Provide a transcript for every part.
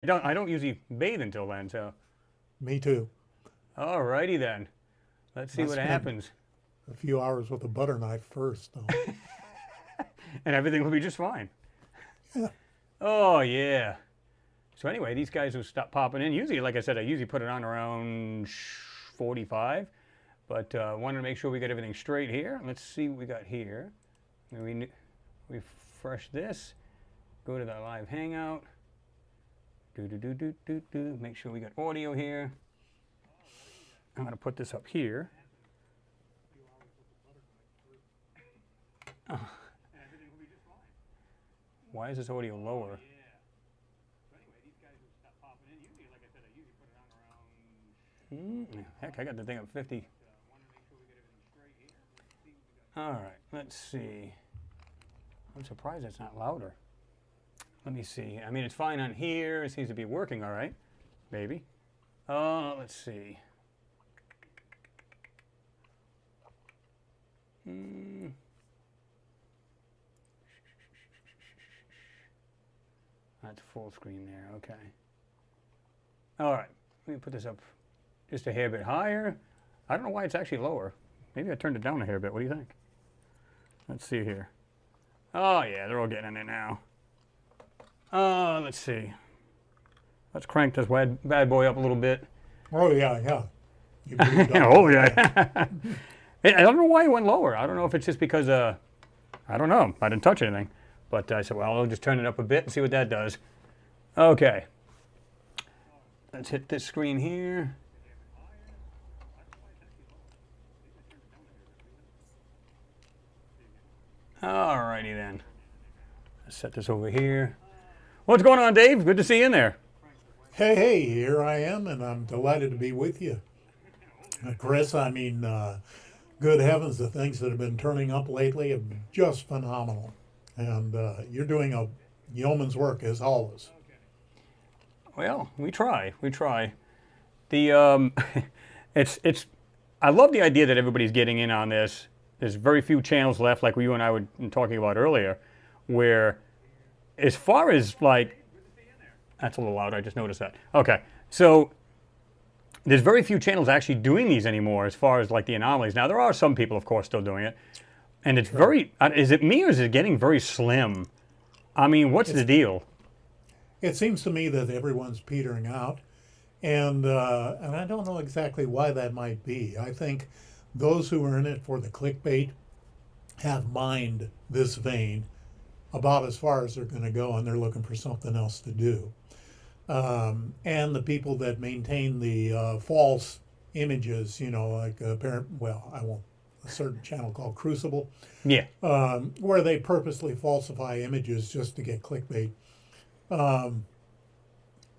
I don't usually bathe until then, so. Me too. Alrighty then. Let's see I what spent happens. a few hours with a butter knife first, though. And everything will be just fine. Yeah. Oh, yeah. So anyway, these guys will stop popping in. Usually, like I said, I usually put it on around 45. But wanted to make sure we got everything straight here. Let's see what we got here. We refresh this. Go to the live Hangout. Make sure we got audio here. I'm going to put this up here. Oh. Why is this audio lower? Heck, I got the thing at 50. All right, let's see. I'm surprised it's not louder. Let me see. I mean, it's fine on here. It seems to be working all right. Maybe. Let's see. That's full screen there. Okay. All right. Let me put this up just a hair bit higher. I don't know why it's actually lower. Maybe I turned it down a hair bit. What do you think? Let's see here. Oh, yeah, they're all getting in there now. Let's see. Let's crank this bad boy up a little bit. Oh, yeah. Oh, yeah. I don't know why it went lower. I don't know if it's just because, I don't know. I didn't touch anything. But I said, well, I'll just turn it up a bit and see what that does. Okay. Let's hit this screen here. Alrighty then. Let's set this over here. What's going on, Dave? Good to see you in there. Hey, here I am, and I'm delighted to be with you. Chris, I mean, good heavens, the things that have been turning up lately have been just phenomenal. And you're doing a yeoman's work, as always. Well, we try. The it's I love the idea that everybody's getting in on this. There's very few channels left, like you and I were talking about earlier, where as far as like, that's a little loud, I just noticed that. Okay, so there's very few channels actually doing these anymore as far as like the anomalies. Now, there are some people, of course, still doing it. And it's very, is it me or is it getting very slim? I mean, what's the deal? It seems to me that everyone's petering out. And I don't know exactly why that might be. I think those who are in it for the clickbait have mined this vein about as far as they're going to go, and they're looking for something else to do. And the people that maintain the false images, you know, like a certain channel called Crucible, Yeah. where they purposely falsify images just to get clickbait.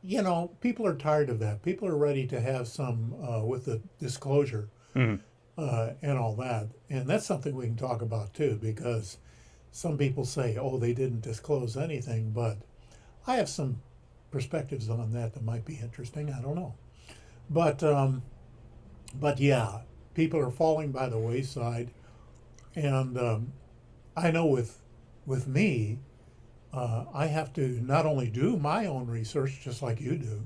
You know, people are tired of that. People are ready to have some with the disclosure and all that. And that's something we can talk about too, because some people say, oh, they didn't disclose anything, but I have some perspectives on that might be interesting. I don't know. But yeah, people are falling by the wayside. And I know with me, I have to not only do my own research, just like you do,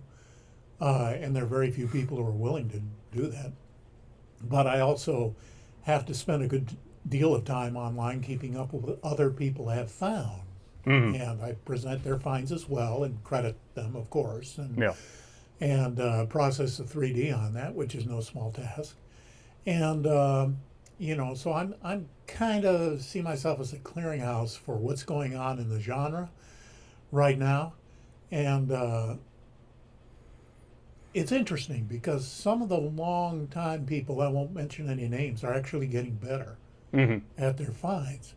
and there are very few people who are willing to do that, but I also have to spend a good deal of time online keeping up with what other people have found. And I present their finds as well and credit them, of course, and process the 3D on that, which is no small task. And you know, so I'm kind of see myself as a clearinghouse for what's going on in the genre right now, and it's interesting because some of the long-time people, I won't mention any names, are actually getting better at their finds.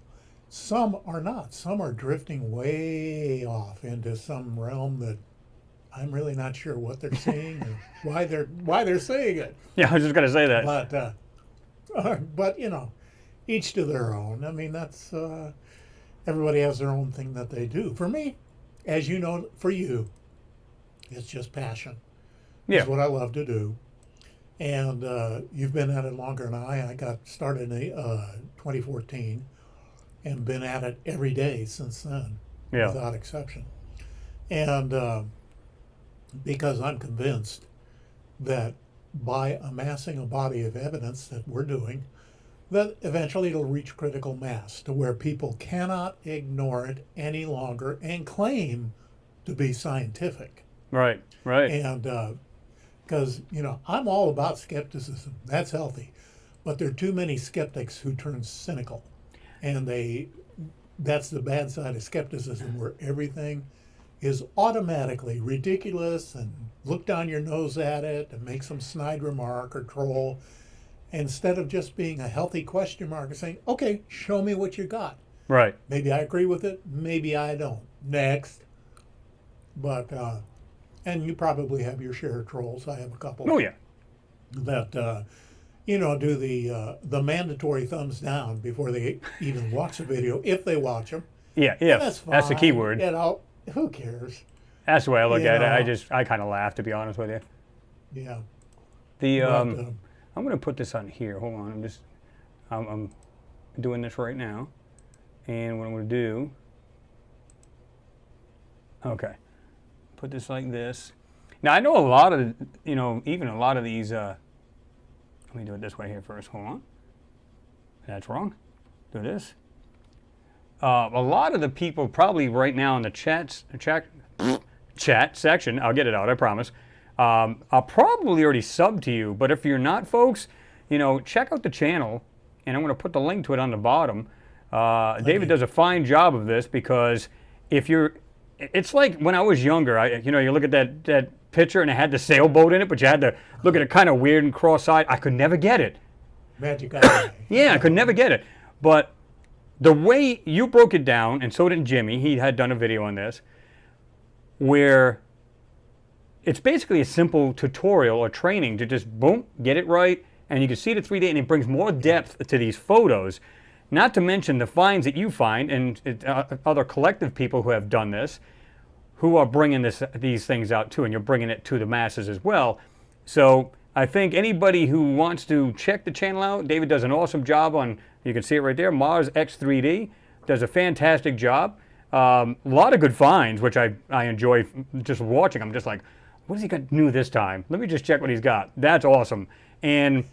Some are not. Some are drifting way off into some realm that I'm really not sure what they're seeing or why they're saying it. Yeah, I was just going to say that. But you know, each to their own. I mean, that's everybody has their own thing that they do. For me, as you know, for you, it's just passion. Yeah. It's what I love to do. And you've been at it longer than I. I got started in 2014 and been at it every day since then, Yeah. without exception. And because I'm convinced that by amassing a body of evidence that we're doing, that eventually it'll reach critical mass to where people cannot ignore it any longer and claim to be scientific. Right, right. And because, I'm all about skepticism. That's healthy. But there are too many skeptics who turn cynical. And that's the bad side of skepticism, where everything is automatically ridiculous and look down your nose at it and make some snide remark or troll, instead of just being a healthy question mark and saying, okay, show me what you got. Right. Maybe I agree with it, maybe I don't. Next. But, and you probably have your share of trolls. I have a couple. Oh, yeah. That, do the mandatory thumbs down before they even watch a video, if they watch them. Yeah, That's fine. That's the key word. Who cares? That's the way I look at it. I kind of laugh, to be honest with you. Yeah. I'm going to put this on here. Hold on. I'm doing this right now. And what I'm going to do, okay, put this like this. Now, I know a lot of, even a lot of these, let me do it this way here first. Hold on. That's wrong. Do this. A lot of the people probably right now in the chat section, I'll get it out, I promise, I'll probably already sub to you, but if you're not, folks, check out the channel, and I'm going to put the link to it on the bottom. David does a fine job of this, because it's like when I was younger, you look at that picture and it had the sailboat in it, but you had to look at it kind of weird and cross-eyed. I could never get it. Magic eye. Yeah, I could never get it. But the way you broke it down, and so did Jimmy, he had done a video on this, where it's basically a simple tutorial or training to just, boom, get it right, and you can see the 3D, and it brings more depth to these photos. Not to mention the finds that you find, and other collective people who have done this, who are bringing these things out too, and you're bringing it to the masses as well. So I think anybody who wants to check the channel out, David does an awesome job on, you can see it right there, Mars X3D, does a fantastic job. A lot of good finds, which I enjoy just watching. I'm just like, what has he got new this time? Let me just check what he's got. That's awesome. And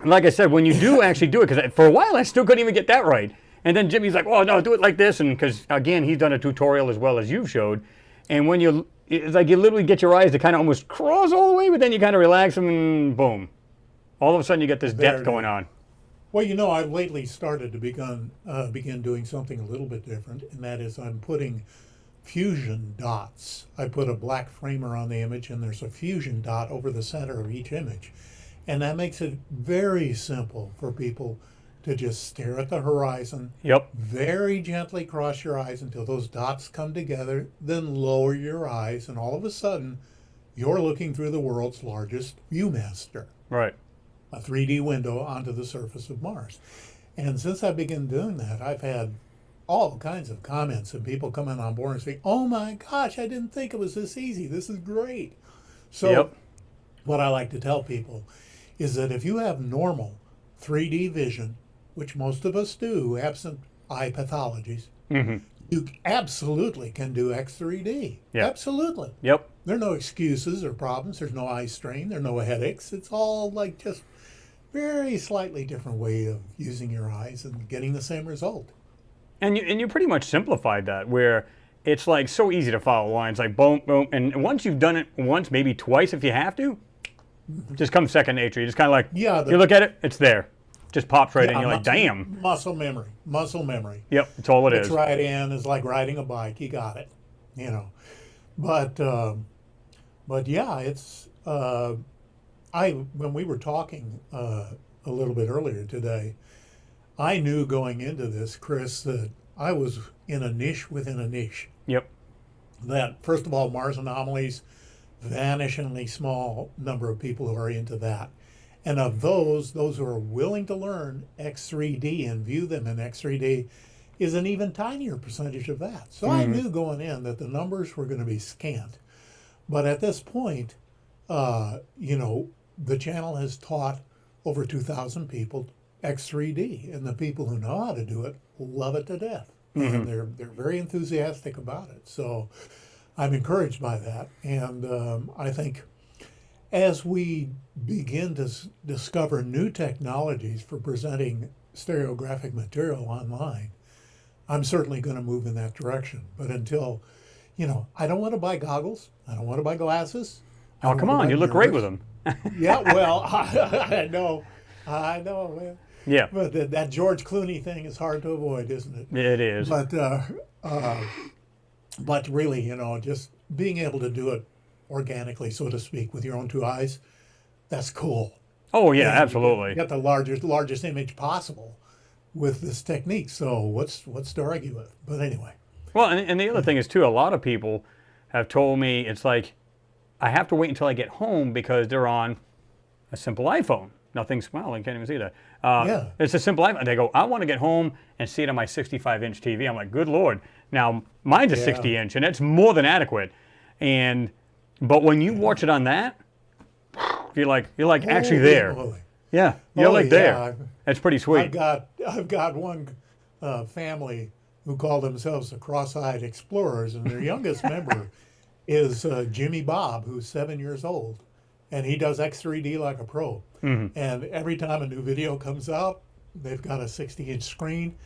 like I said, when you do actually do it, because for a while I still couldn't even get that right. And then Jimmy's like, oh no, do it like this. And because again, he's done a tutorial as well as you've showed. And when it's like you literally get your eyes to kind of almost cross all the way, but then you kind of relax them and boom. All of a sudden you get this depth going on. Well, I've lately started to begin doing something a little bit different, and that is I'm putting fusion dots. I put a black framer on the image, and there's a fusion dot over the center of each image. And that makes it very simple for people to just stare at the horizon. Yep. Very gently cross your eyes until those dots come together, then lower your eyes, and all of a sudden, you're looking through the world's largest viewmaster. Right. A 3D window onto the surface of Mars. And since I began doing that, I've had all kinds of comments and people coming on board and saying, oh my gosh, I didn't think it was this easy. This is great. So what I like to tell people is that if you have normal 3D vision, which most of us do, absent eye pathologies, you absolutely can do X3D. Yep. Absolutely. Yep. There are no excuses or problems. There's no eye strain. There are no headaches. It's all like just very slightly different way of using your eyes and getting the same result. And you pretty much simplified that, where it's like so easy to follow lines, like boom, boom. And once you've done it once, maybe twice if you have to, just comes second nature. You just kind of like, you look at it, it's there. Just pops right in. You're like, damn. Muscle memory. Muscle memory. Yep, that's all it is. It's right in. It's like riding a bike. You got it. But yeah, it's when we were talking a little bit earlier today, I knew going into this, Chris, that I was in a niche within a niche. Yep. That first of all, Mars anomalies, vanishingly small number of people who are into that. And of those who are willing to learn X3D and view them in X3D is an even tinier percentage of that. So I knew going in that the numbers were going to be scant. But at this point, the channel has taught over 2,000 people X3D, and the people who know how to do it love it to death. And they're very enthusiastic about it. So I'm encouraged by that, and I think as we begin to discover new technologies for presenting stereographic material online, I'm certainly going to move in that direction. But until, I don't want to buy goggles. I don't want to buy glasses. I Oh, don't come want to on, buy you look great with mirrors. them. Yeah, well, I know, man. Yeah, But that George Clooney thing is hard to avoid, isn't it? it is. Uh, but really, just being able to do it organically, so to speak, with your own two eyes, that's cool. Oh yeah, And you absolutely. get the largest image possible with this technique. So what's to argue with? But anyway, Well, and the other thing is too, a lot of people have told me it's like I have to wait until I get home because they're on a simple iPhone. Nothing's, well, I can't even see that. Yeah. It's a simple iPhone. They go, I want to get home and see it on my 65-inch TV. I'm like, good Lord. Now, mine's a Yeah. 60-inch, and it's more than adequate. But when you watch it on that, you're like actually holy there. moly. Yeah, you're Oh, like yeah. there. That's pretty sweet. I've got one family who call themselves the Cross-Eyed Explorers, and their youngest member is Jimmy Bob, who's 7 years old, and he does X3D like a pro. Mm-hmm. And every time a new video comes out, they've got a 60-inch screen.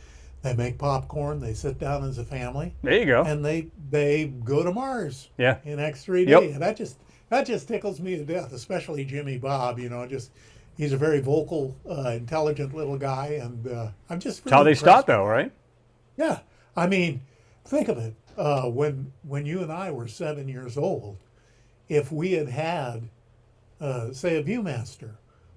They make popcorn. They sit down as a family, There you go. and they go to Mars Yeah. in X3D. Yep. And that just tickles me to death, especially Jimmy Bob. He's a very vocal, intelligent little guy, and I'm just That's how really they start, impressed. though, right? Yeah, I mean, think of it. When you and I were 7 years old, if we had say, a ViewMaster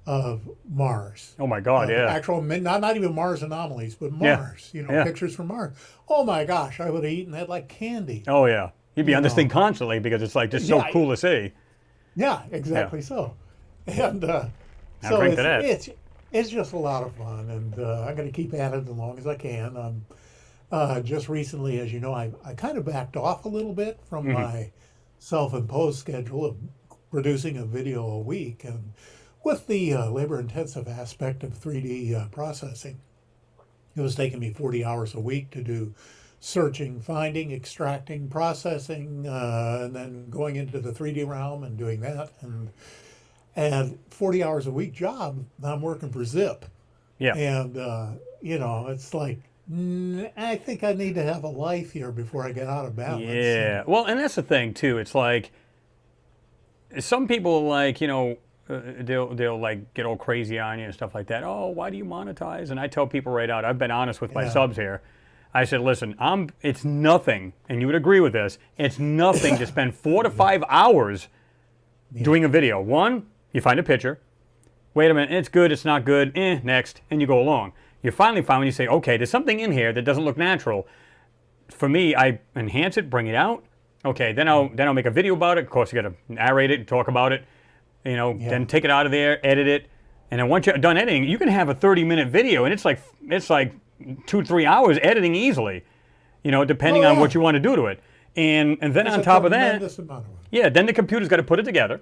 of Mars, Oh my God, yeah. actual not even Mars anomalies, but Yeah. Mars, Yeah. pictures from Mars. Oh my gosh, I would have eaten that like candy. Oh yeah. You'd be on this know. thing constantly because it's like just so Yeah. cool to see. Yeah, exactly so. And Now so drink to that. it's just a lot of fun, and I'm going to keep at it as long as I can. Just recently, as you know, I kind of backed off a little bit from my self-imposed schedule of producing a video a week, and with the labor-intensive aspect of 3D processing, it was taking me 40 hours a week to do searching, finding, extracting, processing, and then going into the 3D realm and doing that. And 40 hours a week job, I'm working for Zip. Yeah. And, it's like, I think I need to have a life here before I get out of balance. Yeah. Well, and that's the thing too. It's like some people they'll like get all crazy on you and stuff like that. Oh, why do you monetize? And I tell people right out, I've been honest with my Yeah. subs here. I said, listen, it's nothing, and you would agree with this. It's nothing to spend 4 to 5 hours doing a video. One, you find a picture. Wait a minute, it's good, it's not good. Next, and you go along. You finally find when you say, okay, there's something in here that doesn't look natural. For me, I enhance it, bring it out. Okay, then I'll make a video about it. Of course, you got to narrate it and talk about it. Then take it out of there, edit it, and then once you're done editing, you can have a 30-minute video, and it's like 2-3 hours editing easily. Depending Oh, on yeah. what you want to do to it. And then It's on a top of that, tremendous amount of work. yeah, then the computer's got to put it together,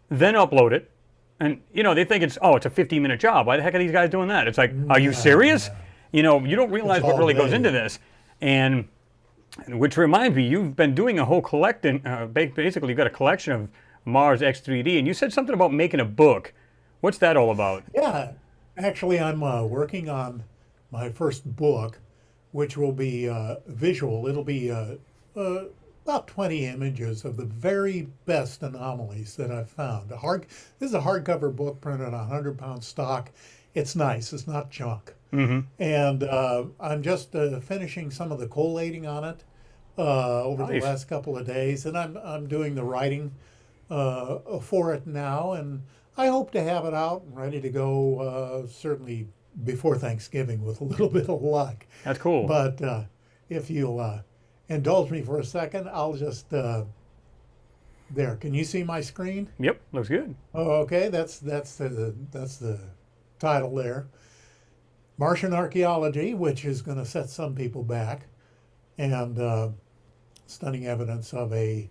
then upload it. And, they think it's a 15-minute job. Why the heck are these guys doing that? It's like, are you serious? You don't realize what all really goes day. into this. And which reminds me, you've been doing a whole collecting, basically you've got a collection of Mars X3D, and you said something about making a book. What's that all about? Yeah, actually, I'm working on my first book, which will be visual. It'll be about 20 images of the very best anomalies that I've found. This is a hardcover book printed on 100-pound stock. It's nice. It's not junk. Mm-hmm. And I'm just finishing some of the collating on it over Nice. the last couple of days, and I'm doing the writing for it now, and I hope to have it out and ready to go certainly before Thanksgiving with a little bit of luck. That's cool. But if you'll indulge me for a second, I'll just there. Can you see my screen? Yep, looks good. Oh, okay, that's the title there. Martian archaeology, which is going to set some people back, and stunning evidence of a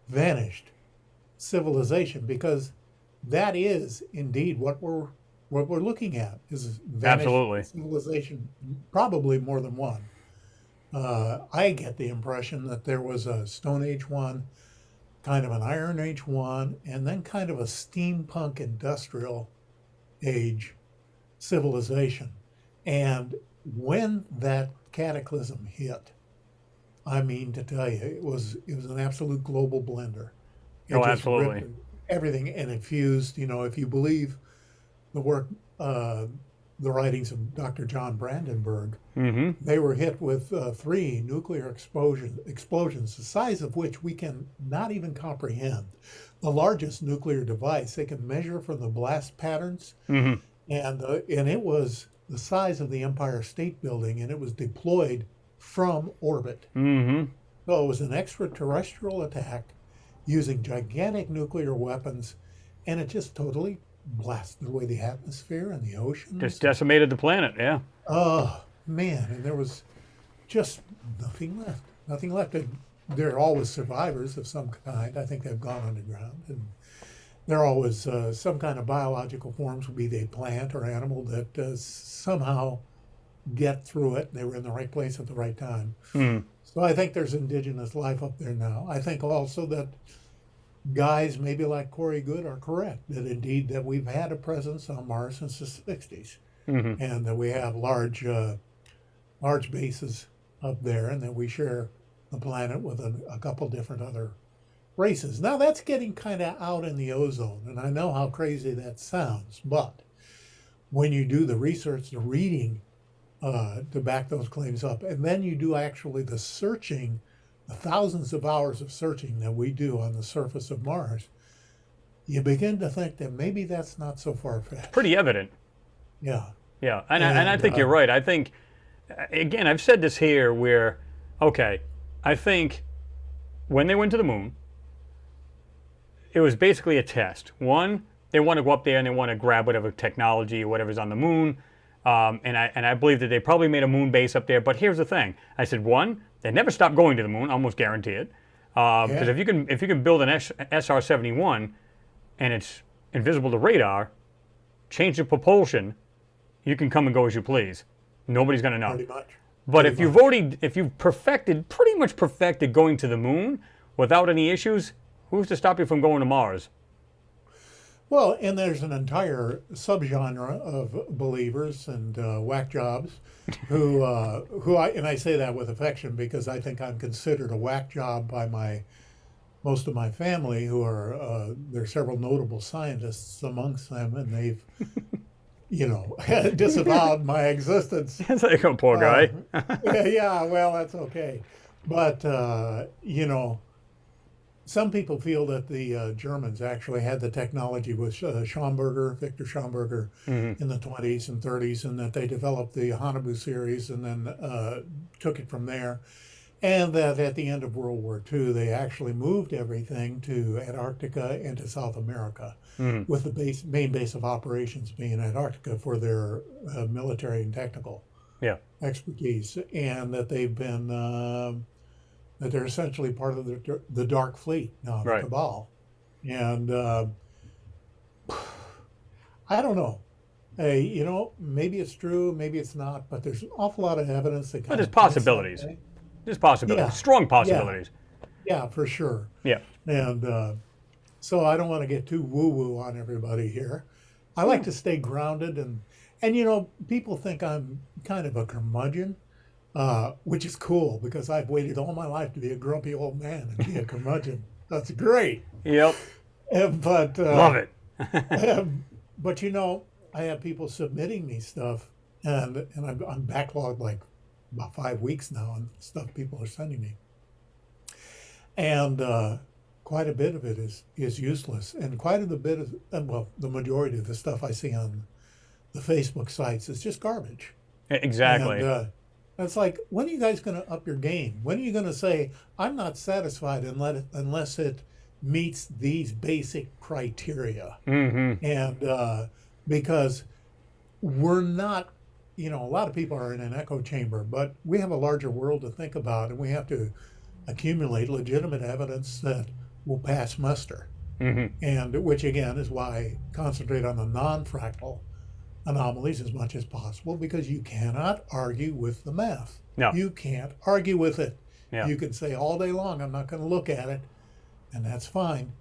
vanished civilization, because that is indeed what we're looking at, is vanished Absolutely. civilization, probably more than one. I get the impression that there was a Stone Age one, kind of an Iron Age one, and then kind of a steampunk industrial age civilization. And when that cataclysm hit, I mean to tell you, it was an absolute global blender. It Oh, just absolutely. ripped everything and it fused. If you believe the work, the writings of Dr. John Brandenburg, Mm-hmm. they were hit with three nuclear explosions, the size of which we can not even comprehend. The largest nuclear device they can measure from the blast patterns, Mm-hmm. and it was the size of the Empire State Building, and it was deployed from orbit. Mm-hmm. So it was an extraterrestrial attack using gigantic nuclear weapons, and it just totally blasted away the atmosphere and the oceans. Just decimated the planet. Yeah. Oh man, and there was just nothing left. Nothing left. And there are always survivors of some kind. I think they've gone underground, and there are always some kind of biological forms, be they plant or animal, that somehow get through it. They were in the right place at the right time. Mm. So I think there's indigenous life up there now. I think also that guys maybe like Corey Good are correct, that indeed that we've had a presence on Mars since the 60s, Mm-hmm. and that we have large bases up there, and that we share the planet with a couple different other races. Now that's getting kind of out in the ozone, and I know how crazy that sounds, but when you do the research, the reading to back those claims up, and then you do actually the searching, the thousands of hours of searching that we do on the surface of Mars, you begin to think that maybe that's not so far-fetched. Pretty evident. Yeah. Yeah, and I think you're right. I think, again, I've said this here where, okay, I think when they went to the moon, it was basically a test. One, they want to go up there and they want to grab whatever technology or whatever's on the moon. And I believe that they probably made a moon base up there. But here's the thing. I said, one, they never stopped going to the moon, almost guarantee it. Because if you can build an SR-71 and it's invisible to radar, change the propulsion, you can come and go as you please. Nobody's going to know. Pretty much. But if you've pretty much perfected going to the moon without any issues, who's to stop you from going to Mars? Well, and there's an entire subgenre of believers and whack jobs who I say that with affection because I think I'm considered a whack job by most of my family, who are there are several notable scientists amongst them, and they've disavowed my existence. It's like, oh, poor guy. Yeah, well, that's okay, but some people feel that the Germans actually had the technology with Victor Schomburger, in the 20s and 30s, and that they developed the Haunebu series and then took it from there. And that at the end of World War II, they actually moved everything to Antarctica and to South America, with the main base of operations being Antarctica for their military and technical expertise, and that they've been that they're essentially part of the Dark Fleet now, the Cabal. And I don't know. Hey, maybe it's true, maybe it's not, but there's an awful lot of evidence that But there's possibilities. There's possibilities. Yeah. Strong possibilities. Yeah, for sure. Yeah. And so I don't want to get too woo-woo on everybody here. I like to stay grounded, and people think I'm kind of a curmudgeon, which is cool because I've waited all my life to be a grumpy old man and be a curmudgeon. That's great. Yep. But love it. but I have people submitting me stuff, and I'm backlogged like about 5 weeks now on stuff people are sending me, and quite a bit of it is useless, and quite a bit of the majority of the stuff I see on the Facebook sites is just garbage. Exactly. And it's like, when are you guys going to up your game? When are you going to say, I'm not satisfied unless it meets these basic criteria? And because we're not, a lot of people are in an echo chamber, but we have a larger world to think about, and we have to accumulate legitimate evidence that will pass muster. And which, again, is why I concentrate on the non-fractal anomalies as much as possible because you cannot argue with the math. No. You can't argue with it. Yeah. You can say all day long, I'm not going to look at it, and that's fine,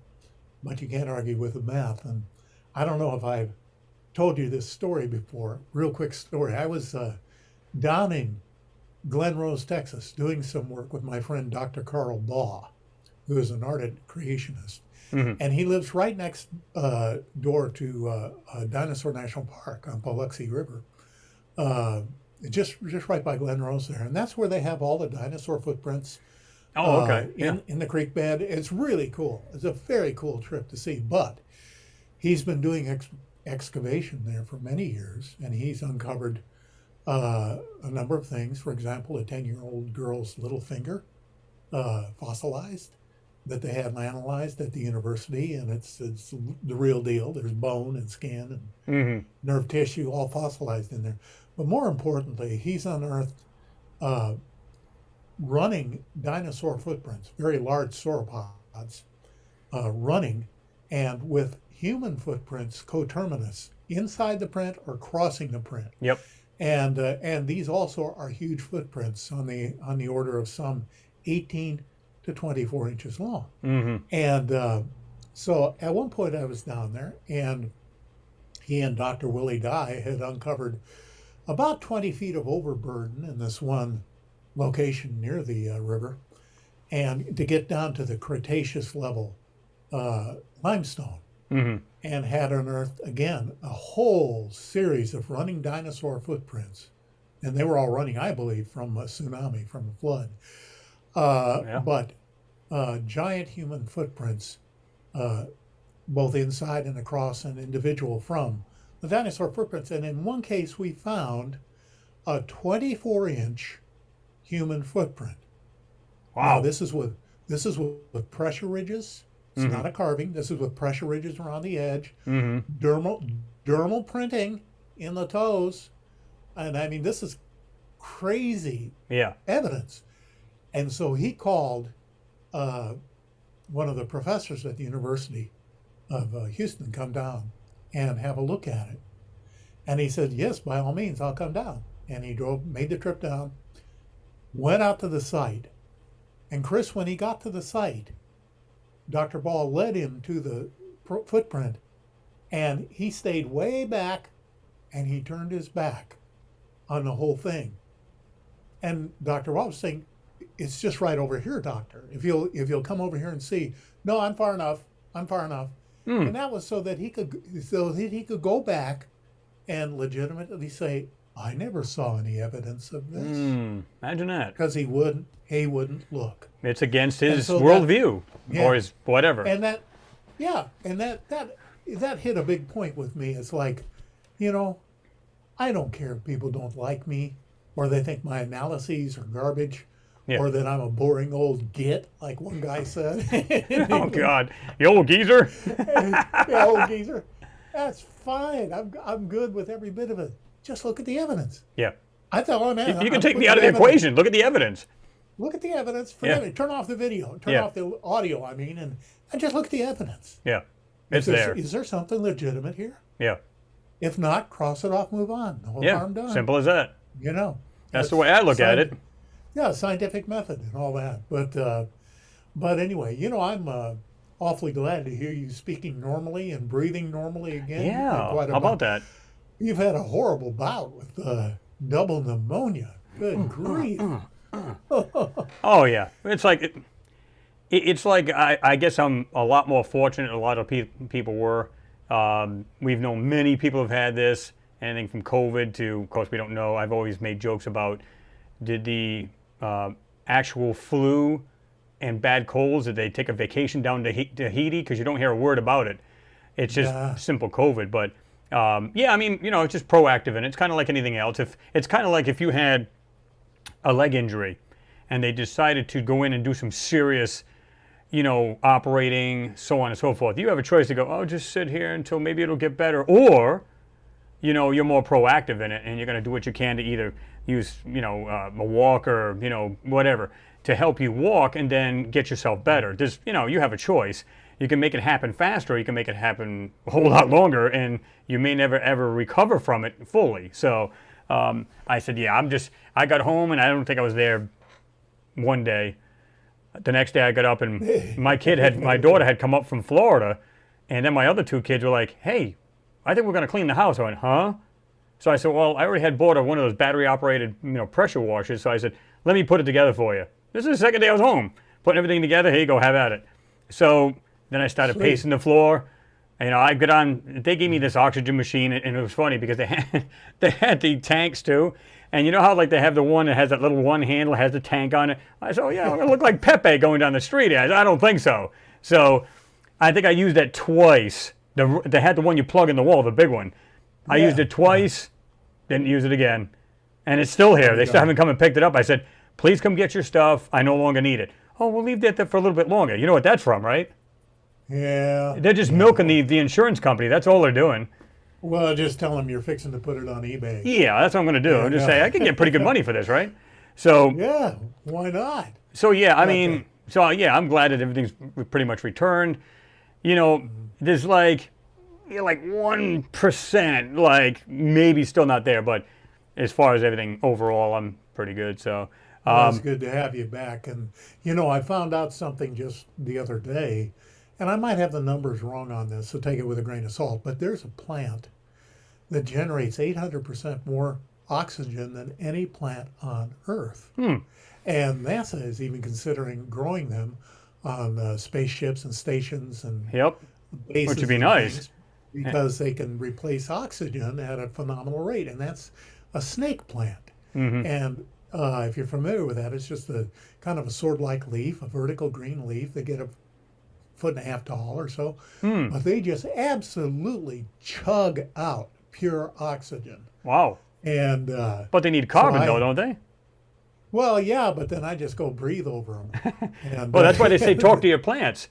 but you can't argue with the math. And I don't know if I've told you this story before. Real quick story. I was down in Glen Rose, Texas, doing some work with my friend Dr. Carl Baugh, who is an ardent creationist. Mm-hmm. And he lives right next door to Dinosaur National Park on Biloxi River, just right by Glen Rose there. And that's where they have all the dinosaur footprints. Oh, okay. In the creek bed. It's really cool. It's a very cool trip to see. But he's been doing excavation there for many years, and he's uncovered a number of things. For example, a 10-year-old girl's little finger, fossilized, that they had analyzed at the university, and it's the real deal. There's bone and skin and nerve tissue all fossilized in there. But more importantly, he's unearthed running dinosaur footprints, very large sauropods running, and with human footprints coterminous inside the print or crossing the print. Yep. And these also are huge footprints on the order of some 18 to 24 inches long. Mm-hmm. And so at one point I was down there, and he and Dr. Willie Dye had uncovered about 20 feet of overburden in this one location near the river, and to get down to the Cretaceous level limestone. Mm-hmm. And had unearthed, again, a whole series of running dinosaur footprints. And they were all running, I believe, from a tsunami, from a flood. But giant human footprints, both inside and across an individual from the dinosaur footprints. And in one case, we found a 24-inch human footprint. Wow. Now, this is with pressure ridges. It's not a carving. This is with pressure ridges around the edge. Mm-hmm. Dermal printing in the toes. And I mean, this is crazy evidence. And so he called one of the professors at the University of Houston, come down and have a look at it. And he said, yes, by all means, I'll come down. And he made the trip down, went out to the site. And Chris, when he got to the site, Dr. Ball led him to the footprint, and he stayed way back, and he turned his back on the whole thing. And Dr. Ball was saying, it's just right over here, doctor. If you'll come over here and see. No, I'm far enough. And that was so that he could go back and legitimately say, I never saw any evidence of this. Imagine that. Because he wouldn't look. It's against his worldview or his whatever. And that hit a big point with me. It's like, I don't care if people don't like me or they think my analyses are garbage or that I'm a boring old git, like one guy said. Oh, God. The old geezer? The old geezer. That's fine. I'm good with every bit of it. Just look at the evidence. Yeah. I tell him, man. You can take me out of the equation. Look at the evidence. Look at the evidence. Forget it. Turn off the video. Turn off the audio, and just look at the evidence. Yeah. It's there. Is there something legitimate here? Yeah. If not, cross it off, move on. No harm done. Simple as that. That's the way I look at it. Yeah, scientific method and all that. But anyway, I'm awfully glad to hear you speaking normally and breathing normally again. Yeah. How about that? You've had a horrible bout with double pneumonia. Good grief. Oh yeah, it's like it's like I guess I'm a lot more fortunate than a lot of people were. We've known many people have had this, anything from COVID to, of course, we don't know. I've always made jokes about, did the actual flu and bad colds, did they take a vacation down to Tahiti? Because you don't hear a word about it. It's just simple COVID. But it's just proactive, and it's kind of like anything else. It's kind of like if you had a leg injury and they decided to go in and do some serious, operating, so on and so forth. You have a choice to go, just sit here until maybe it'll get better, or, you're more proactive in it and you're going to do what you can to either use, a walker, whatever, to help you walk and then get yourself better. You have a choice. you can make it happen faster, or you can make it happen a whole lot longer, and you may never ever recover from it fully. So I said, yeah, I got home, and I don't think I was there one day. The next day I got up, and my daughter had come up from Florida, and then my other two kids were like, hey, I think we're going to clean the house. I went, huh? So I said, well, I already had bought one of those battery-operated, pressure washers. So I said, let me put it together for you. This is the second day I was home, putting everything together. Here you go, have at it. So then I started pacing the floor. And, I got on. They gave me this oxygen machine, and it was funny because they had the tanks too. And you know how like they have the one that has that little one handle, has the tank on it. I said, oh yeah, I'm gonna look like Pepe going down the street. I said, I don't think so. So I think I used that twice. They had the one you plug in the wall, the big one. I used it twice, didn't use it again, and it's still here. They still haven't come and picked it up. I said, please come get your stuff. I no longer need it. Oh, we'll leave that there for a little bit longer. You know what that's from, right? Yeah. They're just milking the insurance company. That's all they're doing. Well, just tell them you're fixing to put it on eBay. Yeah, that's what I'm going to do. I'm just say I can get pretty good money for this, right? So yeah, why not? So yeah, I mean, so yeah, I'm glad that everything's pretty much returned. There's like 1%, like maybe still not there, but as far as everything overall, I'm pretty good. So well, it's good to have you back. And I found out something just the other day, and I might have the numbers wrong on this, so take it with a grain of salt. But there's a plant that generates 800% more oxygen than any plant on Earth. And NASA is even considering growing them on spaceships and stations and bases, which would be nice, because they can replace oxygen at a phenomenal rate, and that's a snake plant. And if you're familiar with that, it's just a kind of a sword-like leaf, a vertical green leaf. They get a foot and a half tall or so, but they just absolutely chug out pure oxygen. Wow. And but they need carbon though, don't they? Well, yeah, but then I just go breathe over them. And, well, that's why they say talk to your plants.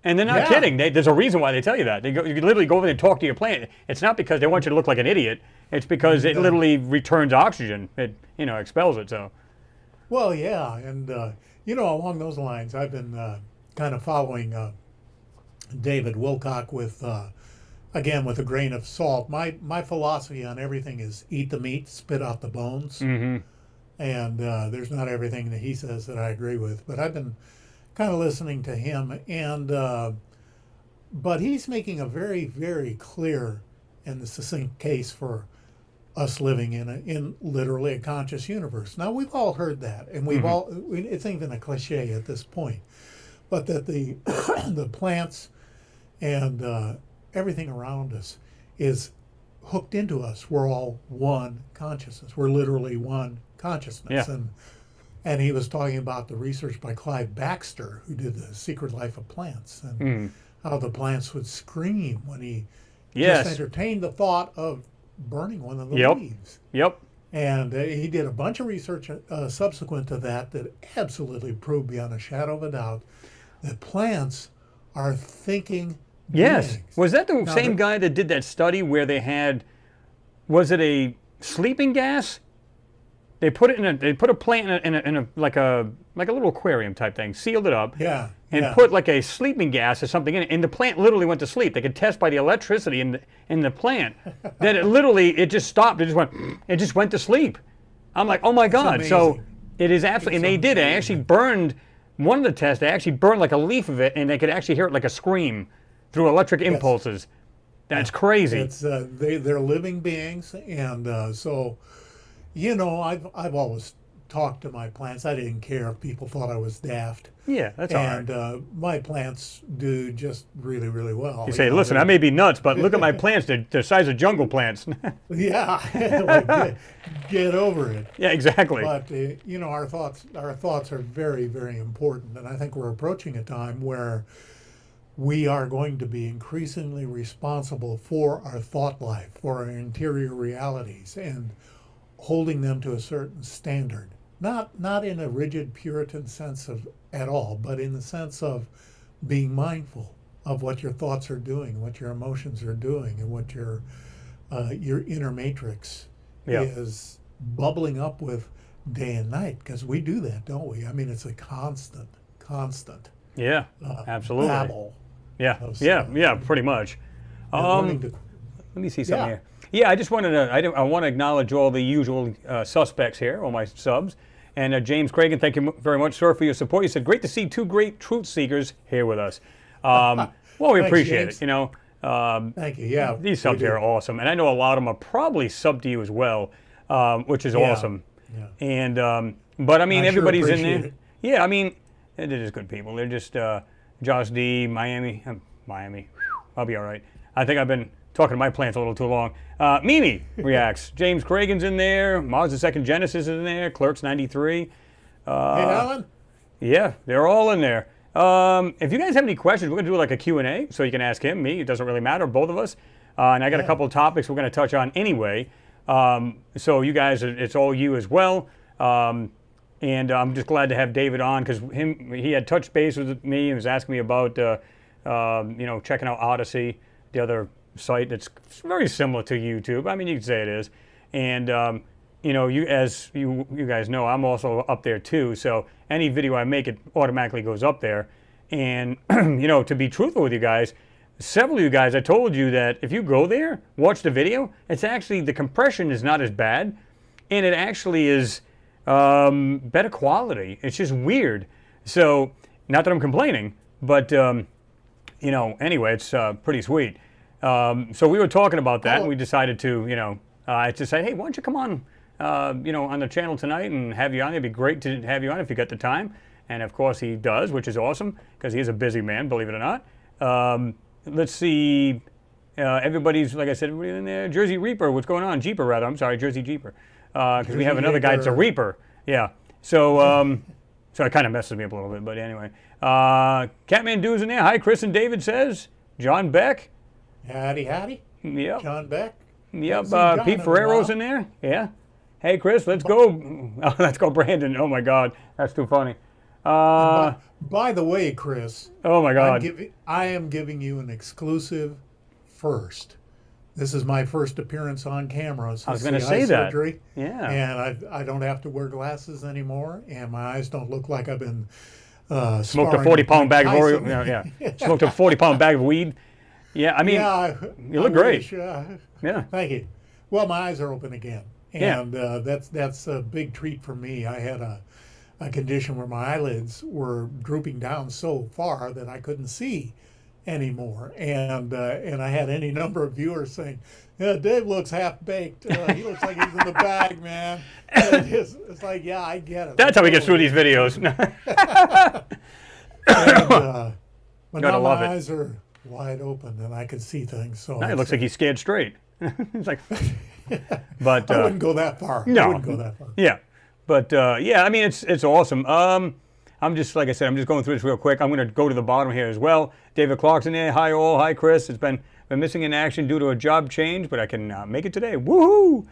And they're not kidding. There's a reason why they tell you that. You can literally go over there and talk to your plant. It's not because they want you to look like an idiot. It's because it literally returns oxygen. It expels it. So. Well, yeah, and along those lines, I've been kind of following David Wilcock with, again, with a grain of salt. My philosophy on everything is eat the meat, spit out the bones. And there's not everything that he says that I agree with, but I've been kind of listening to him, and but he's making a very, very clear and succinct case for us living in literally a conscious universe. Now, we've all heard that, and we've all, it's even a cliche at this point, but that the the plants and everything around us is hooked into us. We're all one consciousness. We're literally one consciousness. And he was talking about the research by Clive Baxter, who did The Secret Life of Plants, and how the plants would scream when he just entertained the thought of burning one of the leaves. And he did a bunch of research subsequent to that absolutely proved beyond a shadow of a doubt that plants are thinking beings. Was that the same guy that did that study where they had, was it a sleeping gas? They put it they put a plant in a like a little aquarium type thing, sealed it up, and put like a sleeping gas or something in it, and the plant literally went to sleep. They could test by the electricity in the plant that it just stopped. It just went to sleep. I'm like, oh my God! So it is absolutely, and they did. They actually burned one of the tests. They actually burned like a leaf of it, and they could actually hear it like a scream through electric impulses. That's crazy. It's they're living beings, and so. I've always talked to my plants. I didn't care if people thought I was daft. Yeah, that's all right. And my plants do just really, really well. You say, listen, I may be nuts, but look at my plants. They're the size of jungle plants. Get over it. Yeah, exactly. But, our thoughts are very, very important. And I think we're approaching a time where we are going to be increasingly responsible for our thought life, for our interior realities, and holding them to a certain standard, not in a rigid Puritan sense at all, but in the sense of being mindful of what your thoughts are doing, what your emotions are doing, and what your inner matrix is bubbling up with day and night. Because we do that, don't we? I mean, it's a constant. Absolutely. Babble Yeah, Those, yeah, pretty much. and learning to, Let me see something yeah. here. Yeah, I just wanted to, I want to acknowledge all the usual suspects here, all my subs. And James Cragen, thank you very much, sir, for your support. You said, great to see two great truth seekers here with us. Well, we Thanks, appreciate James. it, you know. Thank you. Yeah, These subs we here do. are awesome. And I know a lot of them are probably sub to you as well, which is Yeah, awesome. yeah. And, but I mean, I sure everybody's in appreciate there. it. Yeah, I mean, they're just good people. They're just Josh D, Miami. Whew, I'll be all right. I think I've been talking to my plants a little too long. Mimi reacts. James Cragen's in there. Mars the Second Genesis is in there. Clerks 93. Hey, Alan. Yeah, they're all in there. If you guys have any questions, we're going to do like a Q&A, so you can ask him, me. It doesn't really matter, both of us. And I got a couple of topics we're going to touch on anyway. So you guys, it's all you as well. And I'm just glad to have David on because he had touched base with me and was asking me about, checking out Odyssey, the other site that's very similar to YouTube. I mean, you could say it is. And, you guys know, I'm also up there too. So any video I make, it automatically goes up there. And, to be truthful with you guys, several of you guys, I told you that if you go there, watch the video, it's actually, the compression is not as bad. And it actually is better quality. It's just weird. So, not that I'm complaining, but, anyway, it's pretty sweet. So we were talking about that, and we decided to, I just said, hey, why don't you come on, on the channel tonight and have you on? It'd be great to have you on if you got the time. And of course he does, which is awesome, because he is a busy man, believe it or not. Let's see, everybody's, like I said, everybody in there. Jersey Reaper, what's going on? Jeeper, rather, I'm sorry, Jersey Jeeper. Because we have another guy that's a Reaper. Yeah. So, so it kind of messes me up a little bit, but anyway. Catmandu's in there. Hi, Chris and David says. John Beck. Howdy, howdy. Yep. John Beck. Yep. John Pete in a Ferrero's while. in there. Yeah. Hey, Chris, let's go. Oh, let's go, Brandon. Oh, my God. That's too funny. By the way, Chris, Oh, my God. I am giving you an exclusive first. This is my first appearance on camera since I was going to the say eye that. surgery. Yeah. And I don't have to wear glasses anymore, and my eyes don't look like I've been Smoked a sparring 40-pound with bag of Mike Oreo. Tyson. Yeah. Smoked a 40-pound bag of weed. Yeah, I mean, Yeah, you look I great. wish, Yeah. Thank you. Well, my eyes are open again, Yeah. and that's a big treat for me. I had a condition where my eyelids were drooping down so far that I couldn't see anymore, and I had any number of viewers saying, "Yeah, Dave looks half baked. He looks like he's in the bag, man." And it's like, yeah, I get it. That's how we get through these videos. And, but Gotta now love my it. eyes are wide open and I can see things. So Now it looks like he's scared straight. It's like, but I wouldn't go that far. no. I wouldn't go that far. yeah, but yeah, I mean it's awesome. I'm just, like I said, I'm just going through this real quick. I'm going to go to the bottom here as well. David Clark's in there. Hi all. Hi Chris. It's been missing in action due to a job change, but I can make it today. Woohoo!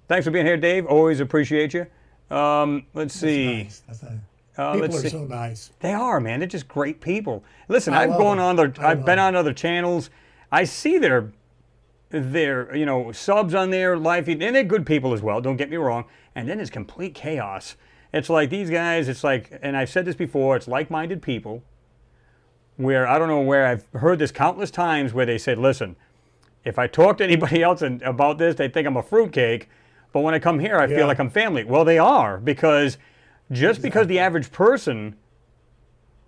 Thanks for being here, Dave. Always appreciate you. Let's see. Nice. That's nice. Let's People are see. so nice. They are, man. They're just great people. Listen, I I've love gone them. on I I've love been on other channels. I see their subs on there, live feed, and they're good people as well. Don't get me wrong. And then it's complete chaos. It's like these guys. It's like, and I've said this before. It's like-minded people. Where I don't know where I've heard this countless times where they said, "Listen, if I talk to anybody else about this, they think I'm a fruitcake. But when I come here, I feel like I'm family." Well, they are, because just because the average person,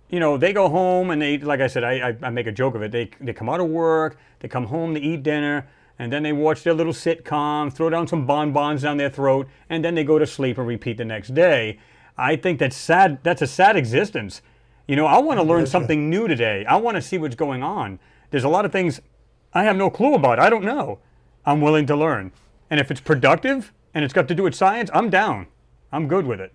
they go home and they, like I said, I make a joke of it. They come out of work, they come home to eat dinner, and then they watch their little sitcom, throw down some bonbons down their throat, and then they go to sleep and repeat the next day. I think that's sad. That's a sad existence. I want to learn something new today. I want to see what's going on. There's a lot of things I have no clue about. I don't know. I'm willing to learn. And if it's productive and it's got to do with science, I'm down. I'm good with it.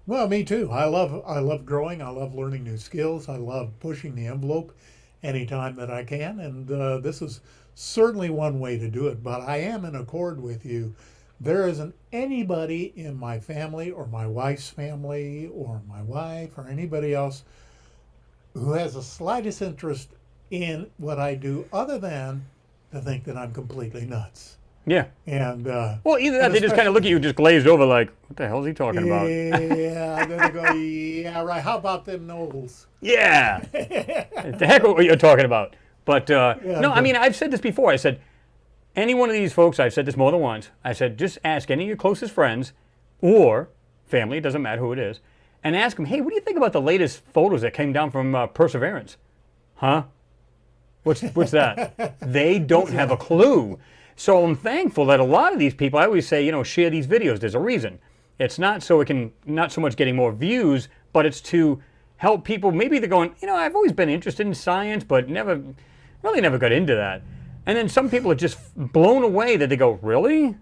Well, me too. I love growing. I love learning new skills. I love pushing the envelope anytime that I can. And this is certainly one way to do it. But I am in accord with you. There isn't anybody in my family or my wife's family or my wife or anybody else who has the slightest interest in what I do other than to think that I'm completely nuts. Yeah. And Well, either that, and they just kind of look at you, just glazed over, like, what the hell is he talking about? yeah, then they go, yeah, right. How about them Knowles? Yeah. The heck what you're talking about. But Yeah, no, I mean, I've said this before. I said, any one of these folks, I've said this more than once. I said, just ask any of your closest friends or family, it doesn't matter who it is, and ask them, hey, what do you think about the latest photos that came down from Perseverance? Huh? What's that? They don't have a clue. So I'm thankful that a lot of these people, I always say, share these videos. There's a reason. It's not so it can, not so much getting more views, but it's to help people. Maybe they're going, I've always been interested in science, but really never got into that. And then some people are just blown away that they go, really?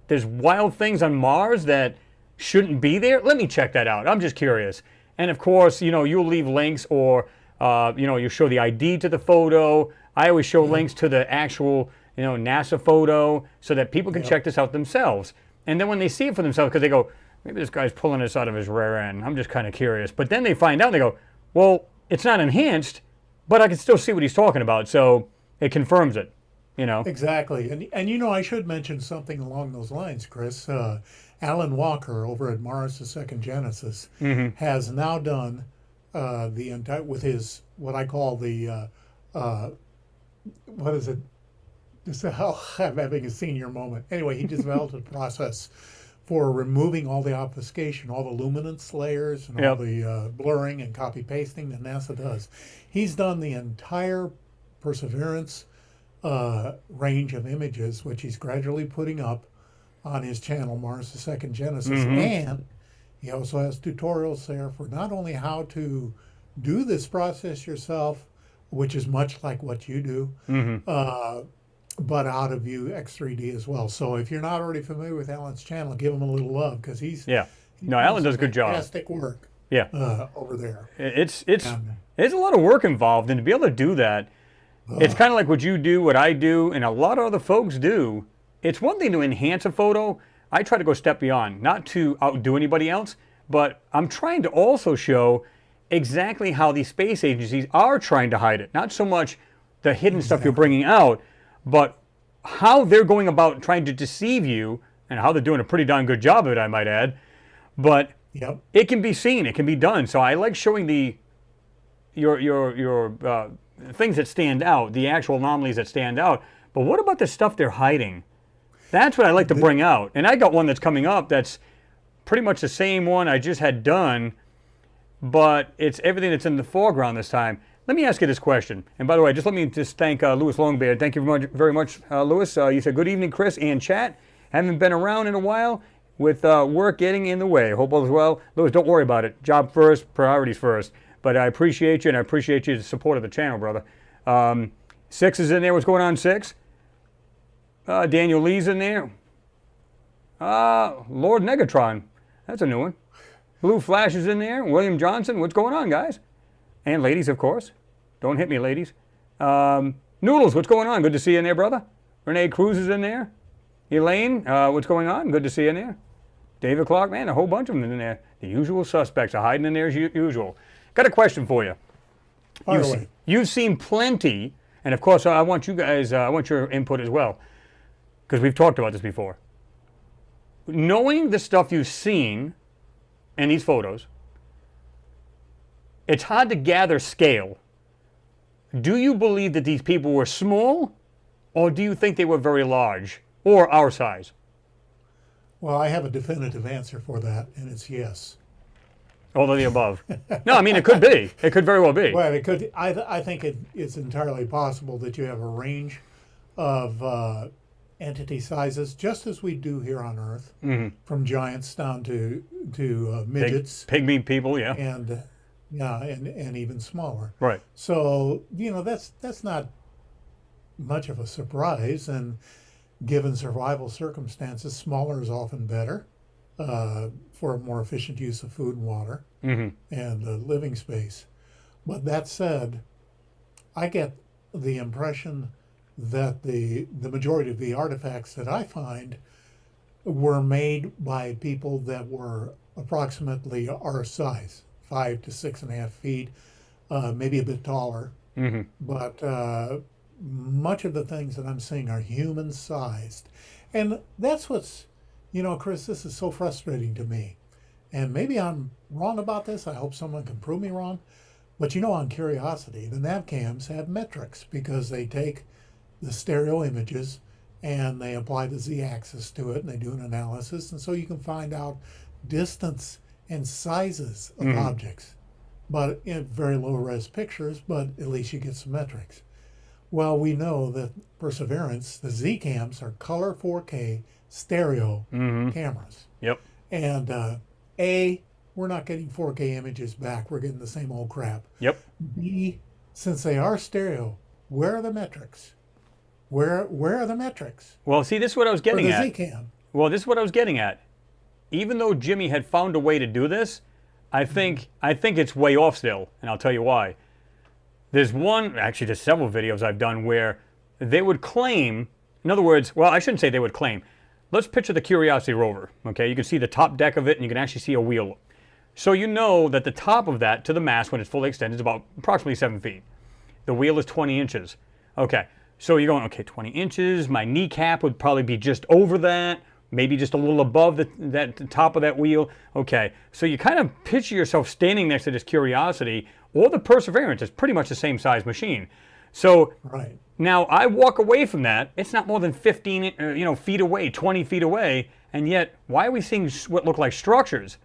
There's wild things on Mars that shouldn't be there? Let me check that out. I'm just curious. And of course, you'll leave links or, you show the ID to the photo. I always show links to the actual, NASA photo so that people can check this out themselves. And then when they see it for themselves, because they go, maybe this guy's pulling this out of his rear end. I'm just kind of curious. But then they find out, they go, well, it's not enhanced, but I can still see what he's talking about. So it confirms it, Exactly. And I should mention something along those lines, Chris. Alan Walker over at Mars, the Second Genesis, has now done the entire, with his, what I call the, what is it? I'm having a senior moment. Anyway, he developed a process for removing all the obfuscation, all the luminance layers, and all the blurring and copy pasting that NASA does. He's done the entire Perseverance range of images, which he's gradually putting up on his channel, Mars the Second Genesis. And he also has tutorials there for not only how to do this process yourself, which is much like what you do, but how to view X3D as well. So if you're not already familiar with Alan's channel, give him a little love, because Alan does a good job. Fantastic work. Over there. It's a lot of work involved, and to be able to do that, it's kind of like what you do, what I do, and a lot of other folks do. It's one thing to enhance a photo. I try to go a step beyond, not to outdo anybody else, but I'm trying to also show exactly how these space agencies are trying to hide it. Not so much the hidden stuff you're bringing out, but how they're going about trying to deceive you, and how they're doing a pretty darn good job of it, I might add. But it can be seen, it can be done. So I like showing your things that stand out, the actual anomalies that stand out. But what about the stuff they're hiding? That's what I like to bring out. And I got one that's coming up that's pretty much the same one I just had done, but it's everything that's in the foreground this time. Let me ask you this question. And by the way, let me thank Louis Longbeard. Thank you very much, Louis. You said, good evening, Chris and chat. Haven't been around in a while with work getting in the way. Hope all is well. Louis, don't worry about it. Job first, priorities first. But I appreciate you, and I appreciate your support of the channel, brother. Six is in there. What's going on, Six? Daniel Lee's in there. Lord Negatron. That's a new one. Blue Flash is in there. William Johnson. What's going on, guys? And ladies, of course. Don't hit me, ladies. Noodles, what's going on? Good to see you in there, brother. Renee Cruz is in there. Elaine, what's going on? Good to see you in there. David Clark, man, a whole bunch of them in there. The usual suspects are hiding in there as usual. Got a question for you. You've seen plenty, and of course, I want you guys, I want your input as well, because we've talked about this before. Knowing the stuff you've seen in these photos, it's hard to gather scale. Do you believe that these people were small, or do you think they were very large, or our size? Well, I have a definitive answer for that, and it's yes. All of the above. No, I mean, it could be. It could very well be. Well, it could. I think it's entirely possible that you have a range of entity sizes, just as we do here on Earth, from giants down to midgets, pygmy people, and even smaller. Right. So that's not much of a surprise, and given survival circumstances, smaller is often better for a more efficient use of food and water and living space. But that said, I get the impression that the majority of the artifacts that I find were made by people that were approximately our size, 5 to 6.5 feet, maybe a bit taller. But much of the things that I'm seeing are human-sized. And that's what's, Chris, this is so frustrating to me. And maybe I'm wrong about this. I hope someone can prove me wrong. But on Curiosity, the nav cams have metrics because they take the stereo images and they apply the z-axis to it and they do an analysis. And so you can find out distance and sizes of objects, but in very low res pictures, but at least you get some metrics. Well, we know that Perseverance, the Z cams are color 4K stereo cameras. Yep. And we're not getting 4K images back. We're getting the same old crap. Yep. B, since they are stereo, where are the metrics? Where are the metrics? Well, see, this is what I was getting For the at. Z cam. Well, this is what I was getting at. Even though Jimmy had found a way to do this, I think it's way off still, and I'll tell you why. There's several videos I've done where they would claim, in other words, well, I shouldn't say they would claim. Let's picture the Curiosity rover, okay? You can see the top deck of it, and you can actually see a wheel. So you know that the top of that to the mast, when it's fully extended, is about approximately 7 feet. The wheel is 20 inches. Okay, so you're going, okay, 20 inches, my kneecap would probably be just over that, maybe just a little above the top of that wheel. Okay, so you kind of picture yourself standing next to this Curiosity, or the Perseverance is pretty much the same size machine. So Right. now I walk away from that, it's not more than 15 feet away, 20 feet away, and yet why are we seeing what look like structures?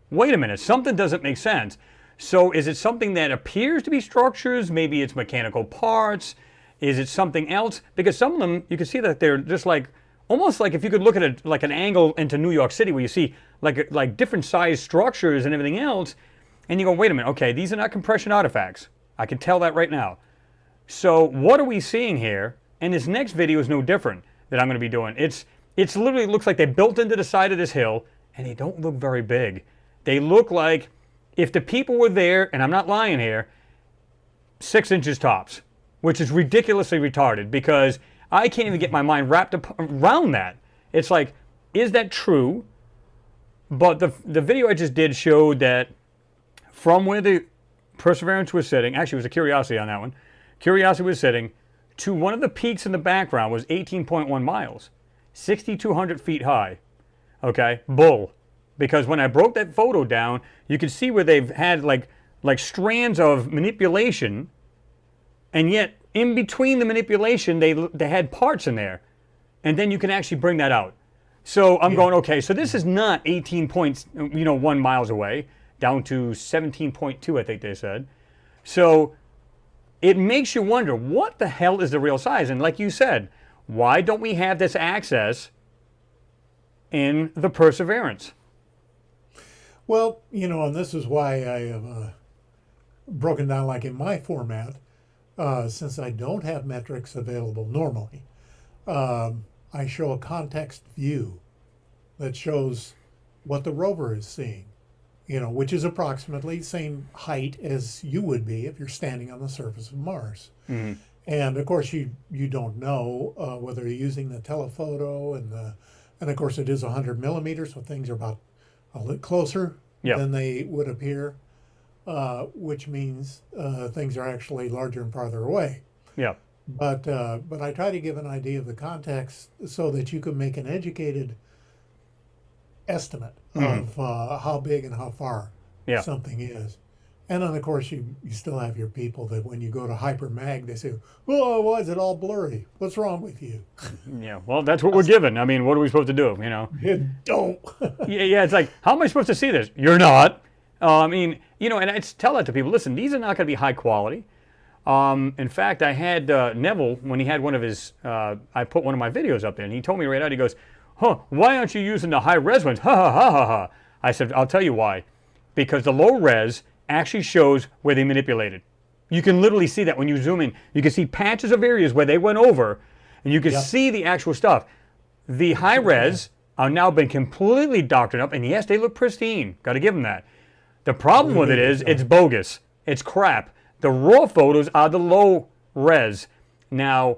Wait a minute, something doesn't make sense. So is it something that appears to be structures? Maybe it's mechanical parts? Is it something else? Because some of them, you can see that they're just like, almost like if you could look at it like an angle into New York City where you see like different size structures and everything else, and you go, wait a minute, okay, these are not compression artifacts. I can tell that right now. So what are we seeing here? And this next video is no different that I'm going to be doing. It's literally looks like they built into the side of this hill, and they don't look very big. They look like if the people were there, and I'm not lying here, 6 inches tops, which is ridiculously retarded because I can't even get my mind wrapped up around that. It's like, is that true? But the video I just did showed that from where the Perseverance was sitting, actually it was a Curiosity on that one, Curiosity was sitting, to one of the peaks in the background was 18.1 miles, 6,200 feet high. Okay, bull. Because when I broke that photo down, you could see where they've had like strands of manipulation, and yet in between the manipulation, they had parts in there. And then you can actually bring that out. So I'm going, okay, so this is not 18.1 miles away, down to 17.2, I think they said. So it makes you wonder, what the hell is the real size? And like you said, why don't we have this access in the Perseverance? Well, and this is why I have broken down like in my format, since I don't have metrics available normally. I show a context view that shows what the rover is seeing, which is approximately the same height as you would be if you're standing on the surface of Mars. Mm-hmm. And of course, you don't know whether you're using the telephoto and of course it is 100 millimeters, so things are about a little closer than they would appear, which means things are actually larger and farther away. Yeah. But I try to give an idea of the context so that you can make an educated estimate of how big and how far something is. And then, of course, you still have your people that when you go to hypermag, they say, "Oh, why is it all blurry? What's wrong with you?" Yeah, well, that's what we're given. I mean, what are we supposed to do, Don't. Yeah, it's like, how am I supposed to see this? You're not. And I tell that to people. Listen, these are not going to be high quality. In fact, I had Neville, when he had one of his, I put one of my videos up there, and he told me right out, he goes, why aren't you using the high res ones? Ha, ha, ha, ha, ha. I said, I'll tell you why. Because the low res actually shows where they manipulated. You can literally see that when you zoom in. You can see patches of areas where they went over, and you can see the actual stuff. The high res are now been completely doctored up, and yes, they look pristine. Got to give them that. The problem with it is it's bogus. It's crap. The raw photos are the low res. Now,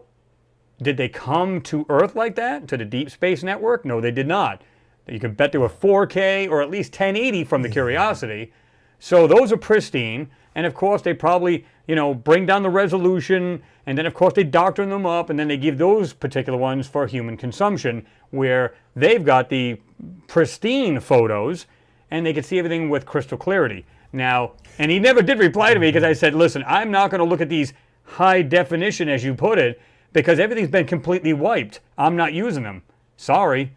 did they come to Earth like that, to the Deep Space Network? No, they did not. You can bet they were 4K or at least 1080 from the Curiosity. So those are pristine, and of course they probably, bring down the resolution, and then of course they doctor them up, and then they give those particular ones for human consumption, where they've got the pristine photos, and they can see everything with crystal clarity. Now, and he never did reply to me because I said, listen, I'm not going to look at these high definition, as you put it, because everything's been completely wiped. I'm not using them. Sorry.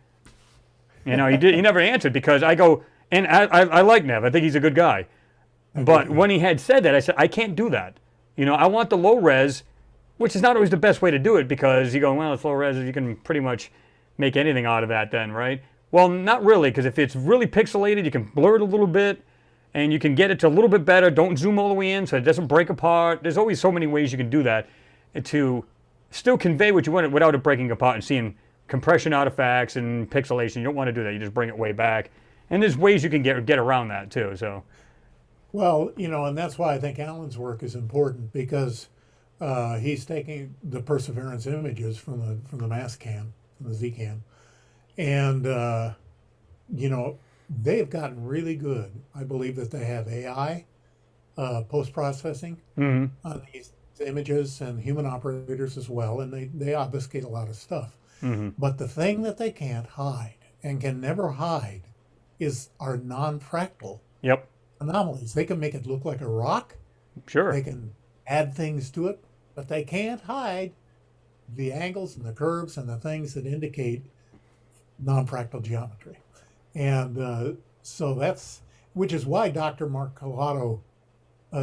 He never answered, because I go, and I like Nev. I think he's a good guy. But when he had said that, I said, I can't do that. I want the low res, which is not always the best way to do it, because you go, well, it's low res, you can pretty much make anything out of that then, right? Well, not really, because if it's really pixelated, you can blur it a little bit, and you can get it to a little bit better. Don't zoom all the way in so it doesn't break apart. There's always so many ways you can do that to still convey what you want without it breaking apart and seeing compression artifacts and pixelation. You don't want to do that. You just bring it way back. And there's ways you can get around that too. So, well, and that's why I think Alan's work is important, because he's taking the Perseverance images from the mass cam, from the Z cam, and they've gotten really good. I believe that they have AI post-processing on these images, and human operators as well, and they obfuscate a lot of stuff. But the thing that they can't hide and can never hide is our non-fractal anomalies. They can make it look like a rock. Sure. They can add things to it, but they can't hide the angles and the curves and the things that indicate non-fractal geometry. And so which is why Dr. Mark Collado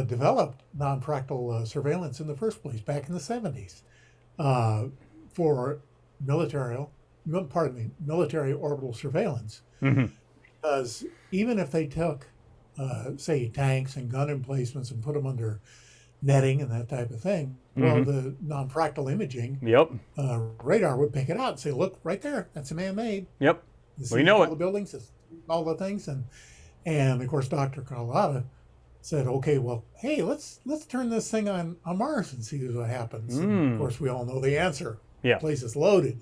developed non-fractal surveillance in the first place back in the 70s for military orbital surveillance. Because even if they took, say, tanks and gun emplacements and put them under netting and that type of thing, well, the non-fractal imaging radar would pick it out and say, look, right there, that's a man-made. Yep. We know all the buildings, all the things, and of course Dr. Carlotta said, okay, well, hey, let's turn this thing on Mars and see what happens. And of course, we all know the answer. Yeah. The place is loaded.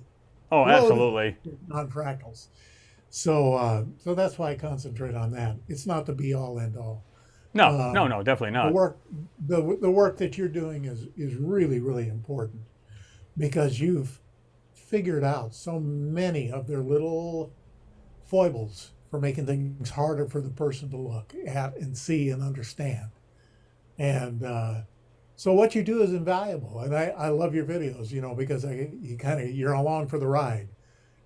Oh, absolutely. Non-fractals. So that's why I concentrate on that. It's not the be all end all. No, definitely not. The work that you're doing is really, really important, because you've figured out so many of their little foibles for making things harder for the person to look at and see and understand. And so what you do is invaluable. And I love your videos, because you're along for the ride.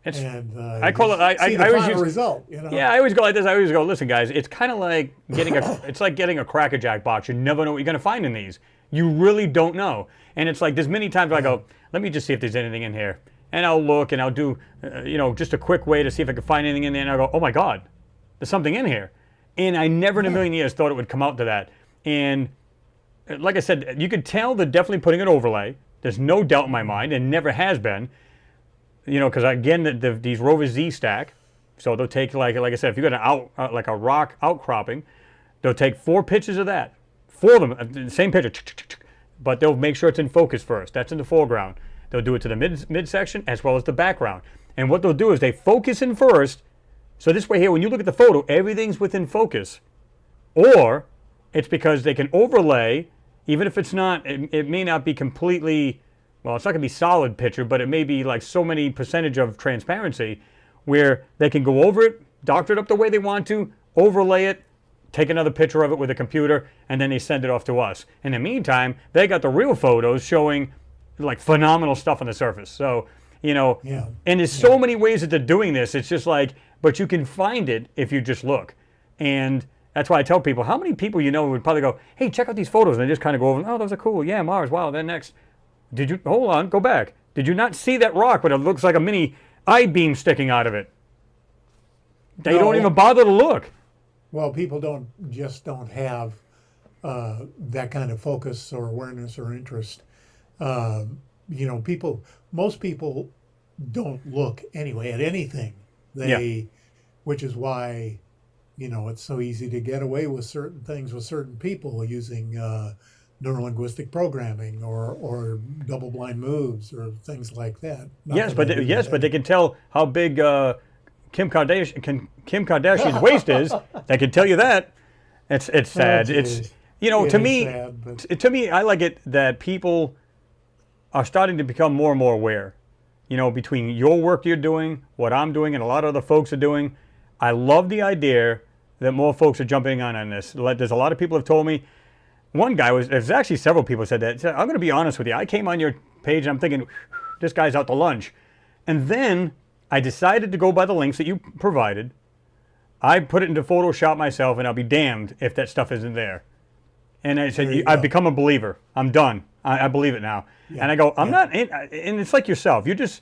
I call it. I always use result. Yeah, I always go like this. I always go, listen, guys. It's kind of like getting a Cracker Jack box. You never know what you're going to find in these. You really don't know. And it's like there's many times where I go, let me just see if there's anything in here, and I'll look and I'll do, just a quick way to see if I can find anything in there. And I go, oh my God, there's something in here. And I never in a million years thought it would come out to that. And like I said, you could tell they're definitely putting an overlay. There's no doubt in my mind, and never has been. Because again, these Rover Z stack, so they'll take like I said, if you got like a rock outcropping, they'll take 4 pictures of that, 4 of them, the same picture, but they'll make sure it's in focus first. That's in the foreground. They'll do it to the midsection as well as the background. And what they'll do is they focus in first, so this way here, when you look at the photo, everything's within focus. Or it's because they can overlay, even if it's not, it may not be completely. Well, it's not going to be solid picture, but it may be like so many percentage of transparency where they can go over it, doctor it up the way they want to, overlay it, take another picture of it with a computer, and then they send it off to us. In the meantime, they got the real photos showing like phenomenal stuff on the surface. So, and there's so many ways that they're doing this. It's just like, but you can find it if you just look. And that's why I tell people, how many people would probably go, hey, check out these photos, and they just kind of go over, oh, those are cool. Yeah, Mars, wow, then next. Hold on, go back. Did you not see that rock, but it looks like a mini I-beam sticking out of it? They don't even bother to look. Well, people don't have that kind of focus or awareness or interest. Most people don't look anyway at anything. Which is why, it's so easy to get away with certain things with certain people using neurolinguistic programming or double-blind moves or things like that. But they can tell how big Kim Kardashian's waist is. They can tell you that. It's sad. geez. You know, It to is me, sad, but to me, I like it that people are starting to become more and more aware. You know, between your work you're doing, what I'm doing, and a lot of other folks are doing, I love the idea that more folks are jumping on this. There's a lot of people have told me. One guy there's actually several people said that. Said, I'm going to be honest with you. I came on your page and I'm thinking, this guy's out to lunch. And then I decided to go by the links that you provided. I put it into Photoshop myself, and I'll be damned if that stuff isn't there. And I said, I've become a believer. I'm done. I believe it now. Yeah. And I go, I'm not, and it's like yourself. You're just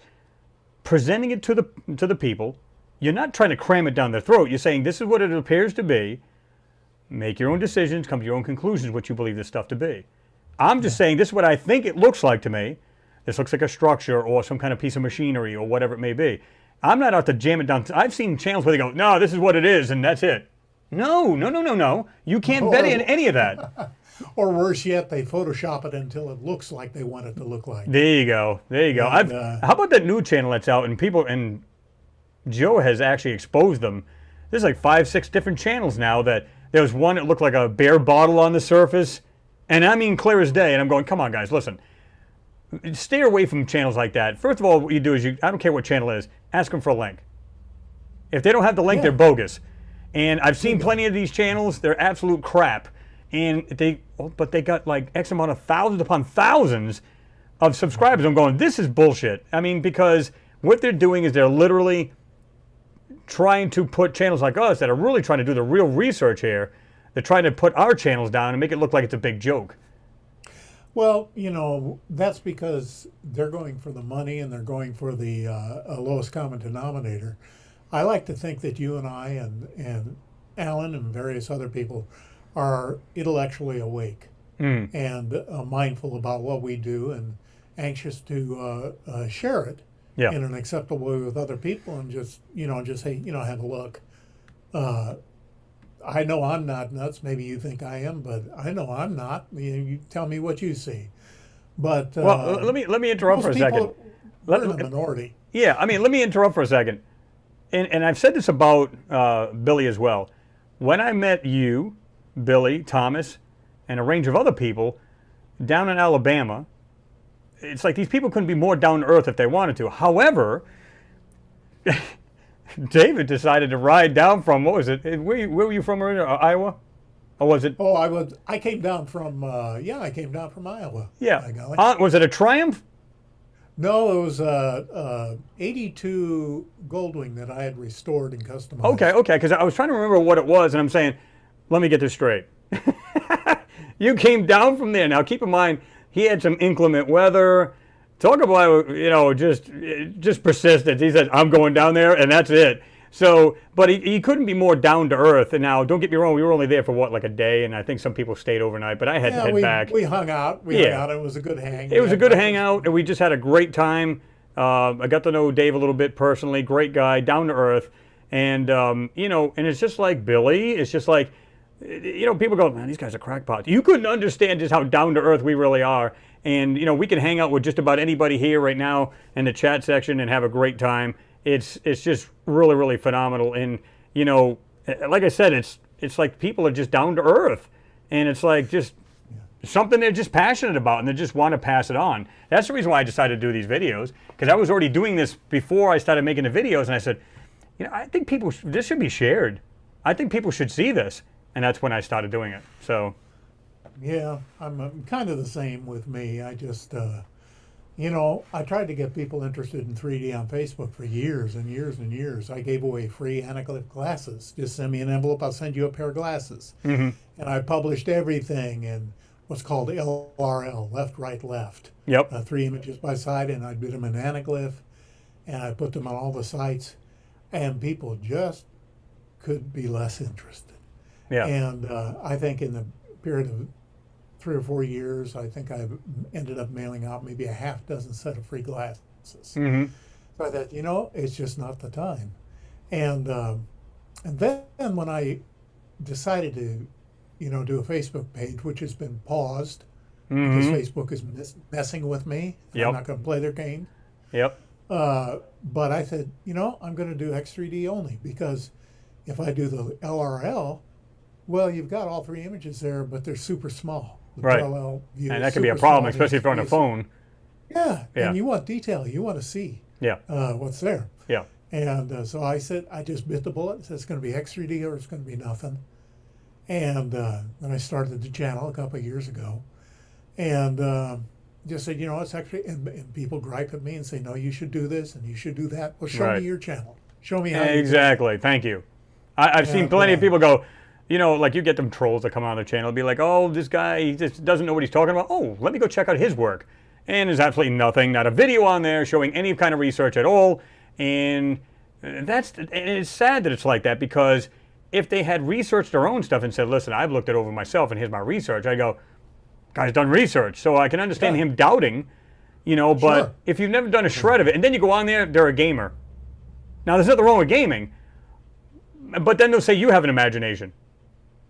presenting it to the people. You're not trying to cram it down their throat. You're saying, this is what it appears to be. Make your own decisions, come to your own conclusions, what you believe this stuff to be. I'm just saying, this is what I think it looks like to me. This looks like a structure or some kind of piece of machinery or whatever it may be. I'm not out to jam it down. I've seen channels where they go, no, this is what it is, and that's it. No. You can't bet in any of that. or worse yet, they Photoshop it until it looks like they want it to look like. There you go. And, how about that new channel that's out, and Joe has actually exposed them. There's like 5, 6 different channels now that there was one that looked like a beer bottle on the surface. And I mean clear as day. And I'm going, come on, guys, listen. Stay away from channels like that. First of all, what you do is I don't care what channel it is, ask them for a link. If they don't have the link, they're bogus. And I've seen plenty of these channels. They're absolute crap. And but they got like X amount of thousands upon thousands of subscribers. I'm going, this is bullshit. I mean, because what they're doing is they're literally trying to put channels like us that are really trying to do the real research here. They're trying to put our channels down and make it look like it's a big joke. Well, that's because they're going for the money and they're going for the lowest common denominator. I like to think that you and I and Alan and various other people are intellectually awake and mindful about what we do and anxious to share it in an acceptable way with other people and just say, have a look. I know I'm not nuts. Maybe you think I am, but I know I'm not. You tell me what you see. But well, let me interrupt for a second. We're in the minority. Yeah, I mean, let me interrupt for a second. And I've said this about Billy as well. When I met you, Billy, Thomas, and a range of other people down in Alabama, it's like these people couldn't be more down to earth if they wanted to. However, David decided to ride down from, what was it? Where were you from originally? Iowa? Or was it? Oh, I came down from, I came down from Iowa. Yeah. Was it a Triumph? No, it was a 82 Goldwing that I had restored and customized. Okay, because I was trying to remember what it was, and I'm saying, let me get this straight. You came down from there. Now, keep in mind, he had some inclement weather. Talk about, just persistence. He said, I'm going down there, and that's it. So, but he couldn't be more down to earth. And now, don't get me wrong, we were only there for like a day, and I think some people stayed overnight, but I had to head back. We hung out. It was a good hang. It was a good hangout, and we just had a great time. I got to know Dave a little bit personally. Great guy, down to earth. And, and it's just like Billy. It's just like, people go, man, these guys are crackpots. You couldn't understand just how down to earth we really are. And, we can hang out with just about anybody here right now in the chat section and have a great time. It's just really, really phenomenal. And, like I said, it's like people are just down to earth. And it's like just something they're just passionate about and they just want to pass it on. That's the reason why I decided to do these videos, because I was already doing this before I started making the videos. And I said, I think this should be shared. I think people should see this. And that's when I started doing it. So, yeah, I'm kind of the same with me. I just, I tried to get people interested in 3D on Facebook for years and years and years. I gave away free anaglyph glasses. Just send me an envelope, I'll send you a pair of glasses. Mm-hmm. And I published everything in what's called LRL, left, right, left. Yep. 3 images by side, and I did them in anaglyph, and I put them on all the sites, and people just could be less interested. Yeah. And I think in the period of 3 or 4 years, I think I've ended up mailing out maybe a half dozen set of free glasses. Mm-hmm. So I thought, it's just not the time. And then when I decided to, do a Facebook page, which has been paused because Facebook is messing with me. Yep. I'm not going to play their game. Yep. But I said, I'm going to do X3D only, because if I do the LRL, Well, you've got all three images there, but they're super small. The Right. parallel view And is that can be a super problem, small. especially if you're on a phone. Yeah, Yeah. and you want detail. You want to see Yeah. what's there. Yeah. And so I said, I just bit the bullet. Said it's going to be X3D or it's going to be nothing. And then I started the channel a couple of years ago, and just said, it's actually. And people gripe at me and say, no, you should do this and you should do that. Well, show Right. me your channel. Show me how. You do it. Exactly. Thank you. I've seen plenty of people go, like you get them trolls that come on the channel and be like, oh, this guy, he just doesn't know what he's talking about. Oh, let me go check out his work. And there's absolutely nothing, not a video on there showing any kind of research at all. And it's sad that it's like that, because if they had researched their own stuff and said, listen, I've looked it over myself and here's my research, I go, guy's done research. So I can understand him doubting, but Sure. if you've never done a shred of it, and then you go on there, they're a gamer. Now, there's nothing wrong with gaming, but then they'll say you have an imagination.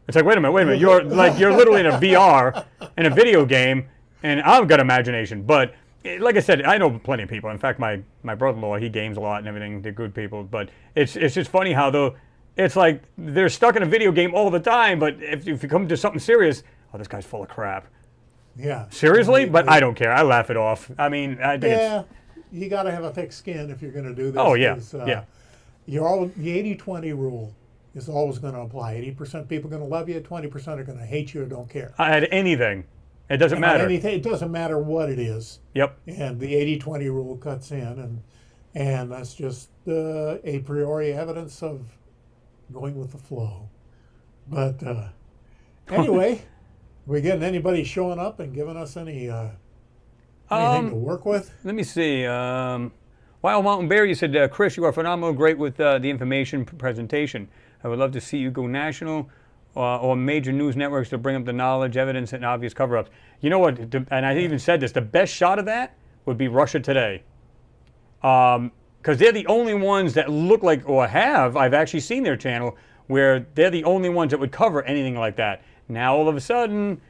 It's like, wait a minute, you're literally in a VR in a video game, and I've got imagination. But like I said, I know plenty of people. In fact, my brother-in-law, he games a lot and everything. They're good people. But it's just funny how it's like they're stuck in a video game all the time. But if you come to something serious, oh, this guy's full of crap. Yeah. Seriously? But I don't care. I laugh it off. I mean, I think Yeah. You got to have a thick skin if you're going to do this. Oh, yeah. 'Cause, Yeah. The 80-20 rule is always going to apply. 80% people are going to love you, 20% are going to hate you or don't care. at anything. It doesn't And matter. anything, it doesn't matter what it is. Yep. And the 80-20 rule cuts in, and that's just a priori evidence of going with the flow. But anyway, we getting anybody showing up and giving us anything to work with? Let me see. Wild Mountain Bear, you said, Chris, you are phenomenal, great with the information presentation. I would love to see you go national or major news networks to bring up the knowledge, evidence, and obvious cover-ups. You know what, and I even said this, the best shot of that would be Russia Today. Because they're the only ones that look like, or I've actually seen their channel, where they're the only ones that would cover anything like that. Now, all of a sudden,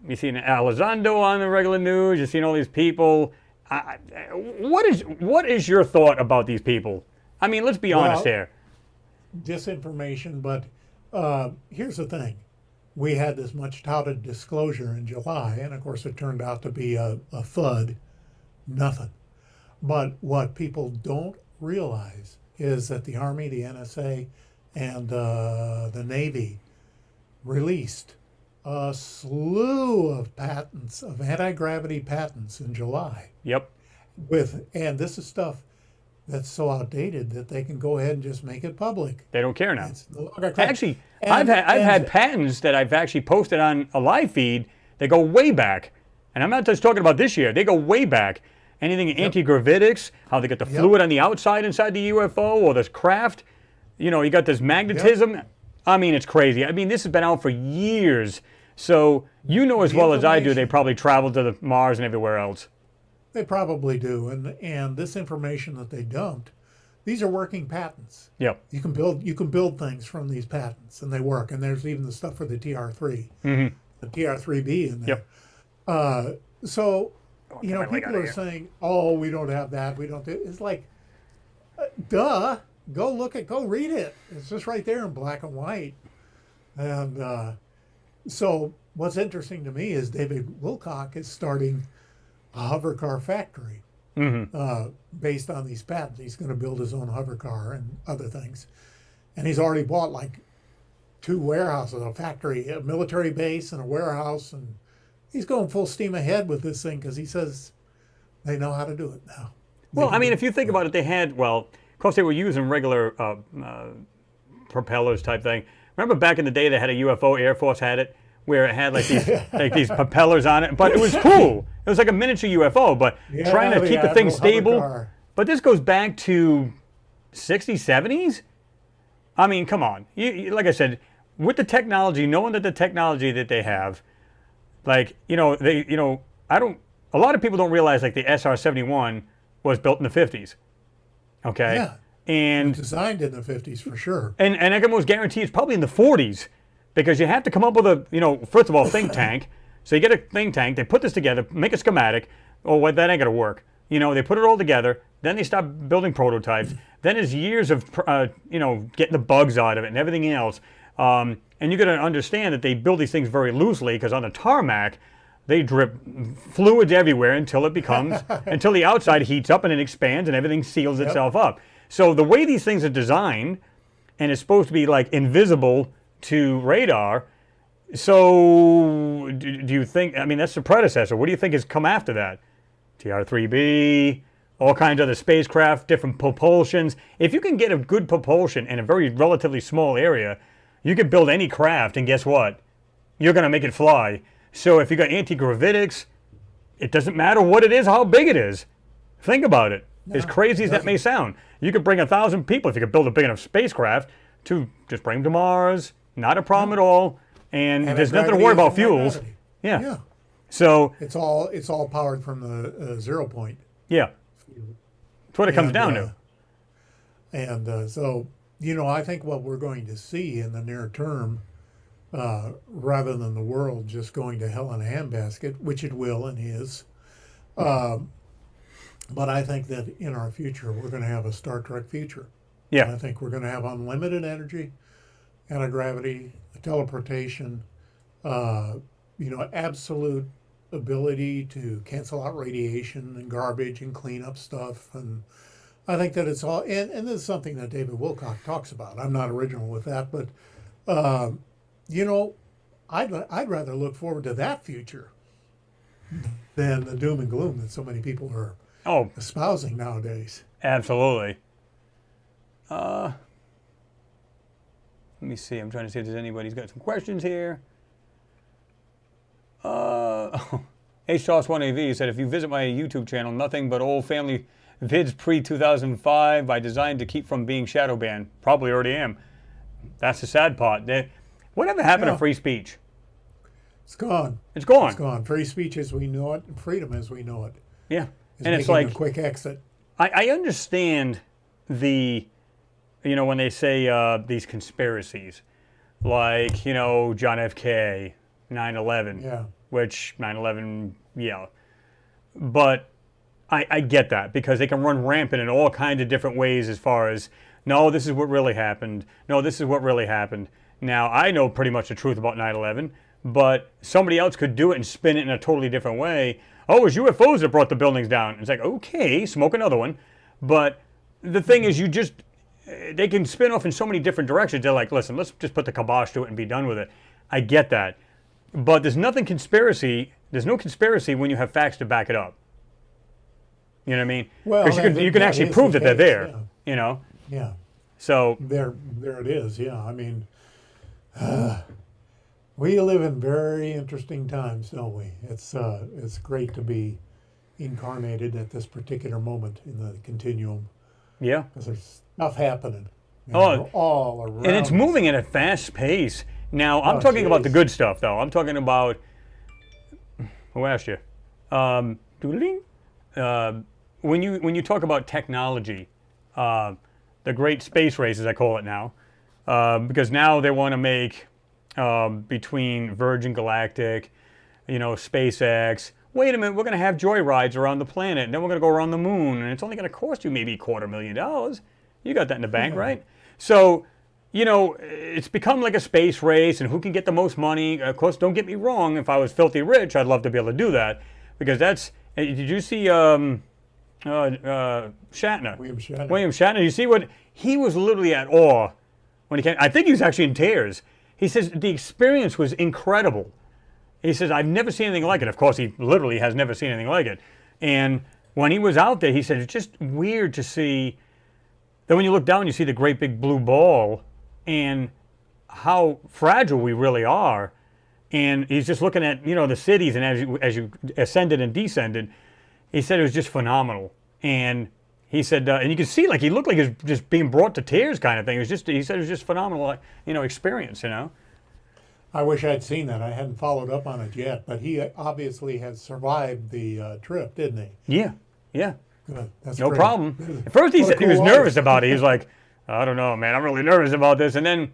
you're seeing Elizondo on the regular news, you're seeing all these people. What is your thought about these people? I mean, let's be honest here. Disinformation, but here's the thing. We had this much touted disclosure in July, and of course it turned out to be a thud, nothing. But what people don't realize is that the Army, the NSA, and the Navy released a slew of patents, of anti-gravity patents in July. Yep. And this is stuff that's so outdated that they can go ahead and just make it public. They don't care now. It's no longer crap. Actually, I've had patents that I've actually posted on a live feed that go way back. And I'm not just talking about this year. They go way back. Anything anti-gravitics, how they get the fluid on the outside inside the UFO, or this craft. You got this magnetism. I mean, it's crazy. I mean, this has been out for years. So as well as I do, they probably traveled to the Mars and everywhere else. They probably do. And this information that they dumped, these are working patents. Yep. You can build things from these patents, and they work. And there's even the stuff for the TR3, the TR3B in there. Yep. So, people are saying, "Oh, we don't have that. We don't do." It's like, duh. Go read it. It's just right there in black and white. And so, what's interesting to me is David Wilcock is starting a hover car factory based on these patents. He's going to build his own hover car and other things. And he's already bought like 2 warehouses, a factory, a military base and a warehouse. And he's going full steam ahead with this thing because he says they know how to do it now. Well, I mean, if you think about it, they had, of course, they were using regular propellers type thing. Remember back in the day they had a UFO, Air Force had it, where it had like these propellers on it, but it was cool. It was like a miniature UFO, but trying to keep the thing stable. But this goes back to 60s, 70s? I mean, come on. Like I said, with the technology, knowing that the technology that they have, a lot of people don't realize like the SR-71 was built in the 50s. Okay? Yeah. And designed in the 50s for sure. And I can almost guarantee it's probably in the 40s, because you have to come up with a, first of all, think tank. So you get a think tank, they put this together, make a schematic. Oh, well, that ain't going to work. They put it all together. Then they start building prototypes. Then there's years of, getting the bugs out of it and everything else. And And you got to understand that they build these things very loosely because on the tarmac, they drip fluids everywhere until it becomes, until the outside heats up and it expands and everything seals itself up. So the way these things are designed, and it's supposed to be like invisible to radar, so do you think, I mean, that's the predecessor. What do you think has come after that? TR-3B, all kinds of other spacecraft, different propulsions. If you can get a good propulsion in a very relatively small area, you can build any craft, and guess what? You're going to make it fly. So if you got anti-gravitics, it doesn't matter what it is, how big it is. Think about it. No, as crazy as that may sound. You could bring 1,000 people, if you could build a big enough spacecraft, to just bring them to Mars. Not a problem at all. And there's nothing to worry about fuels. Yeah. So it's all powered from the 0 point. Yeah. That's what it comes down to. And so, I think what we're going to see in the near term, rather than the world just going to hell in a handbasket, which it will and is, but I think that in our future, we're going to have a Star Trek future. Yeah. I think we're going to have unlimited energy, anti-gravity, teleportation, absolute ability to cancel out radiation and garbage and clean up stuff. And I think that it's all, and this is something that David Wilcock talks about. I'm not original with that, but, I'd rather look forward to that future than the doom and gloom that so many people are espousing nowadays. Absolutely. Let me see. I'm trying to see if there's anybody's got some questions here. HTOS1AV said, if you visit my YouTube channel, nothing but old family vids pre-2005 by design to keep from being shadow banned. Probably already am. That's the sad part. Whatever happened to free speech? It's gone. It's gone. It's gone. Free speech as we know it, and freedom as we know it. Yeah. And it's like a quick exit. I understand when they say these conspiracies, like, John F. K., 9/11. Yeah. Which 9/11, yeah. But I get that because they can run rampant in all kinds of different ways as far as, no, this is what really happened. No, this is what really happened. Now, I know pretty much the truth about 9/11, but somebody else could do it and spin it in a totally different way. Oh, it was UFOs that brought the buildings down. It's like, okay, smoke another one. But the thing is, they can spin off in so many different directions. They're like, listen, let's just put the kibosh to it and be done with it. I get that. But there's no conspiracy when you have facts to back it up. You know what I mean? Well, because you can actually prove that they're there. Yeah. Yeah. So there it is. Yeah. I mean, we live in very interesting times, don't we? It's great to be incarnated at this particular moment in the continuum. Yeah. Because there's stuff happening. All around. And it's moving at a fast pace. Now, I'm talking about the good stuff, though. I'm talking about, who asked you? When you talk about technology, the great space race, as I call it now, because now they want to make between Virgin Galactic, SpaceX. Wait a minute, we're going to have joyrides around the planet, and then we're going to go around the moon, and it's only going to cost you maybe $250,000. You got that in the bank, right? So, it's become like a space race, and who can get the most money. Of course, don't get me wrong. If I was filthy rich, I'd love to be able to do that, because that's. Did you see Shatner? William Shatner. William Shatner. You see what he was literally at awe when he came. I think he was actually in tears. He says the experience was incredible. He says, I've never seen anything like it. Of course, he literally has never seen anything like it. And when he was out there, he said, it's just weird to see that when you look down, you see the great big blue ball and how fragile we really are. And he's just looking at, the cities, and as you ascended and descended, he said it was just phenomenal. And he said, and you could see, he looked like he was just being brought to tears kind of thing. He said it was just phenomenal, experience, I wish I'd seen that. I hadn't followed up on it yet, but he obviously has survived the trip, didn't he? Yeah. Good. That's no great. problem. At first he said he was nervous about it. He was like, I don't know, man, I'm really nervous about this. And then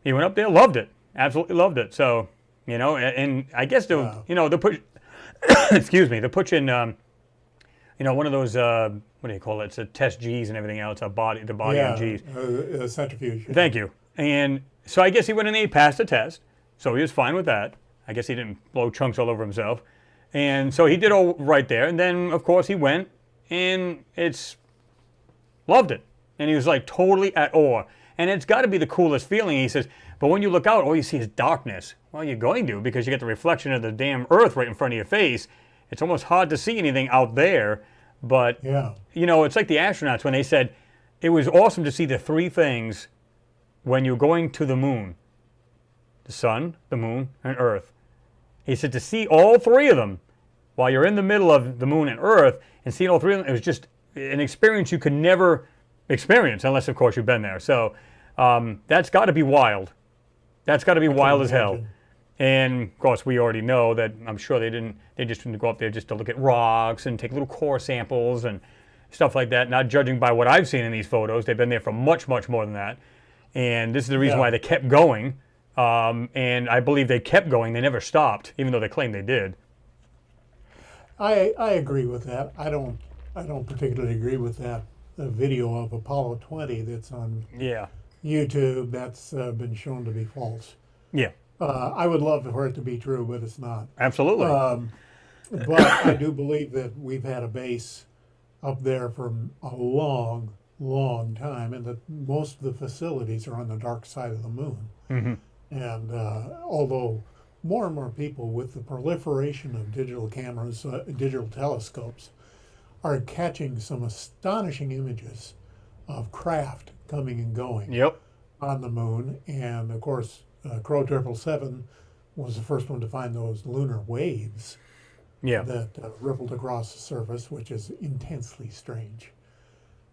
he went up there, loved it, absolutely loved it. So, and I guess they'll put, excuse me, they'll put you in, one of those, what do you call it? It's a test G's and everything else, the body on G's. Centrifuge. Thank you. And so I guess he went in and he passed the test. So he was fine with that. I guess he didn't blow chunks all over himself. And so he did all right there. And then, of course, he went and loved it. And he was like totally at awe. And it's got to be the coolest feeling. He says, but when you look out, all you see is darkness. Well, you're going to, because you get the reflection of the damn earth right in front of your face. It's almost hard to see anything out there. But, Yeah. you know, it's like the astronauts when they said it was awesome to see the three things when you're going to the moon: the sun, the moon, and earth. He said to see all three of them while you're in the middle of the moon and earth and seeing all three of them, it was just an experience you could never experience unless, of course, you've been there. So that's got to be wild. That's got to be wild as hell. And, of course, we already know that I'm sure they just didn't go up there just to look at rocks and take little core samples and stuff like that, not judging by what I've seen in these photos. They've been there for much, much more than that. And this is the reason why they kept going. And I believe they kept going. They never stopped, even though they claimed they did. I agree with that. I don't particularly agree with that video of Apollo 20 that's on YouTube that's been shown to be false. Yeah. I would love for it to be true, but it's not. Absolutely. But I do believe that we've had a base up there for a long, long time, and that most of the facilities are on the dark side of the moon. Mm-hmm. And although more and more people, with the proliferation of digital cameras, digital telescopes, are catching some astonishing images of craft coming and going on the moon. And of course, Crow 777 was the first one to find those lunar waves that rippled across the surface, which is intensely strange.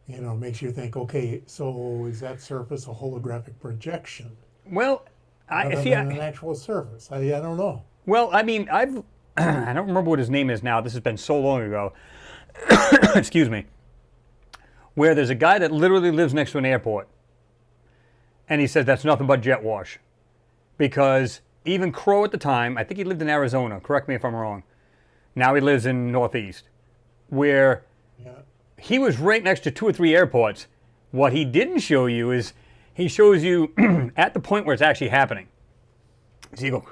You know, makes you think, okay, so is that surface a holographic projection? Well, Rather than an actual surface? I don't know. Well, I mean, I don't remember what his name is now. This has been so long ago. Excuse me. Where there's a guy that literally lives next to an airport. And he says that's nothing but jet wash. Because even Crow at the time, I think he lived in Arizona. Correct me if I'm wrong. Now he lives in Northeast. Where he was right next to 2 or 3 airports. What he didn't show you is he shows you at the point where it's actually happening. So you go,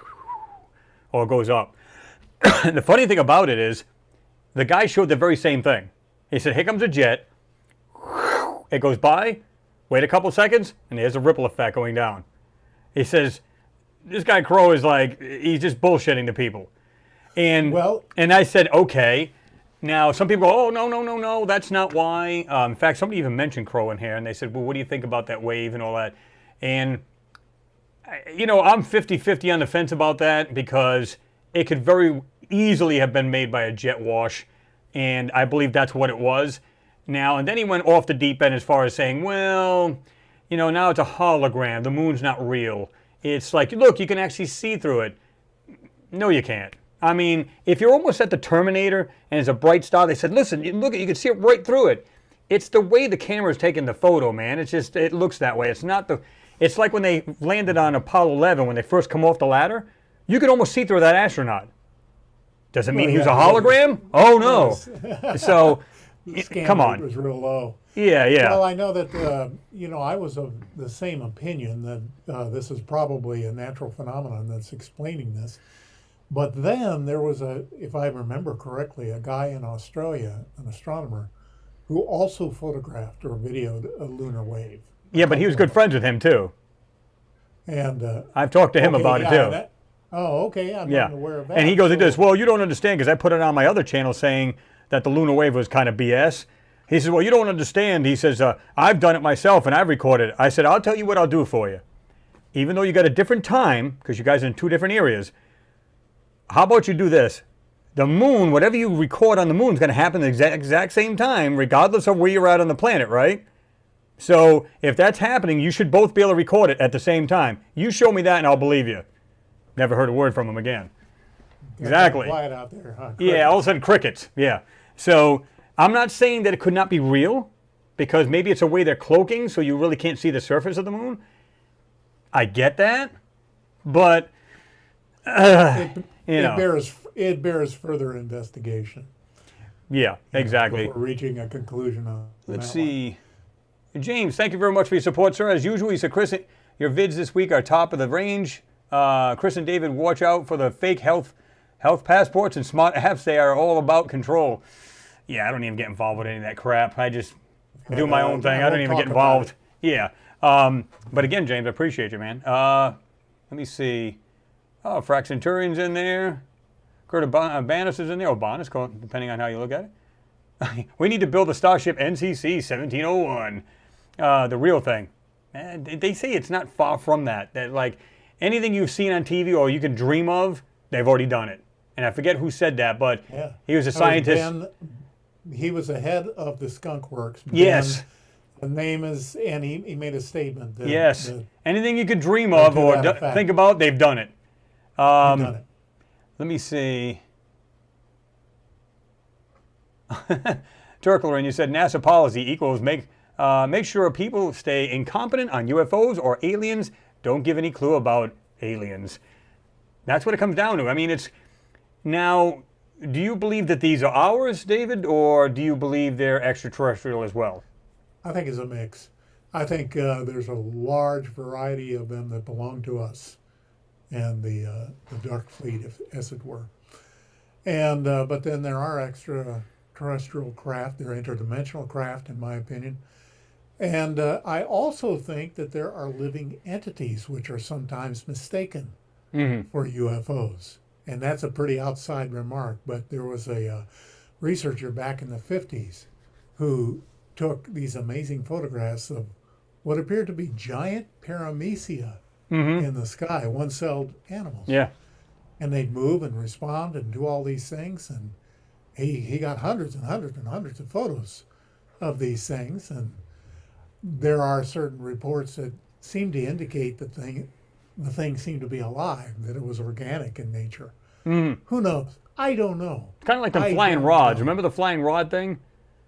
or it goes up. The funny thing about it is, the guy showed the very same thing. He said, here comes a jet. It goes by, wait a couple seconds, and there's a ripple effect going down. He says, this guy Crow is like, he's just bullshitting the people. And I said, okay. Now, some people go, oh, no, that's not why. In fact, somebody even mentioned Crow in here, and they said, well, what do you think about that wave and all that? And, you know, I'm 50-50 on the fence about that because it could very easily have been made by a jet wash, and I believe that's what it was. Now, and then he went off the deep end as far as saying, well, you know, now it's a hologram. The moon's not real. It's like, look, you can actually see through it. No, you can't. I mean, if you're almost at the Terminator and it's a bright star, they said, listen, look, you can see it right through it. It's the way the camera's taking the photo, man. It's just, it looks that way. It's not the, it's like when they landed on Apollo 11, when they first come off the ladder, you could almost see through that astronaut. Does it mean he was a hologram? Oh, no. So, come on. It was real low. Yeah. Well, I know that, you know, I was of the same opinion that this is probably a natural phenomenon that's explaining this. But then there was if I remember correctly, a guy in Australia, an astronomer, who also photographed or videoed a lunar wave. Yeah, but he was good friends with him, too. And I've talked to him about it, too. Okay. I'm not aware of that. And he goes into this, well, you don't understand, because I put it on my other channel saying that the lunar wave was kind of BS. He says, well, you don't understand. He says, I've done it myself, and I've recorded it. I said, I'll tell you what I'll do for you. Even though you got a different time, because you guys are in 2 different areas, how about you do this? The moon, whatever you record on the moon is going to happen at the exact same time, regardless of where you're at on the planet, right? So if that's happening, you should both be able to record it at the same time. You show me that and I'll believe you. Never heard a word from him again. Exactly. Quiet out there, huh? Yeah, all of a sudden crickets. Yeah. So I'm not saying that it could not be real, because maybe it's a way they're cloaking so you really can't see the surface of the moon. I get that, but it bears further investigation. Yeah, exactly. Before reaching a conclusion on Let's see. James, thank you very much for your support, sir. As usual, he said, Chris, Your vids this week are top of the range. Chris and David, watch out for the fake health passports and smart apps. They are all about control. Yeah, I don't even get involved with any of that crap. I just do my own thing. I don't even get involved. Yeah. But again, James, I appreciate you, man. Let me see. Oh, Frac Centurion's in there. Kurt Banis is in there. Or Banis, depending on how you look at it. We need to build a Starship NCC 1701. The real thing. They say it's not far from that. That like anything you've seen on TV or you can dream of, they've already done it. And I forget who said that, but he was a scientist. He was the head of the Skunk Works. Yes. The name is, and he made a statement. That, yes. Anything you could dream of or think about, they've done it. They've done it. Let me see. Turkler, and you said NASA policy equals make sure people stay incompetent on UFOs or aliens. Don't give any clue about aliens. That's what it comes down to. I mean, it's now. Do you believe that these are ours, David, or do you believe they're extraterrestrial as well? I think it's a mix. I think there's a large variety of them that belong to us and the dark fleet, as it were. And but then there are extraterrestrial craft. They're interdimensional craft, in my opinion. And I also think that there are living entities which are sometimes mistaken for UFOs. And that's a pretty outside remark, but there was a researcher back in the 50s who took these amazing photographs of what appeared to be giant paramecia in the sky, one-celled animals. Yeah. And they'd move and respond and do all these things. And he got hundreds and hundreds and hundreds of photos of these things. And there are certain reports that seem to indicate that the thing seemed to be alive, that it was organic in nature. Who knows? I don't know. Kind of like the flying rods. Remember the flying rod thing?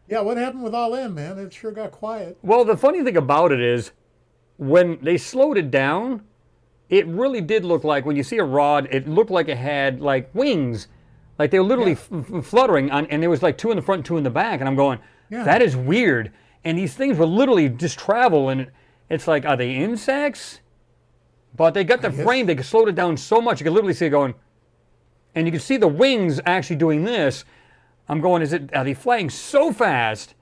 Yeah, what happened with all them, man? It sure got quiet. Well, the funny thing about it is when they slowed it down, it really did look like, when you see a rod, it looked like it had like wings. Like they were literally fluttering, and there was like two in the front, two in the back. And I'm going, that is weird. And these things were literally just travel, and it's like, are they insects? But they got the frame, they slowed it down so much, you could literally see it going, and you can see the wings actually doing this. I'm going, are they flying so fast?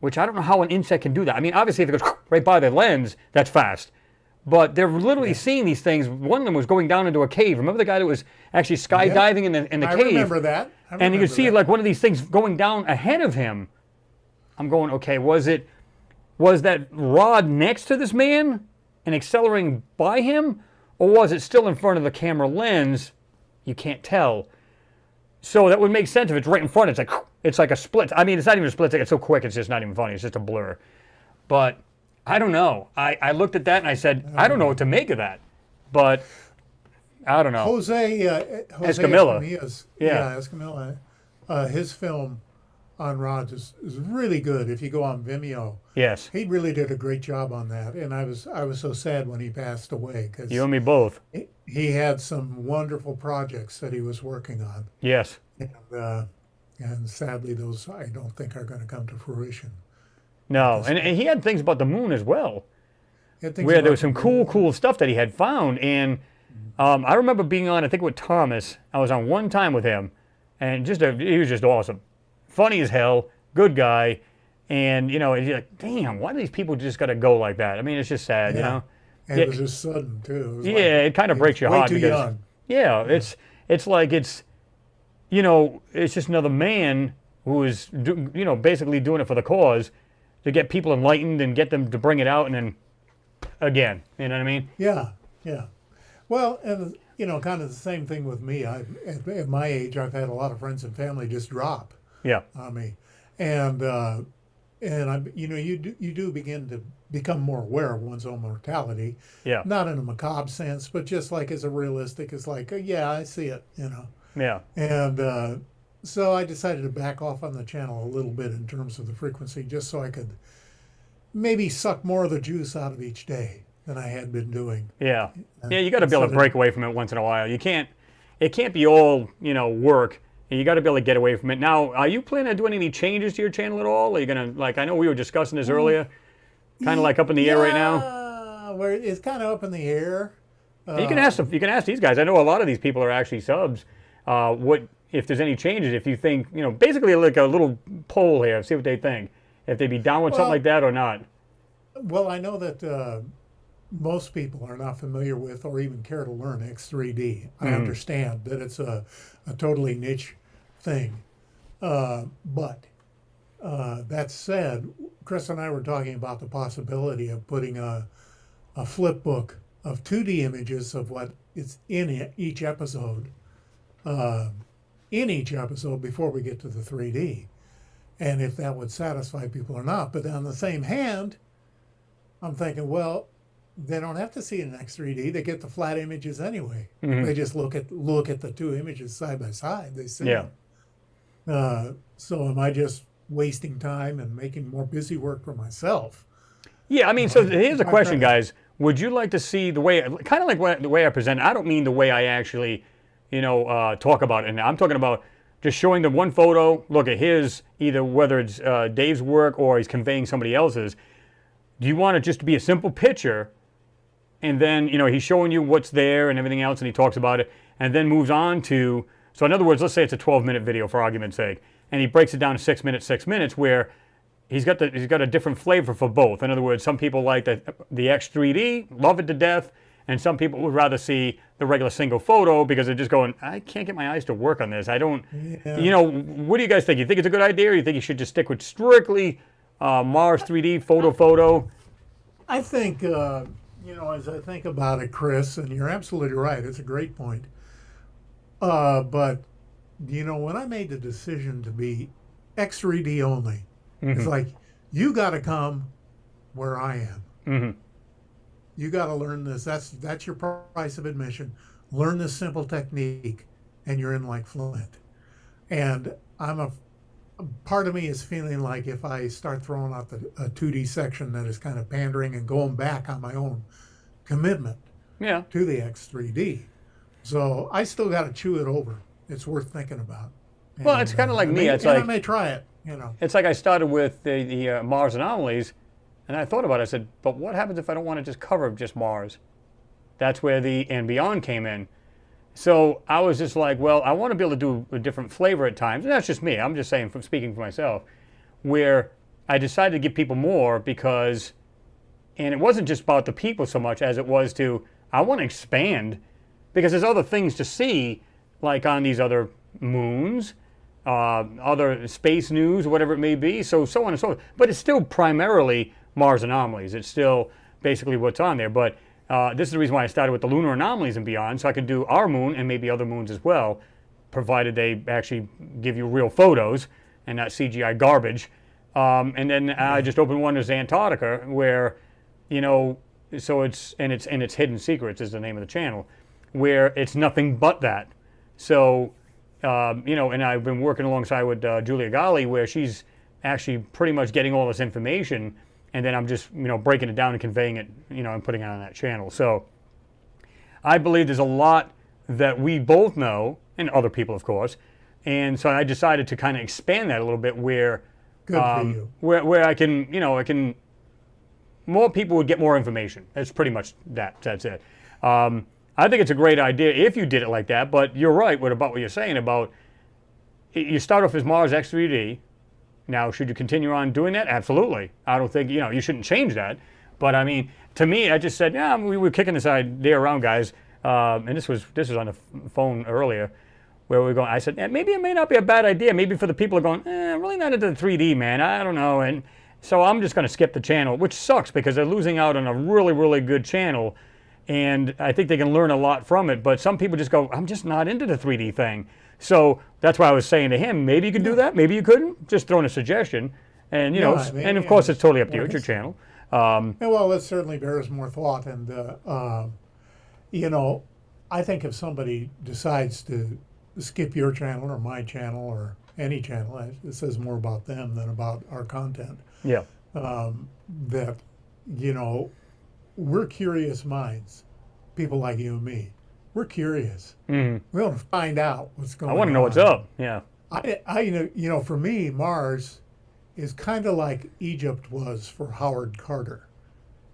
Which I don't know how an insect can do that. I mean, obviously if it goes right by the lens, that's fast. But they're literally seeing these things. One of them was going down into a cave. Remember the guy that was actually skydiving in the cave? I remember that. And you could see like one of these things going down ahead of him. I'm going, okay, was that rod next to this man and accelerating by him? Or was it still in front of the camera lens? You can't tell. So that would make sense if it's right in front. It's like a split. I mean, it's not even a split. It's so quick, it's just not even funny. It's just a blur. But I don't know. I looked at that and I said, I don't know what to make of that. But I don't know. Jose Escamilla. Escamilla. His film on rods is really good if you go on Vimeo. Yes. He really did a great job on that. And I was so sad when he passed away. Cause you and me both. He had some wonderful projects that he was working on. Yes. And sadly, those I don't think are going to come to fruition. No, and he had things about the moon as well, where there was some cool stuff that he had found. And I remember being on, I think with Thomas, I was on one time with him, and he was just awesome. Funny as hell, good guy, and you're like, damn, why do these people just got to go like that? I mean, it's just sad, you know. And it was just sudden too. It kind of breaks your heart because it's like it's just another man who is basically doing it for the cause to get people enlightened and get them to bring it out, and then again, you know what I mean? Yeah. Well, and kind of the same thing with me. At my age, I've had a lot of friends and family just drop. Yeah. On me, and you do begin to become more aware of one's own mortality. Yeah. Not in a macabre sense, but just like as a realistic, it's like, I see it, Yeah. And so I decided to back off on the channel a little bit in terms of the frequency, just so I could maybe suck more of the juice out of each day than I had been doing. Yeah. You got to be able to break away from it once in a while. It can't be all, work. You got to be able to get away from it. Now, are you planning on doing any changes to your channel at all? Are you going to, I know we were discussing this earlier, kind of like up in the air right now? where it's kind of up in the air. And you can ask them, you can ask these guys. I know a lot of these people are actually subs. What if there's any changes? If you think, you know, basically like a little poll here, see what they think. If they'd be down with something like that or not. Well, I know that most people are not familiar with or even care to learn X3D. I understand that it's a totally niche thing. But that said, Chris and I were talking about the possibility of putting a flip book of 2D images of what is in each episode, before we get to the 3D. And if that would satisfy people or not. But on the same hand, I'm thinking, well, they don't have to see it in X3D. They get the flat images anyway. They just look at the two images side by side. They see them. So am I just wasting time and making more busy work for myself? Yeah, I mean, so here's the question, guys. Would you like to see the way, kind of like the way I present? I don't mean the way I actually, you know, talk about it. And I'm talking about just showing them one photo, look at his, either whether it's Dave's work or he's conveying somebody else's. Do you want it just to be a simple picture, and then, you know, he's showing you what's there and everything else, and he talks about it, and then moves on to, so in other words, let's say it's a 12-minute video for argument's sake, and he breaks it down to 6 minutes, where he's got a different flavor for both. In other words, some people like the X3D, love it to death, and some people would rather see the regular single photo because they're just going, I can't get my eyes to work on this. I don't, you know, what do you guys think? You think it's a good idea, or you think you should just stick with strictly Mars 3D, photo? I think, you know, as I think about it, Chris, and you're absolutely right, it's a great point. But, you know, when I made the decision to be X3D only, it's like, you got to come where I am. You got to learn this. That's your price of admission. Learn this simple technique, and you're in like Flint. And part of me is feeling like if I start throwing out a 2D section that is kind of pandering and going back on my own commitment to the X3D. So I still got to chew it over. It's worth thinking about. Well, it's kind of like me. I may try it, you know. It's like I started with the Mars anomalies, and I thought about it. I said, but what happens if I don't want to just cover just Mars? That's where the and beyond came in. So I was just like, well, I want to be able to do a different flavor at times. And that's just me. I'm just saying, from speaking for myself, where I decided to give people more because, and it wasn't just about the people so much as it was to, I want to expand because there's other things to see, like on these other moons, other space news, whatever it may be, so on and so forth. But it's still primarily Mars anomalies. It's still basically what's on there. But this is the reason why I started with the lunar anomalies and beyond, so I could do our moon and maybe other moons as well, provided they actually give you real photos and not CGI garbage. And then I just opened one as Antarctica, where, you know, so it's Hidden Secrets is the name of the channel, where it's nothing but that. So, you know, and I've been working alongside with Julia Gali, where she's actually pretty much getting all this information, and then I'm just, you know, breaking it down and conveying it, you know, and putting it on that channel. So I believe there's a lot that we both know, and other people, of course, and so I decided to kind of expand that a little bit where, Good for you. where I can, you know, more people would get more information. That's pretty much that's it. I think it's a great idea if you did it like that, but you're right about what you're saying about, you start off as Mars X3D. Now, should you continue on doing that? Absolutely. I don't think, you know, you shouldn't change that. But I mean, to me, I just said, yeah, we were kicking this idea around, guys. And this was on the phone earlier, where we were going, I said, maybe it may not be a bad idea. Maybe for the people who are going, I'm really not into the 3D, man. I don't know. And so I'm just going to skip the channel, which sucks because they're losing out on a really, really good channel. And I think they can learn a lot from it. But some people just go, I'm just not into the 3D thing. So that's why I was saying to him, maybe you could do that, maybe you couldn't. Just throwing a suggestion. And, you know, I mean, and of course it's totally up to you. It's your channel. Well, it certainly bears more thought. And, you know, I think if somebody decides to skip your channel or my channel or any channel, it says more about them than about our content. Yeah. That, you know, we're curious minds, people like you and me. We're curious. We want to find out what's going on. I want to know what's up. Yeah. You know, for me, Mars is kind of like Egypt was for Howard Carter.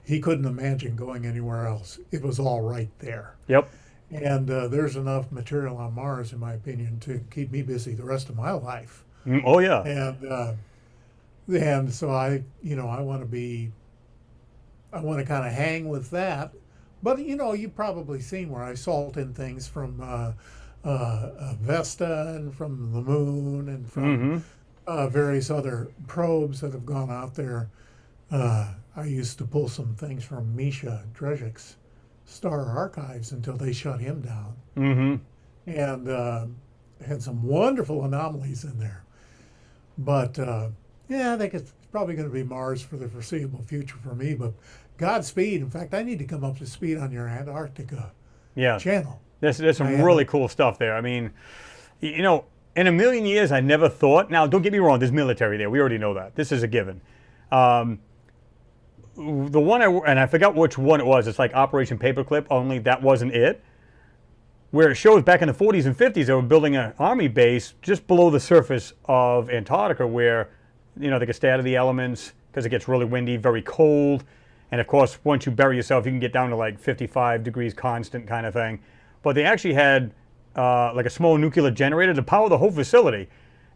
he couldn't imagine going anywhere else. It was all right there. Yep. And there's enough material on Mars, in my opinion, to keep me busy the rest of my life. Oh yeah. And so I want to kind of hang with that. But you've probably seen where I salt in things from Vesta and from the moon and from various other probes that have gone out there. I used to pull some things from Misha Drezhik's Star Archives until they shut him down. And had some wonderful anomalies in there. But yeah, I think it's probably going to be Mars for the foreseeable future for me. But Godspeed. In fact, I need to come up to speed on your Antarctica channel. There's some really cool stuff there. I mean, in a million years, I never thought. Now, don't get me wrong. There's military there. We already know that. This is a given. The one and I forgot which one it was. It's like Operation Paperclip. Only that wasn't it. Where it shows back in the 40s and 50s, they were building an army base just below the surface of Antarctica, where they could stay out of the elements because it gets really windy, very cold. And of course, once you bury yourself, you can get down to like 55 degrees constant kind of thing. But they actually had like a small nuclear generator to power the whole facility.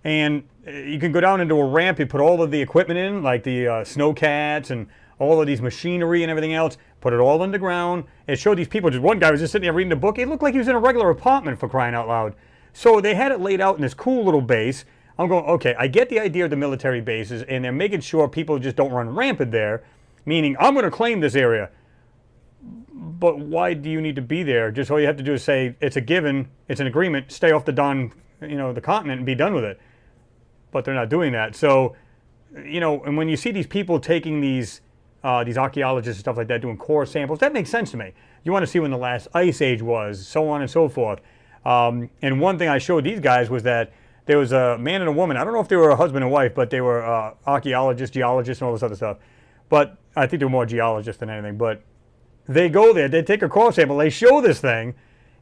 And you can go down into a ramp, you put all of the equipment in, like the snowcats and all of these machinery and everything else, put it all underground. It showed these people, just one guy was just sitting there reading a book. It looked like he was in a regular apartment, for crying out loud. So they had it laid out in this cool little base. I'm going, okay, I get the idea of the military bases, and they're making sure people just don't run rampant there, meaning I'm going to claim this area. But why do you need to be there? Just all you have to do is say, it's a given, it's an agreement, stay off the the continent and be done with it. But they're not doing that. So, and when you see these people taking these archaeologists and stuff like that, doing core samples, that makes sense to me. You want to see when the last ice age was, so on and so forth. And one thing I showed these guys was that there was a man and a woman. I don't know if they were a husband and wife, but they were archaeologists, geologists, and all this other stuff. But I think they were more geologists than anything. But they go there, they take a core sample, they show this thing,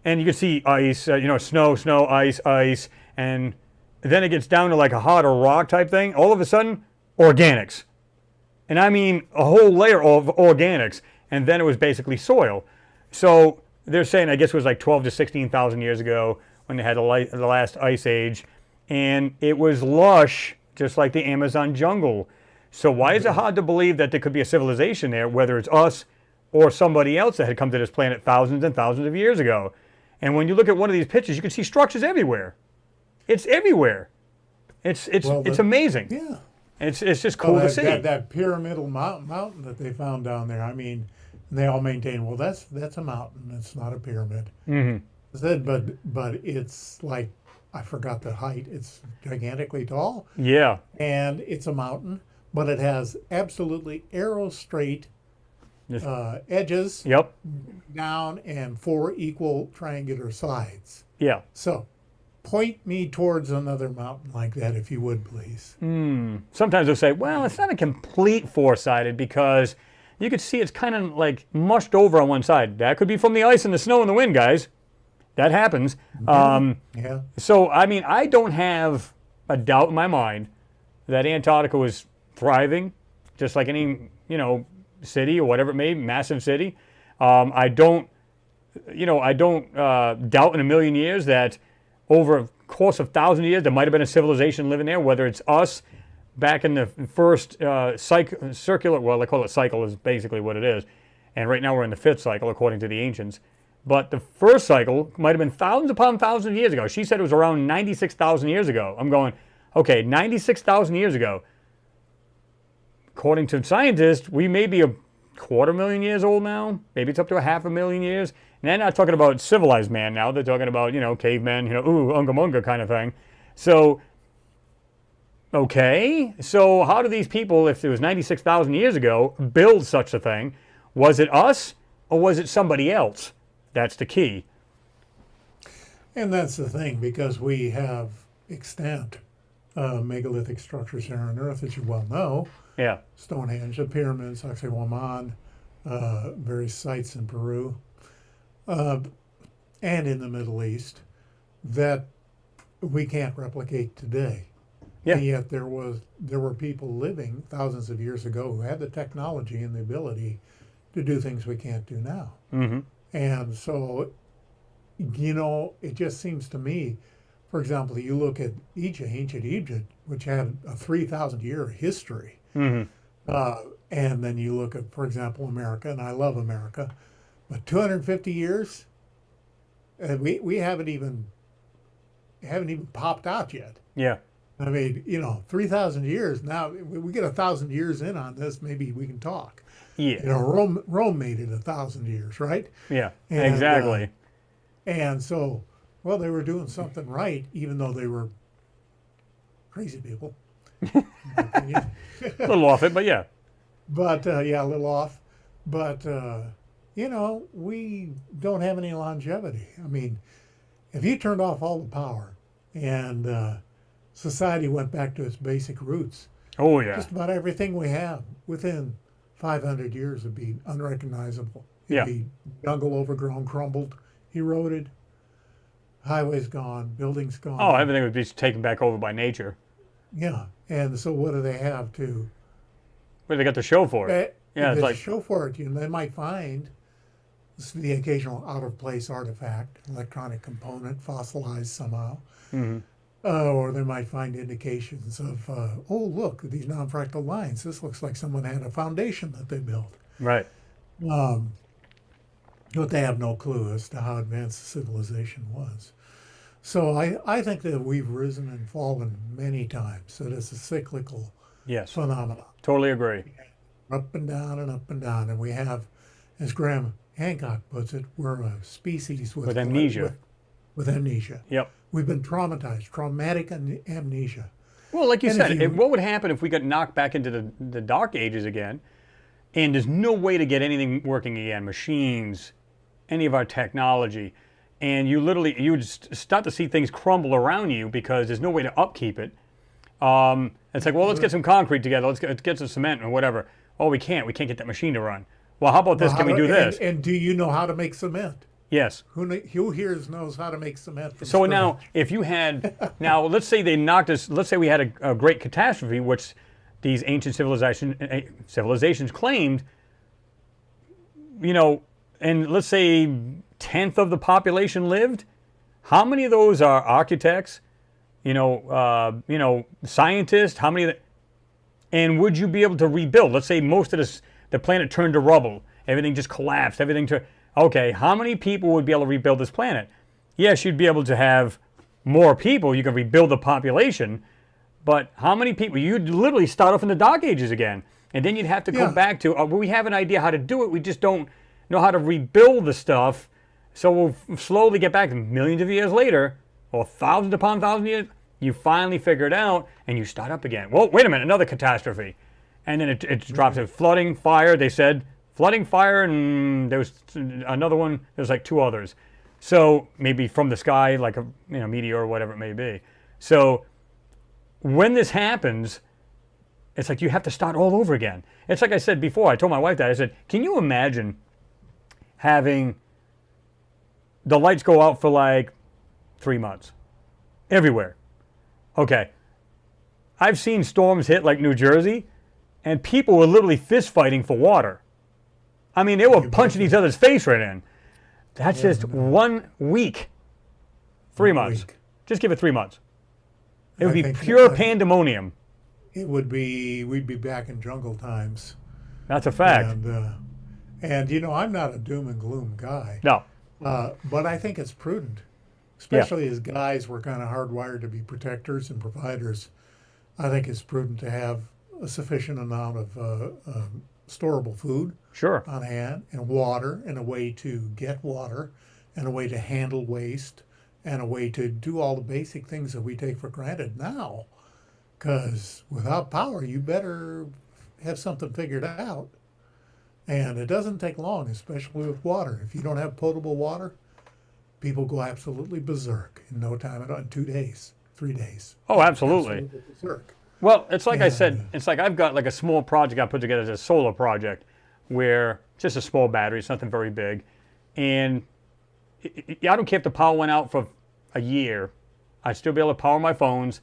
and you can see ice, snow, ice, and then it gets down to like a harder rock type thing. All of a sudden, organics. And I mean a whole layer of organics. And then it was basically soil. So they're saying, I guess it was like 12 to 16,000 years ago when they had the last ice age. And it was lush, just like the Amazon jungle. So why is it hard to believe that there could be a civilization there, whether it's us or somebody else that had come to this planet thousands and thousands of years ago? And when you look at one of these pictures, you can see structures everywhere. It's everywhere. It's amazing. Yeah. It's just cool to see. That pyramidal mountain that they found down there, I mean, they all maintain, well, that's a mountain. It's not a pyramid. But it's like, I forgot the height. It's gigantically tall. Yeah. And it's a mountain, but it has absolutely arrow straight edges down and 4 equal triangular sides. Yeah. So point me towards another mountain like that, if you would, please. Sometimes they'll say, well, it's not a complete 4-sided because you could see it's kind of like mushed over on one side. That could be from the ice and the snow and the wind, guys. That happens. Yeah. So, I mean, I don't have a doubt in my mind that Antarctica was thriving, just like any, city or whatever it may be, massive city. I don't doubt in a million years that over a course of 1,000 years, there might have been a civilization living there, whether it's us back in the first circular, well, they call it cycle is basically what it is. And right now we're in the 5th cycle, according to the ancients. But the first cycle might have been thousands upon thousands of years ago. She said it was around 96,000 years ago. I'm going, okay, 96,000 years ago. According to scientists, we may be a 250,000 years old now. Maybe it's up to 500,000 years. And they're not talking about civilized man now. They're talking about, cavemen, Unga Munga kind of thing. So, okay. So how do these people, if it was 96,000 years ago, build such a thing? Was it us or was it somebody else? That's the key. And that's the thing, because we have extant megalithic structures here on Earth, as you well know. Yeah. Stonehenge, the pyramids, Sacsayhuaman, various sites in Peru, and in the Middle East, that we can't replicate today. Yeah. And yet there were people living thousands of years ago who had the technology and the ability to do things we can't do now. Mm-hmm. And so, it just seems to me, for example, you look at Egypt, ancient Egypt, which had a 3,000 year history. Mm-hmm. And then you look at, for example, America, and I love America, but 250 years, we haven't even popped out yet. Yeah. I mean, 3,000 years. Now we get 1,000 years in on this, maybe we can talk. Yeah. Rome made it 1,000 years, right? Yeah. And, Exactly. And so, well, they were doing something right, even though they were crazy people. In my opinion. A little off it, but yeah. But yeah, a little off. But we don't have any longevity. I mean, if you turned off all the power and society went back to its basic roots, Oh yeah. just about everything we have within 500 years would be unrecognizable. It'd Yeah. be jungle overgrown, crumbled, eroded, highways gone, buildings gone. Oh, everything would be taken back over by nature. Yeah. And so what do they have to What do they got to show for it? Yeah, it's to like show for it? They might find the occasional out of place artifact, electronic component, fossilized somehow. mm-hmm. Or they might find indications of, oh, look, these non-fractal lines. This looks like someone had a foundation that they built. Right. But they have no clue as to how advanced the civilization was. So I think that we've risen and fallen many times. That it's a cyclical Yes. phenomenon. Totally agree. Up and down and up and down. And we have, as Graham Hancock puts it, we're a species with amnesia. With amnesia. Yep. We've been traumatized, traumatic amnesia. Well, like you And said, what would happen if we got knocked back into the dark ages again, and there's no way to get anything working again, machines, any of our technology, and you would start to see things crumble around you because there's no way to upkeep it. It's like, well, let's get some concrete together, let's get some cement or whatever. Oh, we can't get that machine to run. Well, how about this? Can we do this? And do you know how to make cement? Yes. Who here knows how to make cement from So scratch? now, if you had, let's say they knocked us, let's say we had a great catastrophe, which these ancient civilizations claimed, and let's say 1/10 of the population lived, how many of those are architects, scientists, how many, and would you be able to rebuild? Let's say most of the planet turned to rubble, everything just collapsed, okay, how many people would be able to rebuild this planet? Yes, you'd be able to have more people. You can rebuild the population. But how many people? You'd literally start off in the dark ages again. And then you'd have to go back to, we have an idea how to do it. We just don't know how to rebuild the stuff. So we'll slowly get back. Millions of years later, or thousands upon thousands of years, you finally figure it out and you start up again. Well, wait a minute, another catastrophe. And then it drops to flooding, fire. They said, flooding, fire, and there was another one. There's like 2 others. So maybe from the sky, like a meteor or whatever it may be. So when this happens, it's like you have to start all over again. It's like I said before. I told my wife that. I said, can you imagine having the lights go out for like 3 months everywhere? Okay. I've seen storms hit like New Jersey, and people were literally fist fighting for water. I mean, they were punching each other's face right in. That's just 1 week. 3 months. Just give it 3 months. It would be pure pandemonium. It would be, we'd be back in jungle times. That's a fact. And I'm not a doom and gloom guy. No. But I think it's prudent, especially as guys, we're kind of hardwired to be protectors and providers. I think it's prudent to have a sufficient amount of storable food on hand, and water, and a way to get water, and a way to handle waste, and a way to do all the basic things that we take for granted now. Because without power, you better have something figured out. And it doesn't take long, especially with water. If you don't have potable water, people go absolutely berserk in no time at all, in 2 days, 3 days. Oh, absolutely. Absolutely berserk. Well, it's like I said, it's like I've got like a small project I put together as a solar project where it's just a small battery, it's nothing very big. And I don't care if the power went out for a year, I'd still be able to power my phones.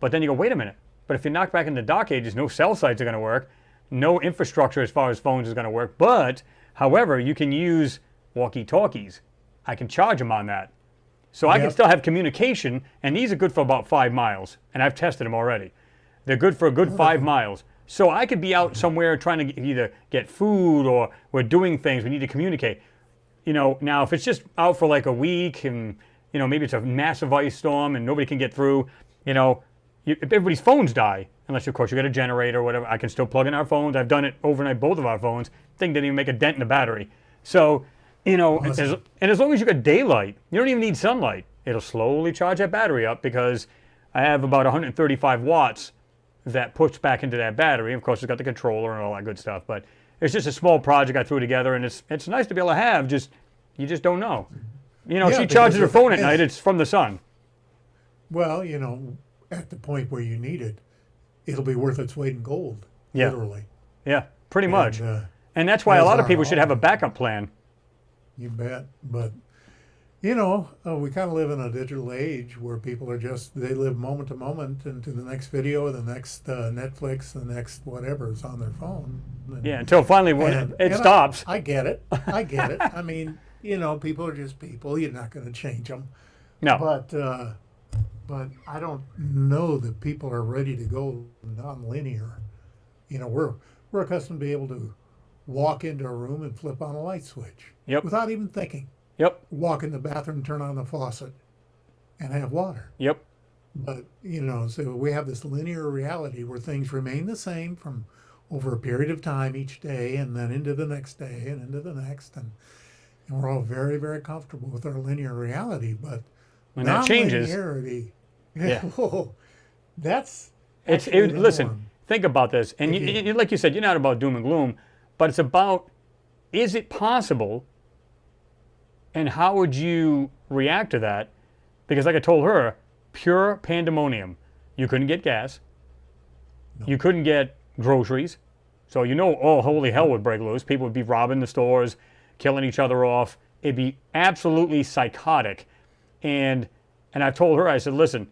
But then you go, wait a minute. But if you're knocked back in the dark ages, no cell sites are going to work. No infrastructure as far as phones is going to work. But However, you can use walkie-talkies. I can charge them on that. So I can Yep. still have communication, and these are good for about 5 miles, and I've tested them already. They're good for a good 5 miles. So I could be out somewhere trying to either get food or we're doing things, we need to communicate. You know, now if it's just out for like a week and, you know, maybe it's a massive ice storm and nobody can get through, you know, if everybody's phones die, unless of course you got a generator or whatever, I can still plug in our phones. I've done it overnight, both of our phones. Thing didn't even make a dent in the battery. So, you know, Awesome. and as long as you got daylight, you don't even need sunlight. It'll slowly charge that battery up because I have about 135 watts that puts back into that battery. Of course, it's got the controller and all that good stuff. But it's just a small project I threw together, and it's nice to be able to have. You just don't know. You know, Yeah, she charges her because phone at night. It's from the sun. Well, you know, at the point where you need it, it'll be worth its weight in gold, Yeah. literally. Yeah, pretty much. And, And that's why a as lot of our people should have a home. backup plan. you bet. But, you know, we kind of live in a digital age where people are just, they live moment to moment into the next video, the next Netflix, the next whatever is on their phone. And, Yeah, until finally when and- it and stops. I get it. I get it. I mean, you know, people are just people. You're not going to change them. No. But I don't know that people are ready to go non-linear. You know, we're accustomed to be able to walk into a room and flip on a light switch Yep. without even thinking. Yep. Walk in the bathroom, turn on the faucet, and have water. Yep. But you know, so we have this linear reality where things remain the same from over a period of time each day, and then into the next day, and into the next, and we're all very, very comfortable with our linear reality. But When that changes, non-linearity, Yeah. that's it's the listen. norm. Think about this, and If you- like you said, you're not about doom and gloom, but it's about is it possible, and how would you react to that? Because like I told her, pure pandemonium. You couldn't get gas. You couldn't get groceries. So you know, oh, holy hell would break loose. People would be robbing the stores, killing each other off. It'd be absolutely psychotic. And I've told her, I said, listen,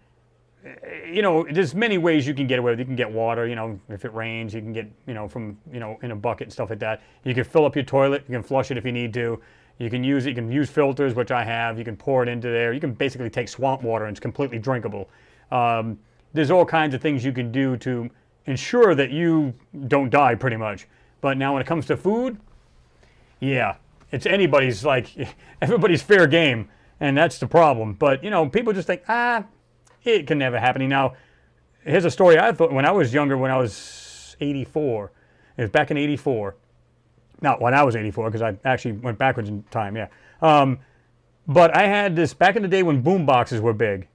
you know, there's many ways you can get away with it. You can get water, you know, if it rains, you can get, you know, from, you know, in a bucket and stuff like that. You can fill up your toilet, you can flush it if you need to. You can use it, you can use filters, which I have. You can pour it into there. You can basically take swamp water and it's completely drinkable. There's all kinds of things you can do to ensure that you don't die pretty much. But now when it comes to food, yeah, it's anybody's, like, everybody's fair game. And that's the problem. But, you know, people just think, it can never happen. Now, here's a story I thought when I was younger, when I was 84. It was back in 84. Not when I was 84, because I actually went backwards in time, yeah. But I had this, back in the day when boom boxes were big.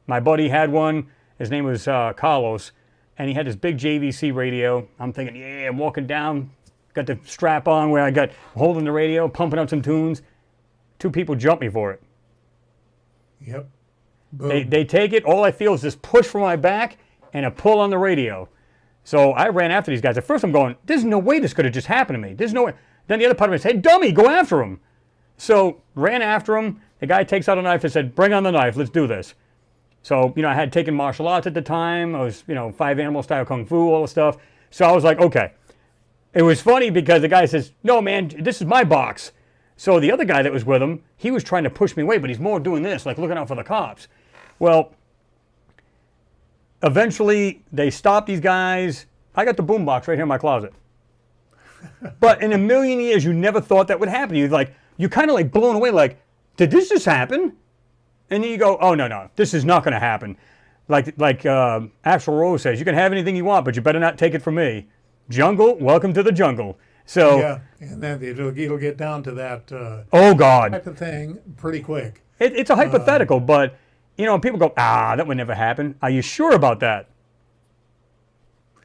My buddy had one. His name was Carlos. And he had this big JVC radio. I'm thinking, yeah, I'm walking down. Got the strap on where I got holding the radio, pumping out some tunes. 2 people jumped me for it. Yep. Boom. They take it. All I feel is this push from my back and a pull on the radio. So I ran after these guys. At first I'm going, there's no way this could have just happened to me. There's no way. Then the other part of me said, hey, dummy, go after him. So ran after him. The guy takes out a knife and said, bring on the knife. Let's do this. So, you know, I had taken martial arts at the time. I was, you know, 5 animal style kung fu, all the stuff. So I was like, okay. It was funny because the guy says, no, man, this is my box. So the other guy that was with him, he was trying to push me away, but he's more doing this, like looking out for the cops. Well, eventually they stopped these guys. I got the boombox right here in my closet. But in a million years, you never thought that would happen to you. Like, you're kind of like blown away, like, did this just happen? And then you go, oh, no, this is not going to happen. Like Axl Rose says, you can have anything you want, but you better not take it from me. Jungle, welcome to the jungle. So, Yeah, and then it'll get down to that oh, God. type of thing pretty quick. It's a hypothetical, but, you know, people go, that would never happen. Are you sure about that?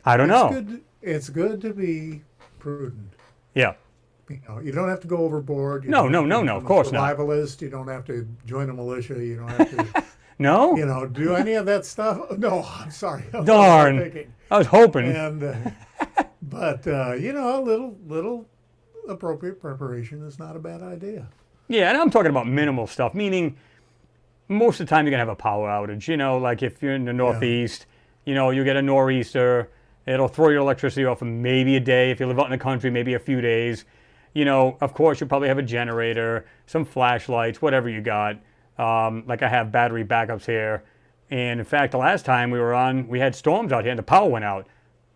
I don't know. It's good to be prudent. Yeah. You know, you don't have to go overboard. You No, don't have to no, become of course a not. survivalist. You don't have to join a militia. You don't have to, No? you know, do any of that stuff. No, I'm sorry. I was Darn. thinking. I was hoping. And, but you know, a little appropriate preparation is not a bad idea. Yeah, and I'm talking about minimal stuff, meaning most of the time you're going to have a power outage. You know, like if you're in the Northeast, you know, you get a nor'easter. It'll throw your electricity off for maybe a day. If you live out in the country, maybe a few days. you know, of course, you probably have a generator, some flashlights, whatever you got. Like I have battery backups here. And in fact, the last time we were on, we had storms out here and the power went out.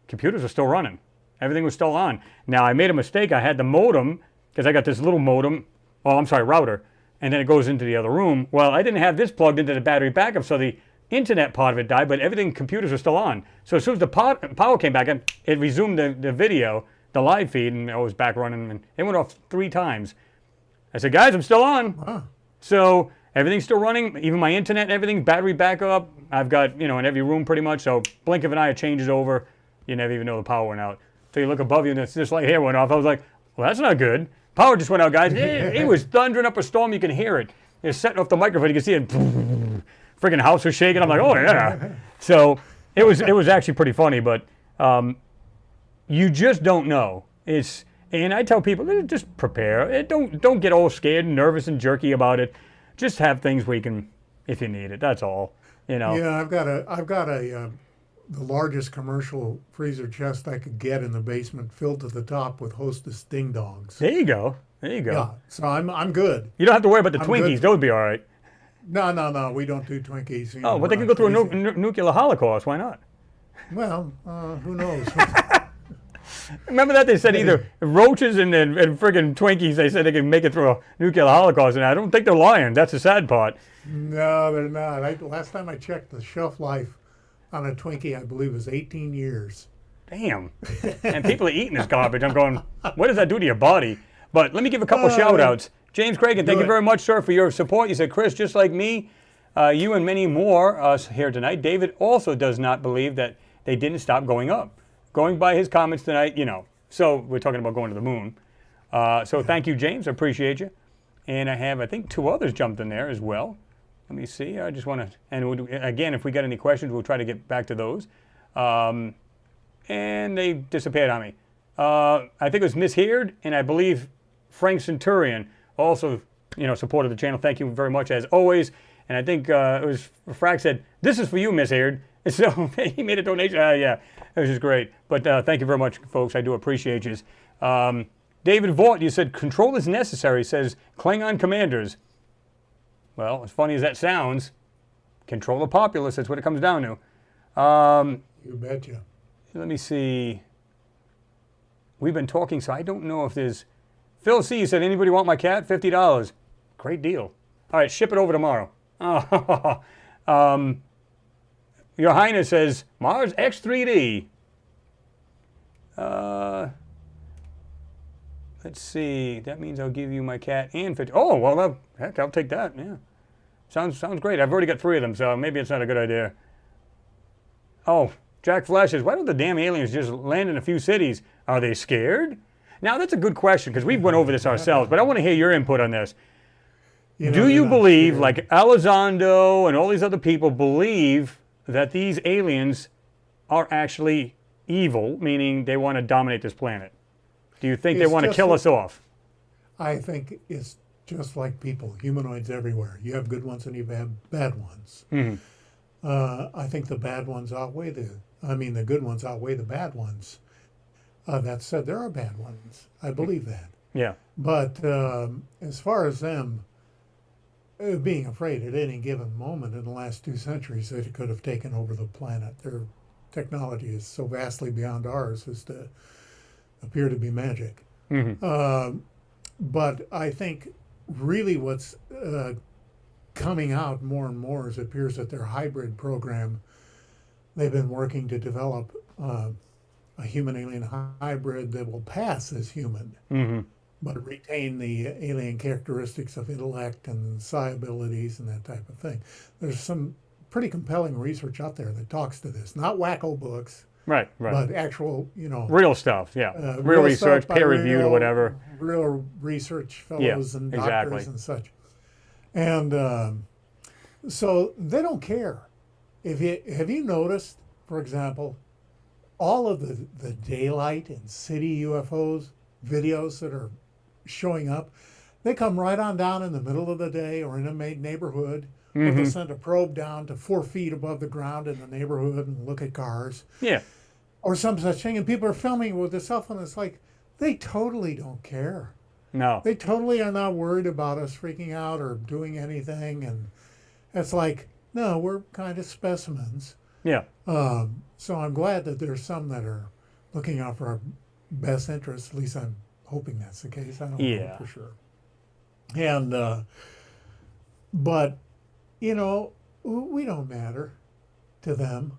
Computers were still running. Everything was still on. Now, I made a mistake. I had the modem, because I got this little modem, oh, I'm sorry, router, and then it goes into the other room. Well, I didn't have this plugged into the battery backup, so the internet part of it died, but everything, computers were still on. So as soon as the power came back in, it resumed the video, the live feed, and I was back running, and it went off 3 times. I said, guys, I'm still on. Huh. So everything's still running, even my internet and everything, battery backup. I've got, you know, in every room pretty much, so blink of an eye, it changes over. You never even know the power went out. So you look above you, and this light here went off. I was like, well, that's not good. Power just went out, guys. It was thundering up a storm. You can hear it. It's setting off the microphone. You can see it. Freaking house was shaking. I'm like, oh, yeah. So it was actually pretty funny, but you just don't know. And I tell people, just prepare. Don't get all scared and nervous and jerky about it. Just have things where you can, if you need it. That's all. You know. Yeah, I've got the largest commercial freezer chest I could get in the basement, filled to the top with Hostess ding dongs. There you go. There you go. Yeah, so I'm good. You don't have to worry about the Twinkies. Good. Those would be all right. No, we don't do Twinkies. You Oh, know, but they we're could go not through a crazy. nuclear holocaust. Why not? Well, who knows? Remember that they said either roaches and friggin' Twinkies. They said they can make it through a nuclear holocaust, and I don't think they're lying. That's the sad part. No, they're not. Last time I checked, the shelf life on a Twinkie, I believe, is 18 years. Damn. And people are eating this garbage. I'm going, what does that do to your body? But let me give a couple shout outs. James Cragen, thank you very much, sir, for your support. You said, Chris, just like me, you and many more us here tonight. David also does not believe that they didn't stop going up. Going by his comments tonight, you know. So we're talking about going to the moon. So thank you, James. I appreciate you. And I have, I think, 2 others jumped in there as well. Let me see. I just want to, and again, if we got any questions, we'll try to get back to those. And they disappeared on me. I think it was Miss Heard, and I believe Frank Centurion also, you know, supported the channel. Thank you very much as always. And I think it was Frack said, "This is for you, Miss Heard." And so he made a donation. Yeah, it was just great. But thank you very much, folks. I do appreciate you. David Vaught, you said control is necessary. Says Klingon commanders. Well, as funny as that sounds, control the populace. That's what it comes down to. You betcha. Let me see. We've been talking, so I don't know if there's... Phil C. said, anybody want my cat? $50. Great deal. All right, ship it over tomorrow. Your Highness says, Mars X3D. Let's see. That means I'll give you my cat and 50. Oh, well, heck, I'll take that. Yeah. Sounds great. I've already got 3 of them, so maybe it's not a good idea. Oh, Jack Flash says, why don't the damn aliens just land in a few cities? Are they scared? Now, that's a good question, because we've went over this ourselves, but I want to hear your input on this. You know, Do you they're not believe, scared. like Elizondo and all these other people believe that these aliens are actually evil, meaning they want to dominate this planet? Do you think they It's want to just kill like- us off? I think it's just like people, humanoids everywhere. You have good ones and you have bad ones. Mhm. I think the bad ones outweigh the good ones outweigh the bad ones. That said, there are bad ones. I believe that. Yeah. But as far as them being afraid at any given moment in the last 2 centuries that it could have taken over the planet, their technology is so vastly beyond ours as to appear to be magic. Mhm. But I think really what's coming out more and more is it appears that their hybrid program, they've been working to develop a human-alien hybrid that will pass as human, Mhm. but retain the alien characteristics of intellect and psi abilities and that type of thing. There's some pretty compelling research out there that talks to this. Not wacko books, Right. but actual, you know, Real stuff, yeah. Real stuff research, by peer-reviewed or whatever. Real research fellows and doctors exactly. and such. And so they don't care. Have you noticed, for example, all of the daylight and city UFOs videos that are showing up, they come right on down in the middle of the day or in a neighborhood, or they'll send a probe down to 4 feet above the ground in the neighborhood and look at cars, Yeah. or some such thing. And people are filming with their cell phone. It's like, they totally don't care. No. They totally are not worried about us freaking out or doing anything. And it's like, no, we're kind of specimens. Yeah. So I'm glad that there's some that are looking out for our best interests. At least I'm hoping that's the case. I don't know Yeah. for sure. And, but, you know, we don't matter to them.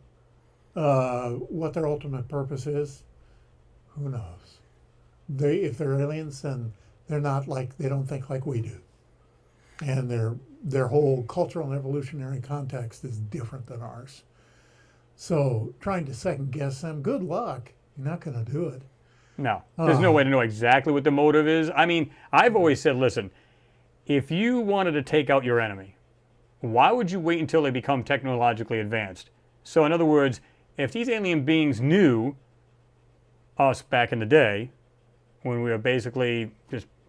What their ultimate purpose is, who knows? If they're aliens, then they're not like, they don't think like we do. And their whole cultural and evolutionary context is different than ours. So trying to second guess them, good luck. You're not going to do it. No. There's no way to know exactly what the motive is. I mean, I've always said, listen, if you wanted to take out your enemy, why would you wait until they become technologically advanced? So in other words, if these alien beings knew us back in the day, when we were basically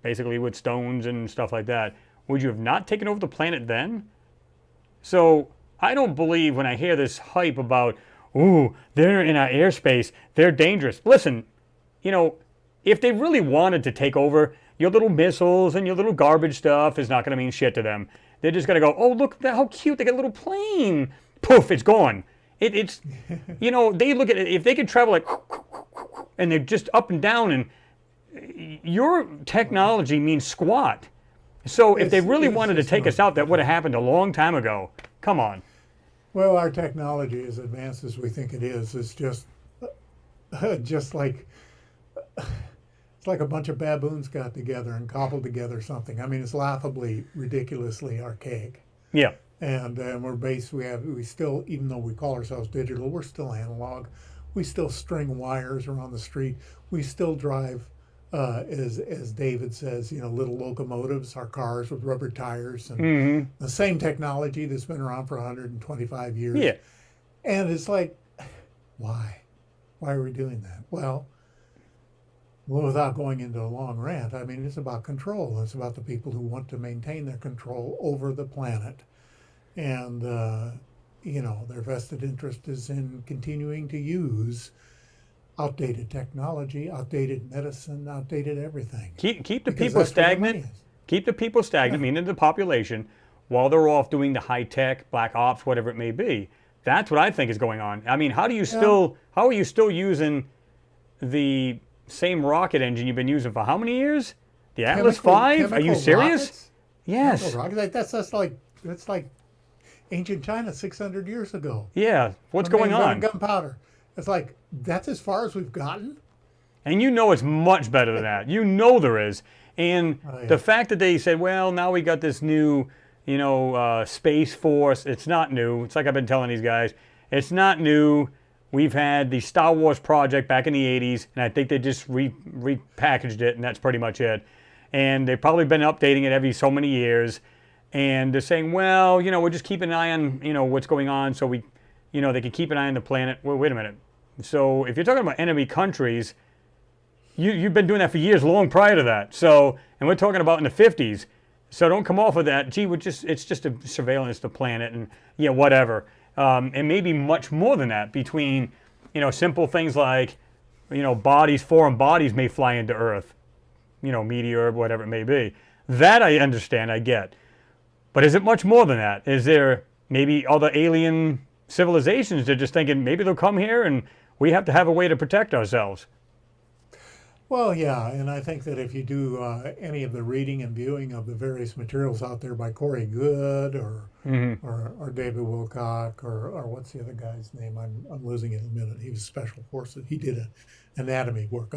with stones and stuff like that, would you have not taken over the planet then? So I don't believe when I hear this hype about, ooh, they're in our airspace, they're dangerous. Listen, you know, if they really wanted to take over, your little missiles and your little garbage stuff is not going to mean shit to them. They're just going to go, oh, look how cute, they got a little plane. Poof, it's gone. It's, you know, they look at it, if they could travel like, and they're just up and down, and your technology means squat. So if they really wanted to take us out, that would have happened a long time ago. Come on. Well, our technology, as advanced as we think it is just like, it's like a bunch of baboons got together and cobbled together something. I mean, it's laughably, ridiculously archaic. Yeah. And we still, even though we call ourselves digital, we're still analog. We still string wires around the street. We still drive, as David says, you know, little locomotives, our cars with rubber tires, and the same technology that's been around for 125 years. Yeah. And it's like, why? Why are we doing that? Well, without going into a long rant, I mean, it's about control. It's about the people who want to maintain their control over the planet. And, you know, their vested interest is in continuing to use outdated technology, outdated medicine, outdated everything. Keep the people stagnant. Keep the people stagnant, meaning the population, while they're off doing the high tech, black ops, whatever it may be. That's what I think is going on. I mean, how are you still using the same rocket engine you've been using for how many years? The Atlas V? Are you serious? Rockets? Yes. Rockets? That's like ancient China 600 years ago. Yeah. What's going on? Gunpowder. It's like, that's as far as we've gotten? And you know it's much better than that. You know there is. And the fact that they said, well, now we got this new, you know, Space Force. It's not new. It's like I've been telling these guys. It's not new. We've had the Star Wars project back in the 80s, and I think they just repackaged it, and that's pretty much it. And they've probably been updating it every so many years. And they're saying, well, you know, we're just keeping an eye on, you know, what's going on so we, you know, they can keep an eye on the planet. Well, wait a minute. So if you're talking about enemy countries, you've been doing that for years, long prior to that. So, and we're talking about in the 50s. So don't come off of that. Gee, it's just a surveillance of the planet and, yeah, whatever. And maybe much more than that between, you know, simple things like, you know, foreign bodies may fly into Earth, you know, meteor, whatever it may be. That I understand, I get. But is it much more than that? Is there maybe other alien civilizations that are just thinking maybe they'll come here and we have to have a way to protect ourselves? Well, yeah, and I think that if you do any of the reading and viewing of the various materials out there by Corey Goode or David Wilcock or what's the other guy's name? I'm losing it in a minute. He was Special Forces. He did anatomy work,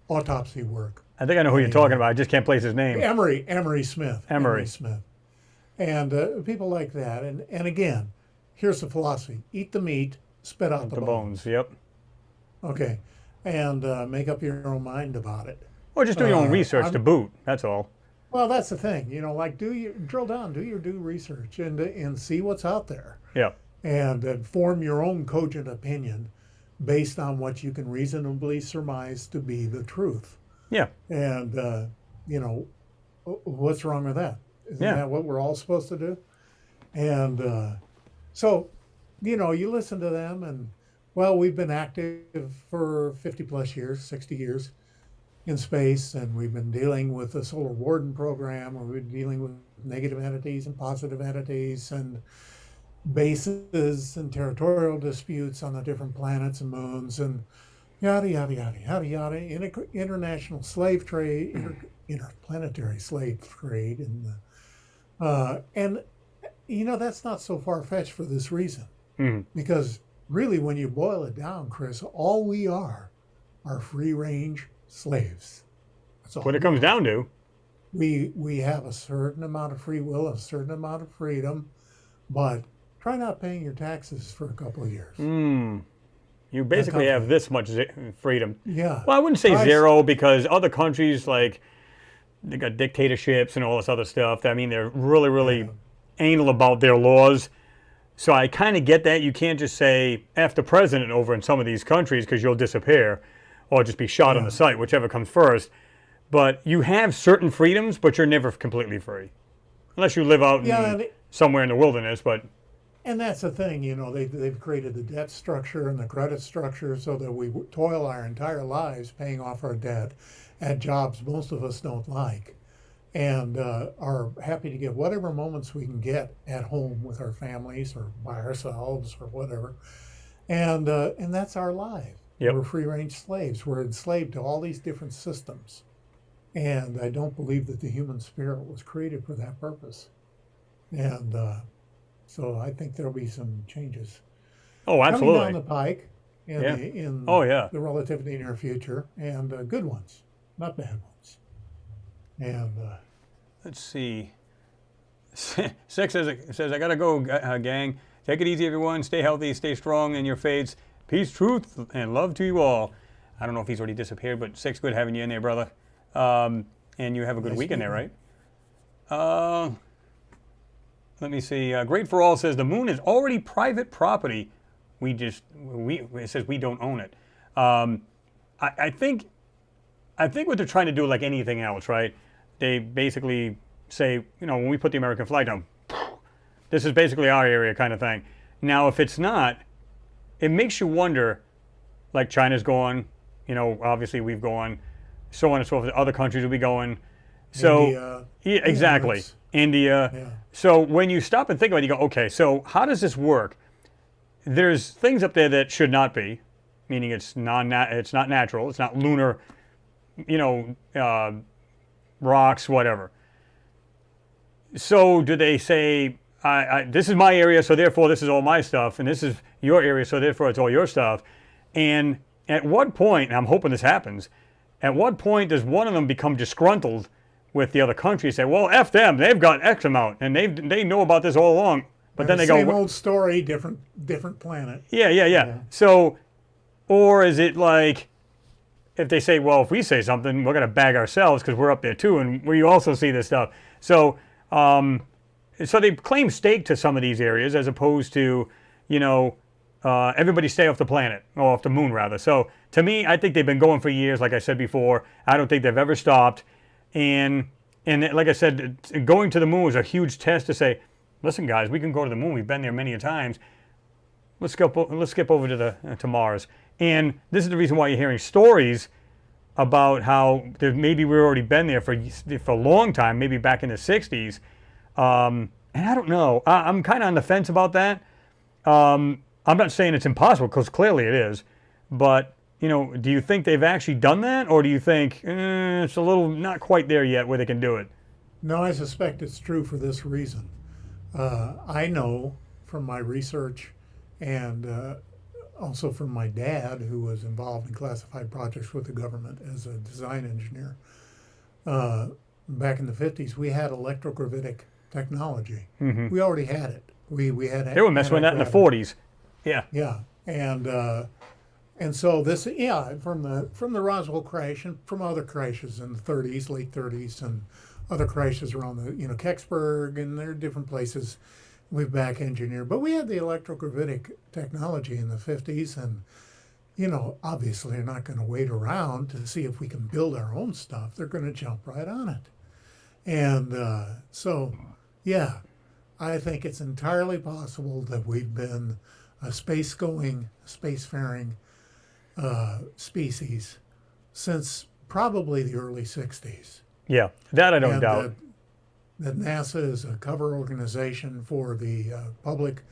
autopsy work. I think I know who you're talking about. I just can't place his name. Emery Smith. Emery Smith. And people like that. And again, here's the philosophy. Eat the meat, spit out the bones. Yep. Okay. And make up your own mind about it. Or just do your own research to boot. That's all. Well, that's the thing. You know, like drill down, do your due research and see what's out there. Yeah. And form your own cogent opinion based on what you can reasonably surmise to be the truth. Yeah. And, you know, what's wrong with that? Isn't that what we're all supposed to do? And so, you know, you listen to them and, well, we've been active for 50 plus years, 60 years. in space, and we've been dealing with the Solar Warden program, where we've been dealing with negative entities and positive entities, and bases and territorial disputes on the different planets and moons, and yada yada yada yada yada. International slave trade, interplanetary slave trade, and that's not so far fetched for this reason, because really, when you boil it down, Chris, all we are free range slaves. That's all What it comes down to. we have a certain amount of free will, a certain amount of freedom, but try not paying your taxes for a couple of years. You basically have this much freedom. Yeah. Well, I wouldn't say zero, because other countries, like, they got dictatorships and all this other stuff. I mean, they're really, really anal about their laws. So I kind of get that. You can't just say F the president over in some of these countries, because you'll disappear or just be shot on the site, whichever comes first. But you have certain freedoms, but you're never completely free. Unless you live out somewhere in the wilderness. And that's the thing, they've created the debt structure and the credit structure so that we toil our entire lives paying off our debt at jobs most of us don't like, and are happy to get whatever moments we can get at home with our families or by ourselves or whatever. And that's our life. Yep. We're free-range slaves. We're enslaved to all these different systems. And I don't believe that the human spirit was created for that purpose. And so I think there'll be some changes. Oh, absolutely. Coming down the pike in the relatively near future, and good ones, not bad ones. And let's see. Six says, I gotta go, gang. Take it easy, everyone. Stay healthy, stay strong in your faiths. Peace, truth, and love to you all. I don't know if he's already disappeared, but Six, good having you in there, brother. And you have a good weekend there, right? Let me see. Great for All says the moon is already private property. It says we don't own it. I think what they're trying to do, like anything else, right? They basically say, when we put the American flag down, this is basically our area, kind of thing. Now, if it's not, it makes you wonder. Like China's going, obviously we've gone, so on and so forth. Other countries will be going. So India, yeah, exactly. India. Yeah. So when you stop and think about it, you go, okay, so how does this work? There's things up there that should not be, meaning it's not natural, it's not lunar, rocks, whatever. So do they say, this is my area, so therefore this is all my stuff, and this is your area, so therefore it's all your stuff? And at what point, and I'm hoping this happens, at what point does one of them become disgruntled with the other country, say, well, F them, they've got X amount, and they know about this all along. But then they go, same old story, different planet. Yeah. So, or is it like, if they say, well, if we say something, we're going to bag ourselves because we're up there too, and we also see this stuff. So, so they claim stake to some of these areas as opposed to, everybody stay off the planet, or off the moon rather. So to me, I think they've been going for years, like I said before. I don't think they've ever stopped. And like I said, going to the moon was a huge test to say, listen, guys, we can go to the moon. We've been there many a times. Let's skip over to Mars. And this is the reason why you're hearing stories about how maybe we've already been there for a long time, maybe back in the 60s. And I don't know. I'm kind of on the fence about that. I'm not saying it's impossible, because clearly it is. But, do you think they've actually done that? Or do you think it's a little not quite there yet where they can do it? No, I suspect it's true for this reason. I know from my research and also from my dad, who was involved in classified projects with the government as a design engineer. Back in the 50s, we had electrogravitic technology. Mm-hmm. We already had it. We had. They were messing with that in the 40s. Yeah. Yeah, and so this, from the Roswell crash and from other crashes in the 30s, late 30s, and other crashes around the Kecksburg, and there are different places we've back engineered. But we had the electrogravitic technology in the 50s, and obviously they're not going to wait around to see if we can build our own stuff. They're going to jump right on it. And so, yeah, I think it's entirely possible that we've been a spacefaring species since probably the early 60s. Yeah, that I don't And doubt. that NASA is a cover organization for the public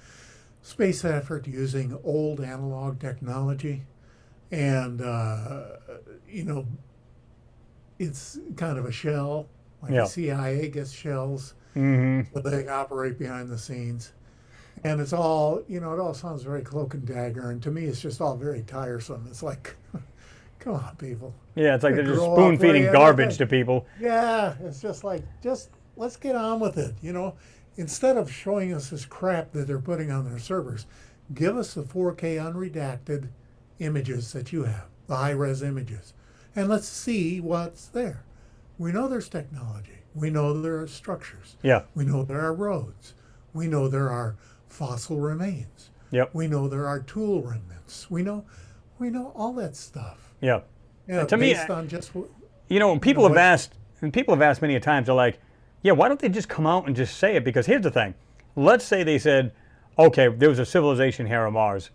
space effort using old analog technology. And, you know, it's kind of a shell, like Yeah. the CIA gets shells, but they operate behind the scenes. And it's all, you know, it all sounds very cloak and dagger. And to me, it's just all very tiresome. It's like, come on, people. Yeah, it's like they're just Grow up spoon where feeding you- garbage to people. Yeah, it's just like, just let's get on with it, you know. Instead of showing us this crap that they're putting on their servers, give us the 4K unredacted images that you have, the high-res images, and let's see what's there. We know there's technology. We know there are structures. Yeah. We know there are roads. We know there are fossil remains. Yep. We know there are tool remnants. We know all that stuff. Yeah. Yeah, To me, based on just what, You know, people know have what- asked, and people have asked many a times, they're like, yeah, why don't they just come out and just say it? Because here's the thing. Let's say they said, okay, there was a civilization here on Mars.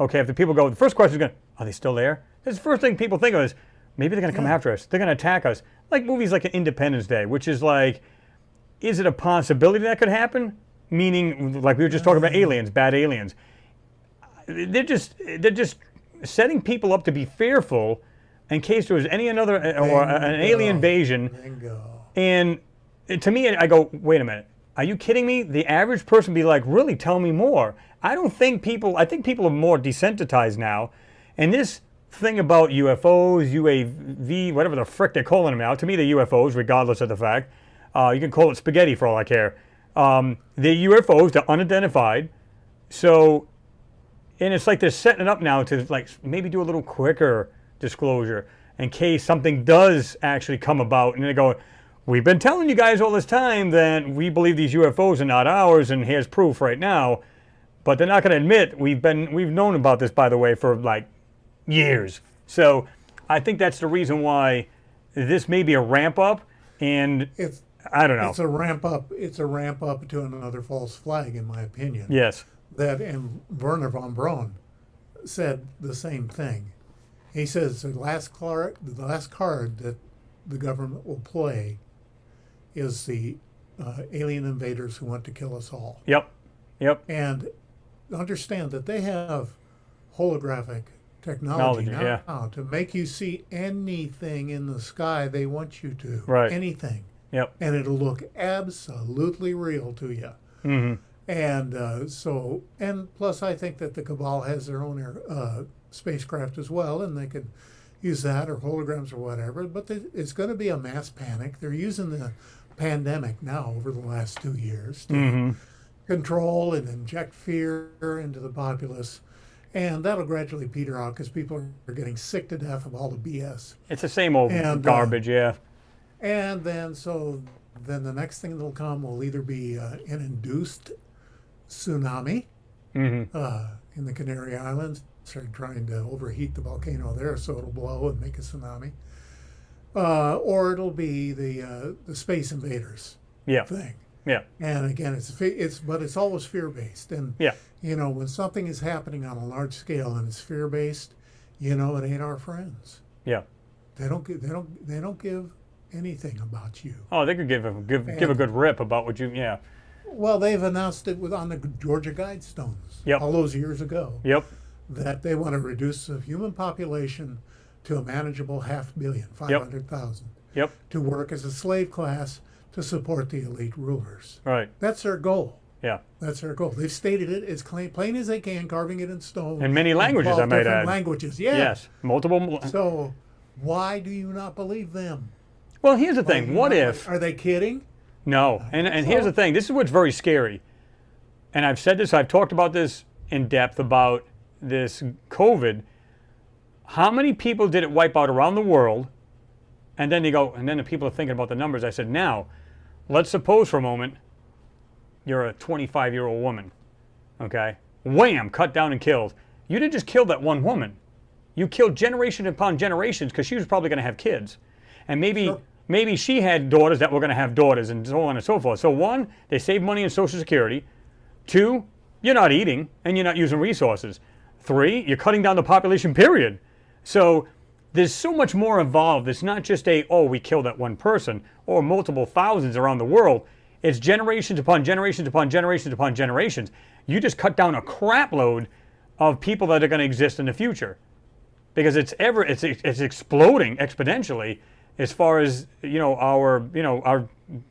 Okay, if the people go, the first question is going, are they still there? That's the first thing people think of is, maybe they're going to come after us. They're going to attack us. Like movies like Independence Day, which is like, is it a possibility that could happen? Meaning, like we were just talking about aliens, bad aliens. They're just setting people up to be fearful in case there was any another or an alien invasion. bingo. And to me, I go, wait a minute. Are you kidding me? The average person would be like, really, tell me more. I think people are more desensitized now. And this thing about UFOs, UAV, whatever the frick they're calling them now, to me they're UFOs, regardless of the fact. You can call it spaghetti for all I care. They're UFOs, they're unidentified. So, and it's like they're setting it up now to like maybe do a little quicker disclosure in case something does actually come about. And they go, we've been telling you guys all this time that we believe these UFOs are not ours, and here's proof right now. But they're not going to admit we've known about this, by the way, for like years. So I think that's the reason why this may be a ramp up, and It's I don't know. It's a ramp up. It's a ramp up to another false flag, in my opinion. Yes. And Werner von Braun said the same thing. He says the last card that the government will play is the alien invaders who want to kill us all. Yep. Yep. And understand that they have holographic technology Technology, now to make you see anything in the sky they want you to. Right. Anything. Yep. And it'll look absolutely real to you. Mm-hmm. And and plus I think that the Cabal has their own spacecraft as well, and they could use that or holograms or whatever. But it's going to be a mass panic. They're using the pandemic now over the last 2 years to control and inject fear into the populace. And that'll gradually peter out because people are getting sick to death of all the BS. It's the same old And, garbage, yeah. And then the next thing that'll come will either be an induced tsunami in the Canary Islands. They're trying to overheat the volcano there so it'll blow and make a tsunami. Or it'll be the space invaders Yeah. thing. Yeah. And again, it's always fear-based. And Yeah. you know, when something is happening on a large scale and it's fear-based, you know, it ain't our friends. Yeah. They don't give anything about you. Oh, they could give a good rip about what you. Yeah. Well, they've announced it on the Georgia Guidestones all those years ago Yep. that they want to reduce the human population to a manageable 500,000, Yep. to work as a slave class to support the elite rulers. Right. That's their goal. Yeah. That's their goal. They've stated it as plain as they can, carving it in stone. In many languages, 12 I might different add. languages, yeah. Yes. Multiple. So why do you not believe them? Well, here's the thing. What if? Are they kidding? No. And here's the thing. This is what's very scary. And I've said this. I've talked about this in depth about this COVID. How many people did it wipe out around the world? And then and then the people are thinking about the numbers. I said, now, let's suppose for a moment you're a 25-year-old woman, okay? Wham, cut down and killed. You didn't just kill that one woman. You killed generation upon generations because she was probably going to have kids. And maybe she had daughters that were going to have daughters and so on and so forth. So one, they save money in Social Security. Two, you're not eating and you're not using resources. Three, you're cutting down the population, period. So there's so much more involved. It's not just oh, we killed that one person or multiple thousands around the world. It's generations upon generations upon generations upon generations. You just cut down a crap load of people that are going to exist in the future, because it's exploding exponentially as far as our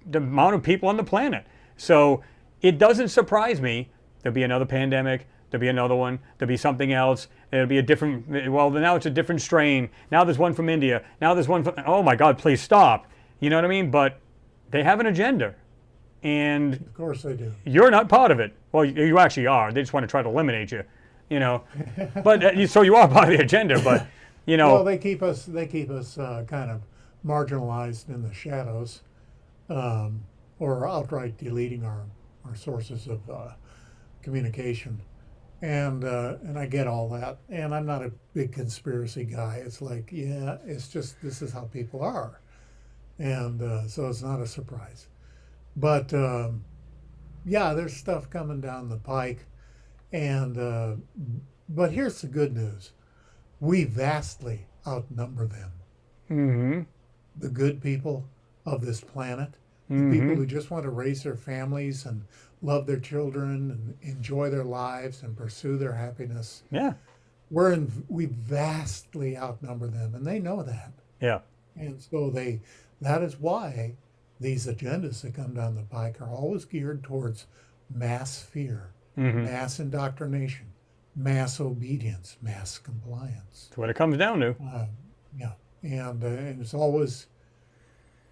the amount of people on the planet. So it doesn't surprise me. There'll be another pandemic. There'll be another one. There'll be something else. There'll be a different. Well, now it's a different strain. Now there's one from India. Now there's one from. Oh my God! Please stop. You know what I mean? But they have an agenda, and Of course they do. you're not part of it. Well, you actually are. They just want to try to eliminate you. But so you are part of the agenda. But Well, they keep us kind of marginalized in the shadows, or outright deleting our sources of communication, and I get all that, and I'm not a big conspiracy guy. It's like, yeah, it's just this is how people are, and so it's not a surprise. But yeah, there's stuff coming down the pike, and but here's the good news: we vastly outnumber them. Mm-hmm. The good people of this planet, the people who just want to raise their families and love their children and enjoy their lives and pursue their happiness. Yeah. We vastly outnumber them, and they know that. Yeah. And so that is why these agendas that come down the pike are always geared towards mass fear, mass indoctrination, mass obedience, mass compliance. That's what it comes down to. Yeah, and it's always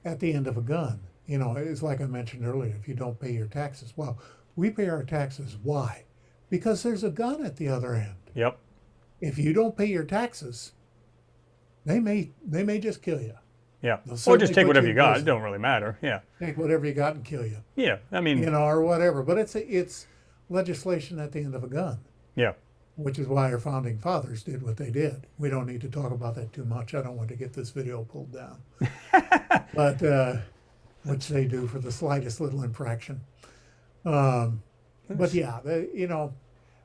at the end of a gun. It's like I mentioned earlier, if you don't pay your taxes. Well, we pay our taxes. Why? Because there's a gun at the other end. Yep. If you don't pay your taxes, they may just kill you. Yeah. They'll Or certainly just take put whatever you you in got. It prison. don't really matter. Yeah. Take whatever you got and kill you. Yeah. I mean. Or whatever. But it's legislation at the end of a gun. Yeah. Which is why our founding fathers did what they did. We don't need to talk about that too much. I don't want to get this video pulled down. But which they do for the slightest little infraction. But yeah,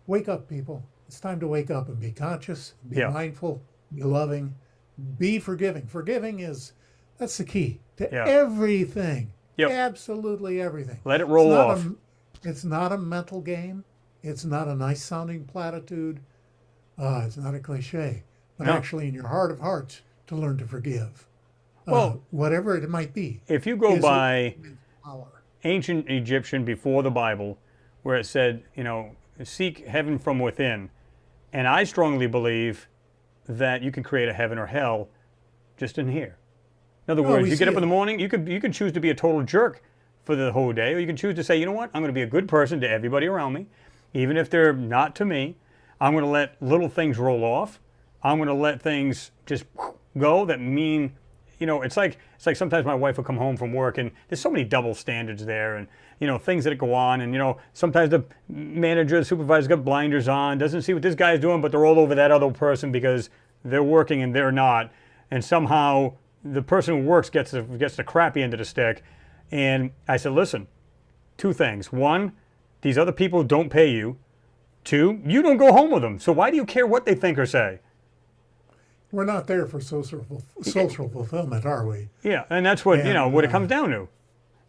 wake up, people. It's time to wake up and be conscious, be mindful, be loving, be forgiving. That's the key to everything. Yep. Absolutely everything. Let it roll off. It's not a mental game. It's not a nice sounding platitude. It's not a cliche. But actually, in your heart of hearts, to learn to forgive. Well, whatever it might be. If you go by power. ancient Egyptian before the Bible, where it said, seek heaven from within, and I strongly believe that you can create a heaven or hell just in here. In other words, you get up in the morning, you can choose to be a total jerk for the whole day, or you can choose to say, you know what, I'm going to be a good person to everybody around me, even if they're not to me. I'm going to let little things roll off. I'm going to let things just go that mean, it's like sometimes my wife will come home from work and there's so many double standards there, and things that go on, and sometimes the manager, the supervisor's got blinders on, doesn't see what this guy's doing, but they're all over that other person because they're working and they're not, and somehow the person who works gets the crappy end of the stick. And I said, listen, two things. One, these other people don't pay you. Two, you don't go home with them. So why do you care what they think or say? We're not there for social fulfillment, are we? Yeah, and that's what, what it comes down to.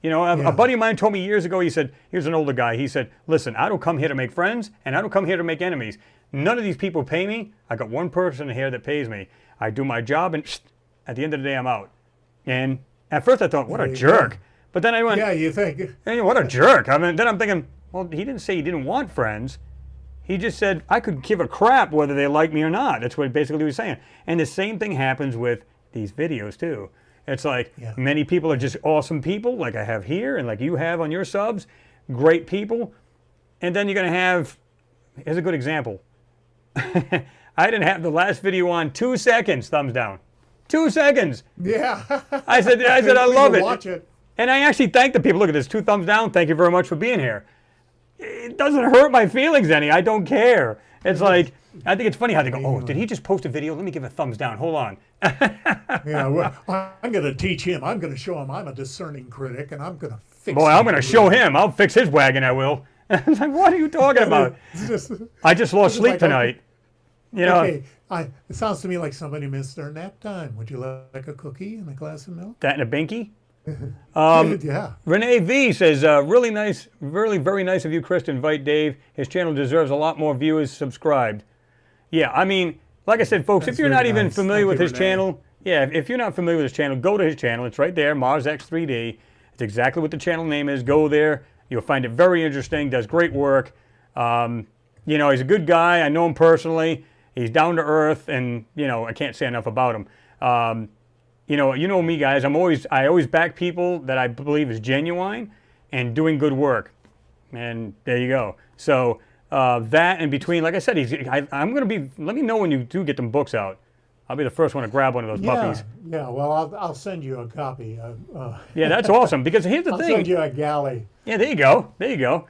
A buddy of mine told me years ago, he said, here's an older guy, he said, listen, I don't come here to make friends, and I don't come here to make enemies. None of these people pay me. I got one person here that pays me. I do my job, and at the end of the day, I'm out. And at first I thought, what a jerk. But then I went, yeah, you think. Hey, what a jerk. I mean, then I'm thinking, well, he didn't say he didn't want friends. He just said, I could give a crap whether they like me or not. That's what basically he was saying. And the same thing happens with these videos, too. It's like many people are just awesome people, like I have here and like you have on your subs. Great people. And then you're going to have, here's a good example. I didn't have the last video on 2 seconds, thumbs down. 2 seconds. Yeah. I said, I love it. Watch it. And I actually thank the people. Look at this, 2 thumbs down. Thank you very much for being here. It doesn't hurt my feelings any. I don't care. It's like, I think it's funny how they go, oh, did he just post a video? Let me give a thumbs down. Hold on. Yeah, well, I'm going to teach him. I'm going to show him I'm a discerning critic, and I'm going to fix Boy, I'm going to show him. I'll fix his wagon, I will. It's like, what are you talking about? I just lost sleep tonight. You know, Okay, it sounds to me like somebody missed their nap time. Would you like a cookie and a glass of milk? that and a binky. Yeah. Renee V says, really nice, really very nice of you, Chris, to invite Dave. His channel deserves a lot more viewers subscribed. Yeah, I mean, like I said, folks, That's if you're not very even nice. familiar Thank with you, his Renee. channel, yeah, if you're not familiar with his channel, go to his channel. It's right there, Mars X3D. It's exactly what the channel name is. Go there. You'll find it very interesting. Does great work. You know, he's a good guy. I know him personally. He's down to earth, and you know, I can't say enough about him. You know me, guys. I always back people that I believe is genuine and doing good work. And there you go. So that in between, like I said, I'm going to be. Let me know when you do get them books out. I'll be the first one to grab one of those puppies. Yeah. Well, I'll send you a copy. Yeah, that's awesome. Because here's the I'll thing. send you a galley. Yeah, there you go. There you go.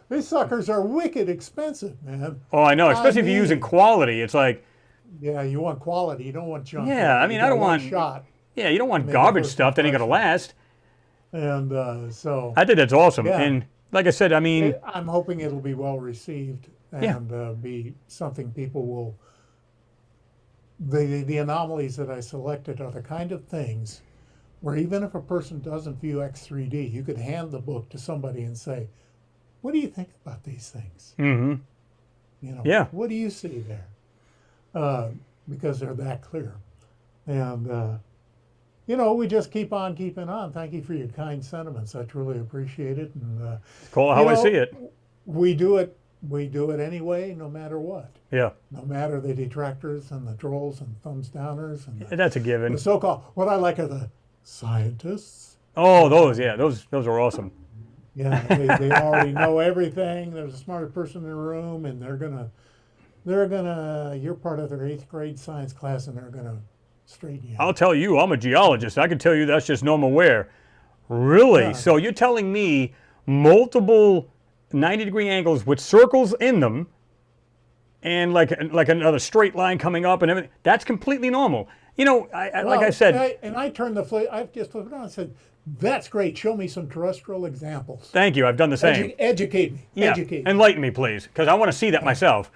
These suckers are wicked expensive, man. Oh, I know. Especially if you're using quality. It's like. Yeah, you want quality. You don't want junk. Yeah, I mean, I don't want. shot. Yeah, you don't want garbage stuff that ain't gonna last. And so I think that's awesome. Yeah. And like I said, I mean, I'm hoping it'll be well received and be something people will. The anomalies that I selected are the kind of things where even if a person doesn't view X3D, you could hand the book to somebody and say, "What do you think about these things?" mm-hmm. You know, Yeah. what do you see there? Because they're that clear. And, you know, we just keep on keeping on. Thank you for your kind sentiments. I truly appreciate it. And Call it how I see it. We do it. We do it anyway, no matter what. Yeah, No matter the detractors and the trolls and thumbs downers and that's a given. the so-called. What I like are the scientists. Oh, those are awesome. Yeah, they already know everything. There's a smarter person in the room, and they're gonna. You're part of their 8th grade science class, and they're gonna straighten you out. I'll tell you, I'm a geologist. I can tell you that's just normal wear. Really? Yeah. So you're telling me multiple 90-degree angles with circles in them, and like another straight line coming up and everything. That's completely normal. You know, like I said. I turned I've just flipped it on and said, "That's great. Show me some terrestrial examples. Thank you. I've done the same. Educate me. Yeah. Educate me." Enlighten me, please, because I want to see that myself.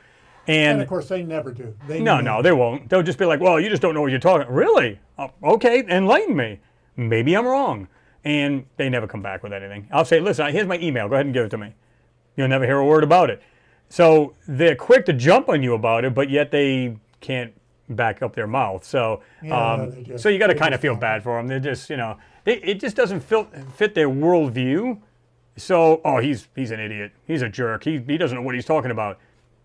And of course, they never do. No, they won't. They'll just be like, well, you just don't know what you're talking. Really? Oh, okay, enlighten me. Maybe I'm wrong. And they never come back with anything. I'll say, listen, here's my email. Go ahead and give it to me. You'll never hear a word about it. So they're quick to jump on you about it, but yet they can't back up their mouth. So, so you got to kind of feel bad for them. They're just, you know, it just doesn't fit their worldview. So, oh, he's an idiot. He's a jerk. He doesn't know what he's talking about.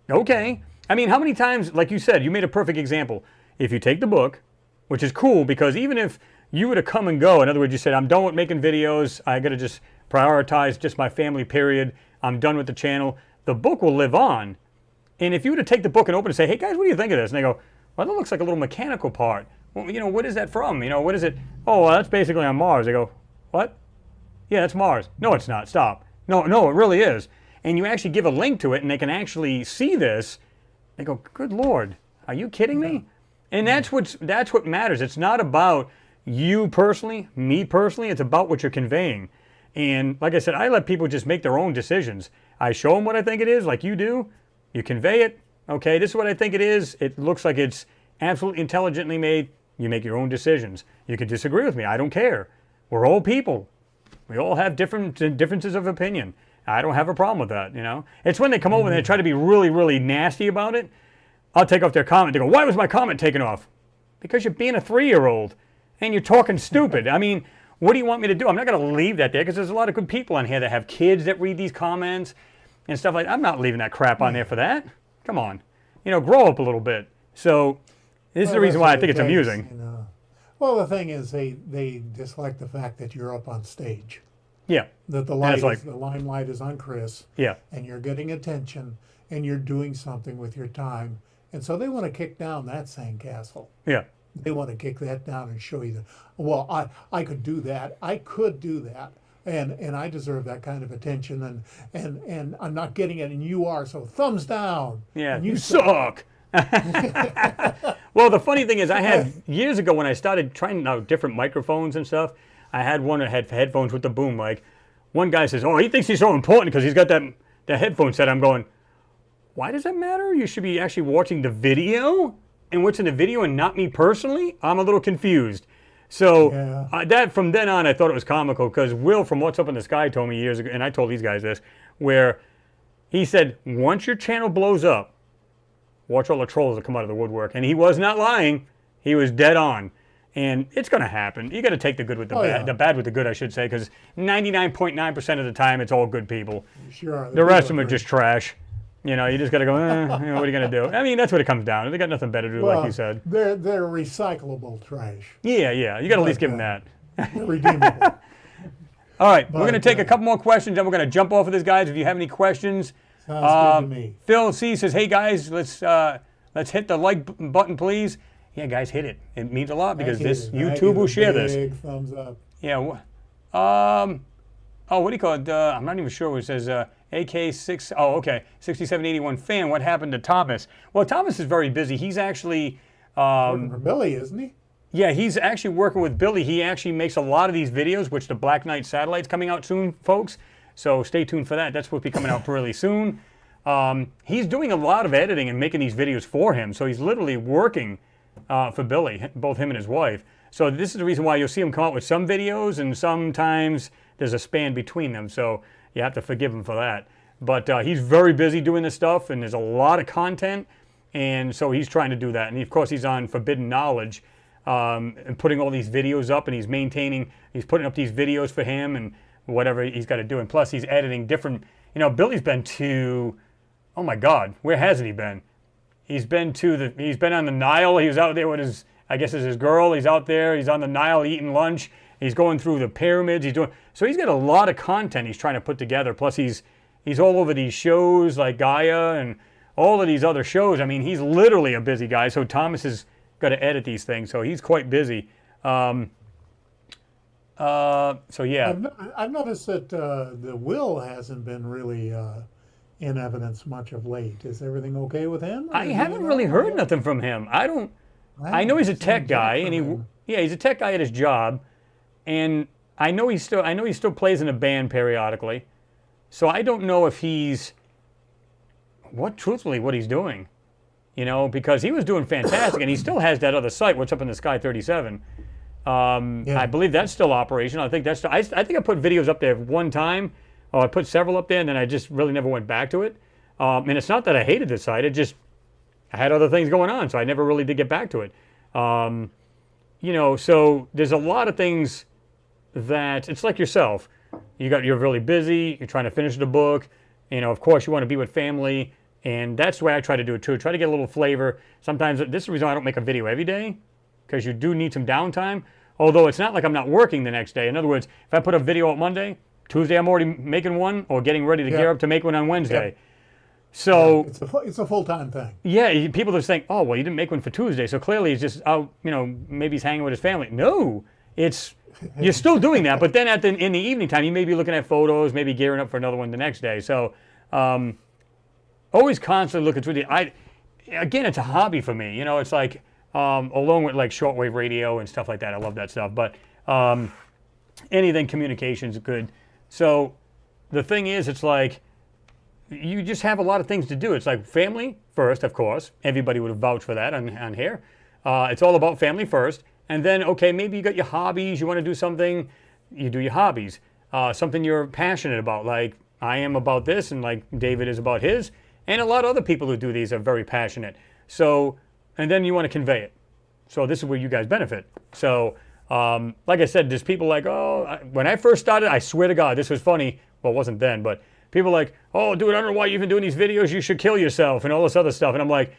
Okay. I mean, how many times, like you said, you made a perfect example. If you take the book, which is cool, because even if you were to come and go, in other words, you said, I'm done with making videos, I got to just prioritize just my family, period, I'm done with the channel, the book will live on. And if you were to take the book and open it and say, hey guys, what do you think of this? And they go, well, that looks like a little mechanical part. Well, you know, what is that from? You know, what is it? Oh, well, that's basically on Mars. They go, what? Yeah, that's Mars. No, it's not. Stop. No, it really is. And you actually give a link to it, and they can actually see this. They go, good Lord, are you kidding me? And that's what matters. It's not about you personally, me personally. It's about what you're conveying. And like I said, I let people just make their own decisions. I show them what I think it is, like you do. You convey it. Okay, this is what I think it is. It looks like it's absolutely intelligently made. You make your own decisions. You can disagree with me. I don't care. We're all people. We all have differences of opinion. I don't have a problem with that, you know. It's when they come over and they try to be really, really nasty about it. I'll take off their comment. They go, why was my comment taken off? Because you're being a 3-year-old and you're talking stupid. I mean, what do you want me to do? I'm not going to leave that there because there's a lot of good people on here that have kids that read these comments and stuff like that. I'm not leaving that crap on there for that. Come on. You know, grow up a little bit. So this is the reason why I think it's amusing. You know. Well, the thing is they dislike the fact that you're up on stage. Yeah. That the limelight is on Chris. Yeah. And you're getting attention and you're doing something with your time. And so they want to kick down that sandcastle. Yeah. They want to kick that down and show you that, well, I could do that. I could do that. And I deserve that kind of attention and I'm not getting it and you are, so thumbs down. Yeah. And You suck. Well, the funny thing is I had years ago when I started trying out different microphones and stuff, I had one that had headphones with the boom mic. One guy says, oh, he thinks he's so important because he's got that headphone set. I'm going, why does that matter? You should be actually watching the video and what's in the video and not me personally. I'm a little confused. So that from then on, I thought it was comical because Will from What's Up in the Sky told me years ago, and I told these guys this, where he said, once your channel blows up, watch all the trolls that come out of the woodwork. And he was not lying. He was dead on. And it's going to happen. You got to take the good with the bad, the bad with the good, I should say, because 99.9% of the time, it's all good people. Sure. The rest of them are just trash. You know, you just got to go, what are you going to do? I mean, that's what it comes down to. They got nothing better to do, like you said. They're recyclable trash. Yeah. You got to at least give them that. They're redeemable. All right, we're going to take a couple more questions, then we're going to jump off of this, guys. If you have any questions. Sounds good to me. Phil C. says, hey, guys, let's hit the like button, please. Yeah, guys, hit it. It means a lot because YouTube will share this. Big thumbs up. Yeah. Oh, what do you call it? I'm not even sure what it says. AK6, oh, okay, 6781 fan. What happened to Thomas? Well, Thomas is very busy. He's actually... working for Billy, isn't he? Yeah, he's actually working with Billy. He actually makes a lot of these videos, which the Black Knight satellite's coming out soon, folks. So stay tuned for that. That's supposed to be coming out really soon. He's doing a lot of editing and making these videos for him. So he's literally working for Billy, both him and his wife. So this is the reason why you'll see him come out with some videos, and sometimes there's a span between them. So you have to forgive him for that. But he's very busy doing this stuff, and there's a lot of content. And so he's trying to do that. And of course, he's on Forbidden Knowledge and putting all these videos up, and he's putting up these videos for him and whatever he's got to do. And plus, he's editing different, Billy's been to, oh my God, where hasn't he been? He's been on the Nile. He was out there with his, I guess it's his girl. He's out there. He's on the Nile eating lunch. He's going through the pyramids. So he's got a lot of content he's trying to put together. Plus he's all over these shows like Gaia and all of these other shows. I mean, he's literally a busy guy. So Thomas has got to edit these things. So he's quite busy. So yeah. I've noticed that the Will hasn't been really in evidence much of late. Is everything okay with him? I haven't really heard nothing from him. I know he's a tech guy, and he's a tech guy at his job. And I know he still plays in a band periodically. So I don't know if truthfully what he's doing, because he was doing fantastic, and he still has that other site, What's Up in the Sky 37. I believe that's still operational. I think I think I put videos up there one time, or I put several up there, and then I just really never went back to it. And it's not that I hated the site; I had other things going on, so I never really did get back to it. So there's a lot of things that it's like yourself. You're really busy. You're trying to finish the book. Of course, you want to be with family, and that's the way I try to do it too. Try to get a little flavor. Sometimes this is the reason I don't make a video every day, because you do need some downtime. Although it's not like I'm not working the next day. In other words, if I put a video out Monday, Tuesday I'm already making one or getting ready to gear up to make one on Wednesday. So it's a full-time thing. Yeah, people are saying, oh, well, you didn't make one for Tuesday, so clearly he's just out, maybe he's hanging with his family. No, you're still doing that, but then in the evening time, you may be looking at photos, maybe gearing up for another one the next day. So always constantly looking through again, it's a hobby for me. It's like, along with like shortwave radio and stuff like that. I love that stuff. But anything communications is good. So the thing is, it's like you just have a lot of things to do. It's like family first, of course. Everybody would vouch for that on here. It's all about family first. And then, okay, maybe you got your hobbies. You want to do something, you do your hobbies. Something you're passionate about, like I am about this, and like David is about his. And a lot of other people who do these are very passionate. So, and then you want to convey it. So this is where you guys benefit. So, like I said, there's people like, when I first started, I swear to God, this was funny. Well, it wasn't then, but people like, oh, dude, I don't know why you're even doing these videos. You should kill yourself and all this other stuff. And I'm like,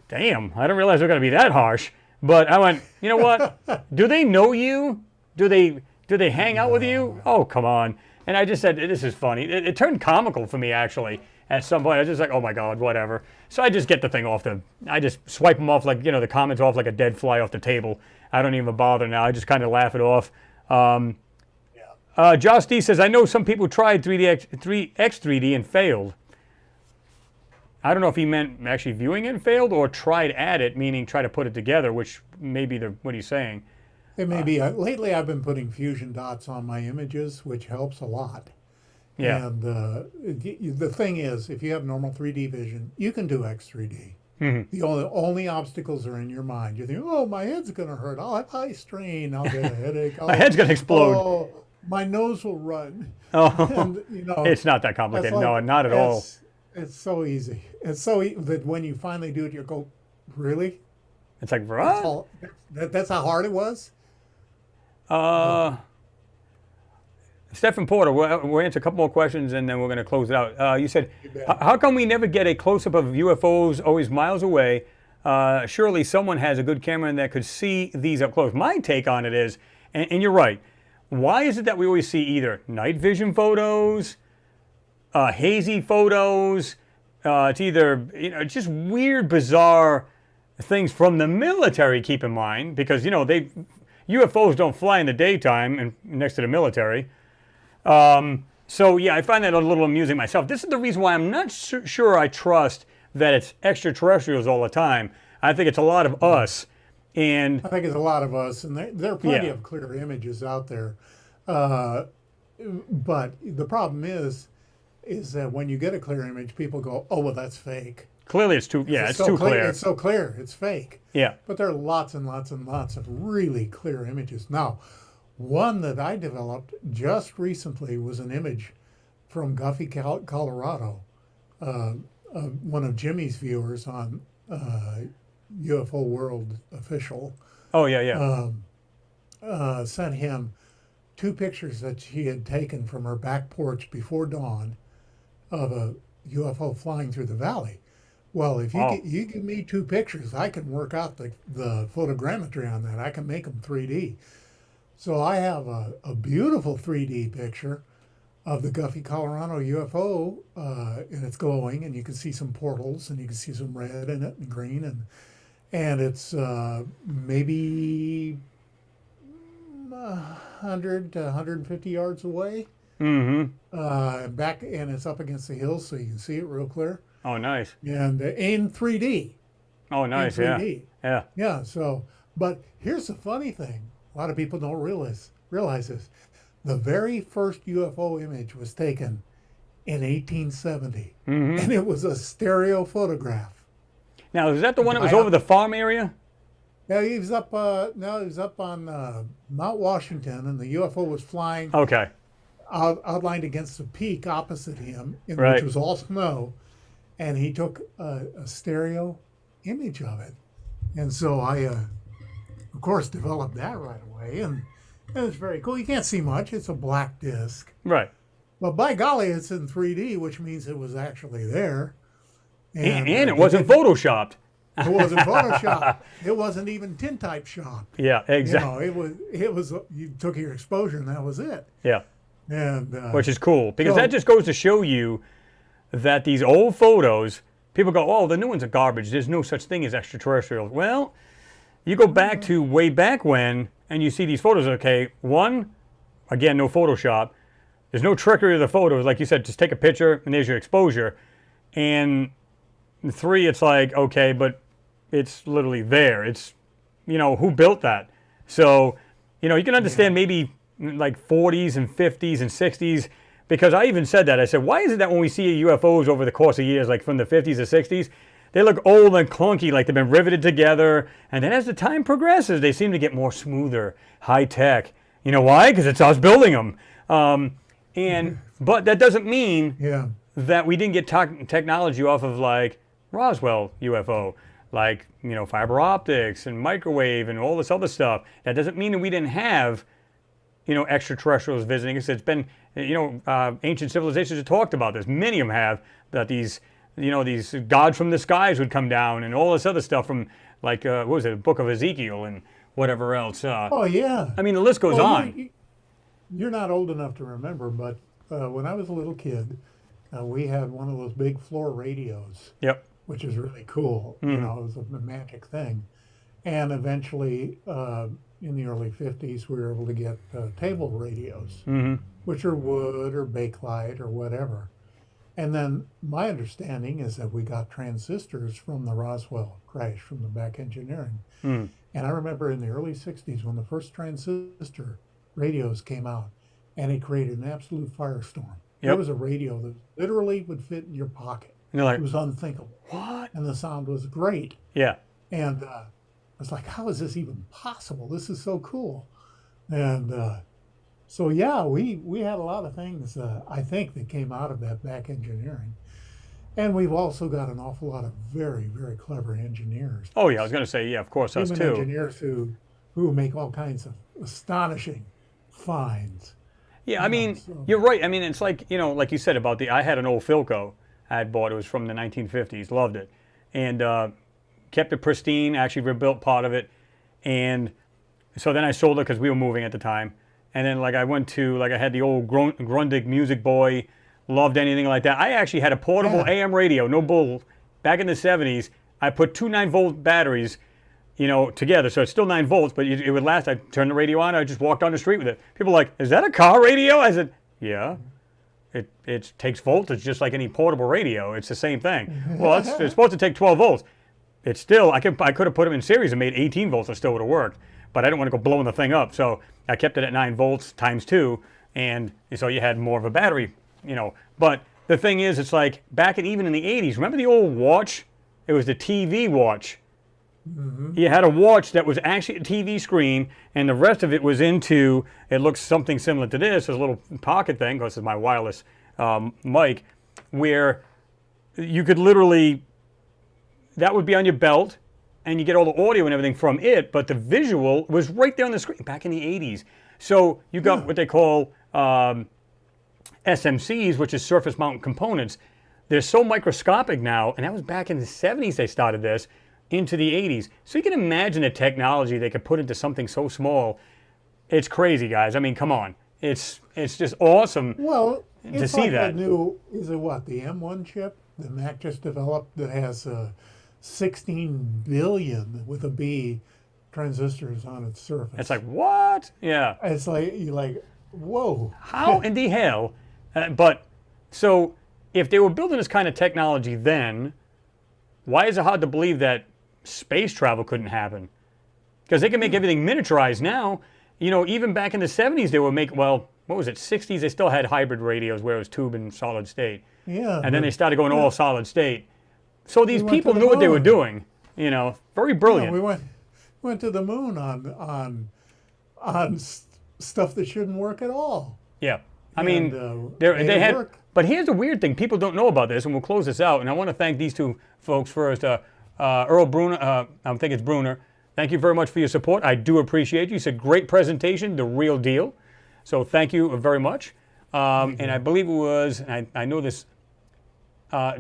damn, I didn't realize they're going to be that harsh. But I went, you know what? Do they know you? Do they hang out with you? Oh, come on. And I just said, this is funny. It turned comical for me, actually. At some point, I was just like, oh my God, whatever. So I just get the thing I just swipe them off like, the comments off like a dead fly off the table. I don't even bother now. I just kind of laugh it off. Josh D says, I know some people tried 3D and failed. I don't know if he meant actually viewing it and failed, or tried at it, meaning try to put it together, which may be what he's saying. It may be. Lately, I've been putting fusion dots on my images, which helps a lot. Yeah. And the thing is, if you have normal 3D vision, you can do X3D. Mhm. The only obstacles are in your mind. You think, oh, my head's going to hurt. I'll have eye strain. I'll get a headache. My Oh, head's gonna explode. oh, my nose will run. Oh, And, it's not that that's complicated. like, No, not at all. it's so easy. It's so that when you finally do it, you go, really? It's like, That's what? all. That's how hard it was? Uh, Stephen Porter, we'll answer a couple more questions and then we're going to close it out. You said, You bet. how come we never get a close-up of UFOs always miles away? Surely someone has a good camera that could see these up close. My take on it is, and you're right, why is it that we always see either night vision photos, hazy photos, it's either, just weird, bizarre things from the military, keep in mind, because, UFOs don't fly in the daytime and next to the military. So yeah, I find that a little amusing myself. This is the reason why I'm not sure I trust that it's extraterrestrials all the time. I think it's a lot of us. And I think it's a lot of us, and there are plenty Yeah. of clear images out there. But the problem is that when you get a clear image, people go, "Oh, well, that's fake." clearly it's too, yeah, it's so too clear. It's so clear. It's fake. Yeah. But there are lots and lots and lots of really clear images. Now, one that I developed just recently was an image from Guffey, Colorado. One of Jimmy's viewers on UFO World Official Oh, yeah, yeah. sent him 2 pictures that she had taken from her back porch before dawn of a UFO flying through the valley. Well, if you give me 2 pictures, I can work out the photogrammetry on that. I can make them 3D. So I have a beautiful 3D picture of the Guffey, Colorado UFO, and it's glowing, and you can see some portals, and you can see some red in it and green, and it's maybe 100 to 150 yards away. Back, and it's up against the hills, so you can see it real clear. Oh, nice. And in 3D. Oh, nice, in yeah. 3D. Yeah. Yeah. So, but here's the funny thing: a lot of people don't realize this. The very first UFO image was taken in 1870, and it was a stereo photograph. Now, is that the one that was over the farm area? Now he was up. No, he was up on Mount Washington, and the UFO was flying Okay. outlined against the peak opposite him, Right. which was all snow. And he took a stereo image of it. And so I, of course, developed that right away. And it was very cool. You can't see much. It's a black disc. Right. But by golly, it's in 3D, which means it was actually there. And it wasn't photoshopped. It wasn't Photoshop. It wasn't even tintype shop. Yeah, exactly. It was, you took your exposure and that was it. Yeah. And Which is cool because so- that just goes to show you that these old photos, people go, oh, the new ones are garbage. There's no such thing as extraterrestrials. Well, you go back to way back when and you see these photos, okay, one, again, no Photoshop. There's no trickery of the photos. Like you said, just take a picture and there's your exposure. And 3, it's like, okay, but it's literally there. It's, who built that? So, you can understand maybe like 40s and 50s and 60s, because I even said that. I said, why is it that when we see UFOs over the course of years, like from the 50s or 60s, they look old and clunky, like they've been riveted together. And then as the time progresses, they seem to get more smoother, high tech. You know why? Because it's us building them. But that doesn't mean yeah. that we didn't get technology off of like Roswell UFO, like, fiber optics and microwave and all this other stuff. That doesn't mean that we didn't have, extraterrestrials visiting us. It's been, ancient civilizations have talked about this. Many of them have, that these, these gods from the skies would come down and all this other stuff from, like, what was it, the Book of Ezekiel and whatever else. Oh, yeah. I mean, the list goes on. You're not old enough to remember, but when I was a little kid, we had one of those big floor radios, Yep. which is really cool. It was a magic thing. And eventually, in the early 50s, we were able to get table radios, which are wood or bakelite or whatever. And then my understanding is that we got transistors from the Roswell crash, from the back engineering. And I remember in the early 60s when the first transistor radios came out, and it created an absolute firestorm. There Yep. was a radio that literally would fit in your pocket. And you're It like, was unthinkable. what? And the sound was great. Yeah. And I was like, how is this even possible? This is so cool. And so, yeah, we had a lot of things, I think, that came out of that back engineering. And we've also got an awful lot of very, very clever engineers. Oh yeah, I was going to say, yeah, of course, us Human too. engineers who make all kinds of astonishing finds. Yeah, I mean, so- you're right. I mean, it's like, you know, like you said about I had an old Philco I had bought. It was from the 1950s. Loved it. And kept it pristine, actually rebuilt part of it. And so then I sold it because we were moving at the time. And then like I went to, like I had the old Grundig Music Boy, loved anything like that. I actually had a portable Yeah. AM radio, no bull. Back in the 70s, I put two 9-volt batteries, you know, together. So it's still 9 volts, but it would last. I'd turn the radio on. I just walked down the street with it. People were like, is that a car radio? I said, yeah. It takes voltage just like any portable radio. It's the same thing. Well, it's supposed to take 12 volts. It's still, I could have put them in series and made 18 volts and still would have worked. But I didn't want to go blowing the thing up. So I kept it at 9 volts times 2. And so you had more of a battery, you know. But the thing is, it's like back even in the 80s, remember the old watch? It was the TV watch. You had a watch that was actually a TV screen, and the rest of it was into, it looks something similar to this, a little pocket thing, because it's my wireless mic, where you could literally, that would be on your belt, and you get all the audio and everything from it, but the visual was right there on the screen back in the 80s. So you got what they call SMCs, which is surface mount components. They're so microscopic now, and that was back in the 70s they started this, into the 80s. So you can imagine the technology they could put into something so small. It's crazy, guys. I mean, come on. It's just awesome Well, to it's see like that. the new, is it what, the M1 chip that Mac just developed that has 16 billion with a B transistors on its surface. It's like, what? Yeah. It's like, you're like, whoa. How in the hell? But, so, if they were building this kind of technology then, why is it hard to believe that space travel couldn't happen? Because they can make everything miniaturized now. You know, even back in the 70s, they were well, what was it, 60s, they still had hybrid radios where it was tube and solid state. Yeah. And then they started going all solid state. So these went people to the knew what they were moon. doing. You know, very brilliant. We went to the moon on stuff that shouldn't work at all. Yeah. I mean, And, they made it had, work. but here's the weird thing. People don't know about this, and we'll close this out. And I want to thank these two folks first. Earl Bruner, I think it's Bruner. Thank you very much for your support. I do appreciate you. It's a great presentation, the real deal. So thank you very much. And I believe it was, and I know this,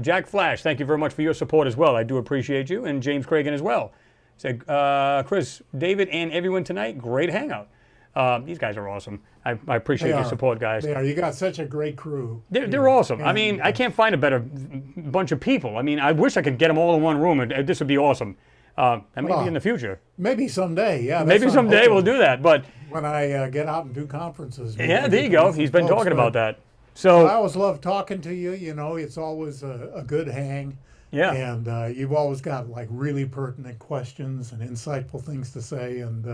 Jack Flash, thank you very much for your support as well. I do appreciate you. And James Cragen as well. Said, Chris, David, and everyone tonight, great hangout. These guys are awesome. I appreciate your support, guys. They are. You got such a great crew. They're awesome. I mean, I can't find a better bunch of people. I mean, I wish I could get them all in one room. This would be awesome. And maybe in the future. Maybe someday, yeah. that's Maybe what I'm someday hoping. we'll do that. But When I get out and do conferences. yeah, there you go. He's been talking about that. I So always love talking to you. You know, it's always a good hang. yeah, And you've always got like really pertinent questions and insightful things to say. And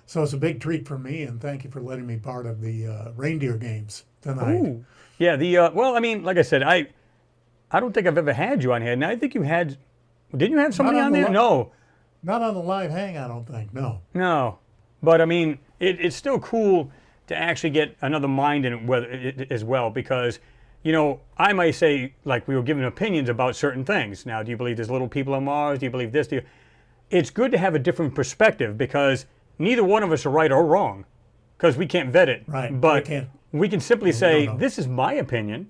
so it's a big treat for me. And thank you for letting me part of the reindeer games tonight. ooh, yeah. Well, I mean, like I said, I don't think I've ever had you on here. And I think you had. Didn't you have somebody on on the there? li- No. Not on the live hang, I don't think. No. No, but I mean, it's still cool to actually get another mind in it as well, because, you know, I might say, like, we were giving opinions about certain things. Now, do you believe there's little people on Mars? Do you believe this? It's good to have a different perspective, because neither one of us are right or wrong, because we can't vet it. Right, But we can't. we can simply say, no. this is my opinion,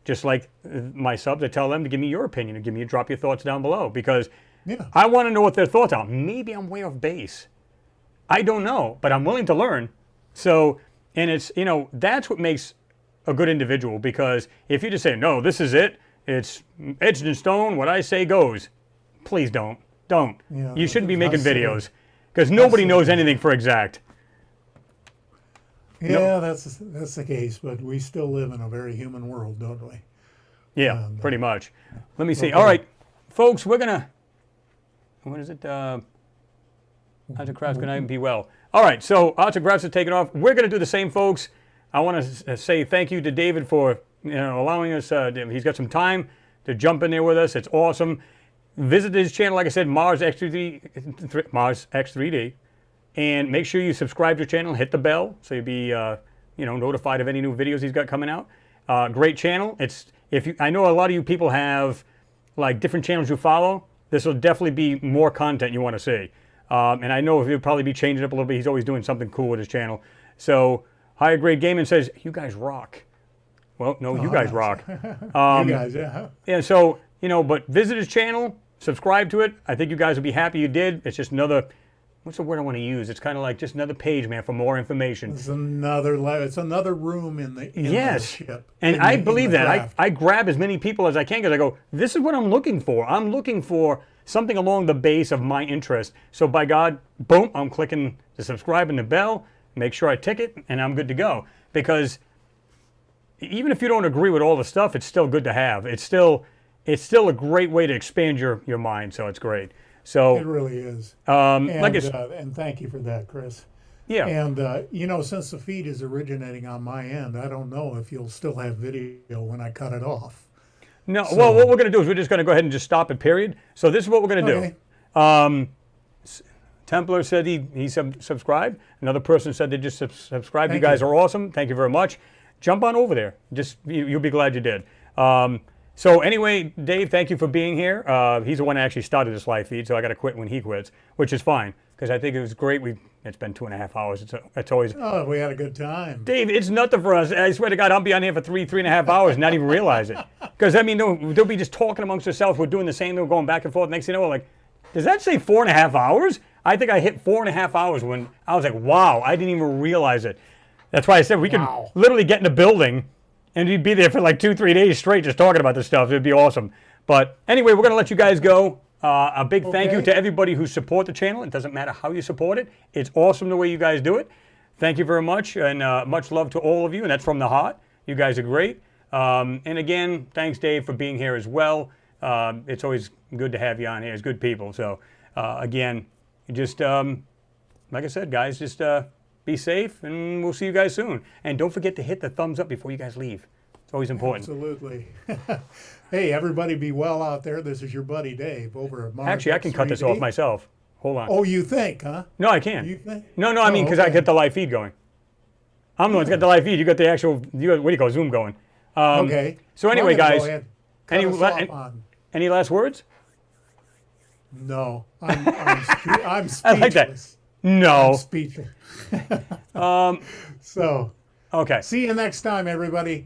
just like my subs. I tell them to give me your opinion and drop your thoughts down below, because Yeah. I want to know what their thoughts are. Maybe I'm way off base. I don't know, but I'm willing to learn. So, and it's, you know, that's what makes a good individual, because if you just say, no, this is it, it's etched in stone, what I say goes, please don't. Don't. Yeah, You shouldn't be making that's silly. videos, because nobody knows anything for exact. Yeah, that's the case, but we still live in a very human world, don't we? Yeah, pretty much. Let me see. okay. All right, folks, we're going to, what is it? Autographs, good night and be well. All right, so autographs are taken off. We're going to do the same, folks. I want to say thank you to David for allowing us, he's got some time to jump in there with us. It's awesome. Visit his channel, like I said, Mars X3D, and make sure you subscribe to your channel, hit the bell, so you'll be notified of any new videos he's got coming out. Great channel. I know a lot of you people have like different channels you follow. This will definitely be more content you want to see. And I know he'll probably be changing up a little bit. He's always doing something cool with his channel. So Higher Grade Gaming says, you guys rock. Well, no, you guys rock. You guys, yeah. Yeah, so, but visit his channel, subscribe to it. I think you guys will be happy you did. It's just another, what's the word I want to use? It's kind of like just another page, man, for more information. It's another room in the ship. And I believe that. I grab as many people as I can because I go, this is what I'm looking for. I'm looking for something along the base of my interest. So by God, boom, I'm clicking the subscribe and the bell, make sure I tick it, and I'm good to go. Because even if you don't agree with all the stuff, it's still good to have. It's still a great way to expand your mind, so it's great. So it really is. And thank you for that, Chris. Yeah. And since the feed is originating on my end, I don't know if you'll still have video when I cut it off. No. So, well, what we're going to do is we're just going to go ahead and just stop it. Period. So this is what we're going to do. Templar said he subscribed. Another person said they just subscribed. You guys are awesome. Thank you very much. Jump on over there. Just you'll be glad you did. So anyway, Dave, thank you for being here. He's the one that actually started this live feed, so I got to quit when he quits, which is fine because I think it was great. It's been 2.5 hours. It's always. Oh, we had a good time. Dave, it's nothing for us. I swear to God, I'll be on here for 3.5 hours and not even realize it. Because they'll be just talking amongst themselves. We're doing the same thing, we're going back and forth. Next thing you know, we're like, does that say 4.5 hours? I think I hit 4.5 hours when I was like, wow, I didn't even realize it. That's why I said we could literally get in a building and you'd be there for like 2-3 days straight just talking about this stuff. It'd be awesome. But anyway, we're going to let you guys go. A big thank you to everybody who support the channel. It doesn't matter how you support it. It's awesome the way you guys do it. Thank you very much, and much love to all of you, and that's from the heart. You guys are great. And again, thanks, Dave, for being here as well. It's always good to have you on here. It's good people. So again, just like I said, guys, just be safe, and we'll see you guys soon. And don't forget to hit the thumbs up before you guys leave. It's always important. Absolutely. Hey, everybody be well out there. This is your buddy Dave over at Monetization. Actually, I can cut this off myself. Hold on. Oh, you think, huh? No, I can't. You think? No, I mean, because I get the live feed going. I'm the one that's got the live feed. You got the actual, what do you call Zoom going. Okay. So anyway, guys, any last words? No, I'm speechless. I like that. No. I'm speechless. So. Okay. See you next time, everybody.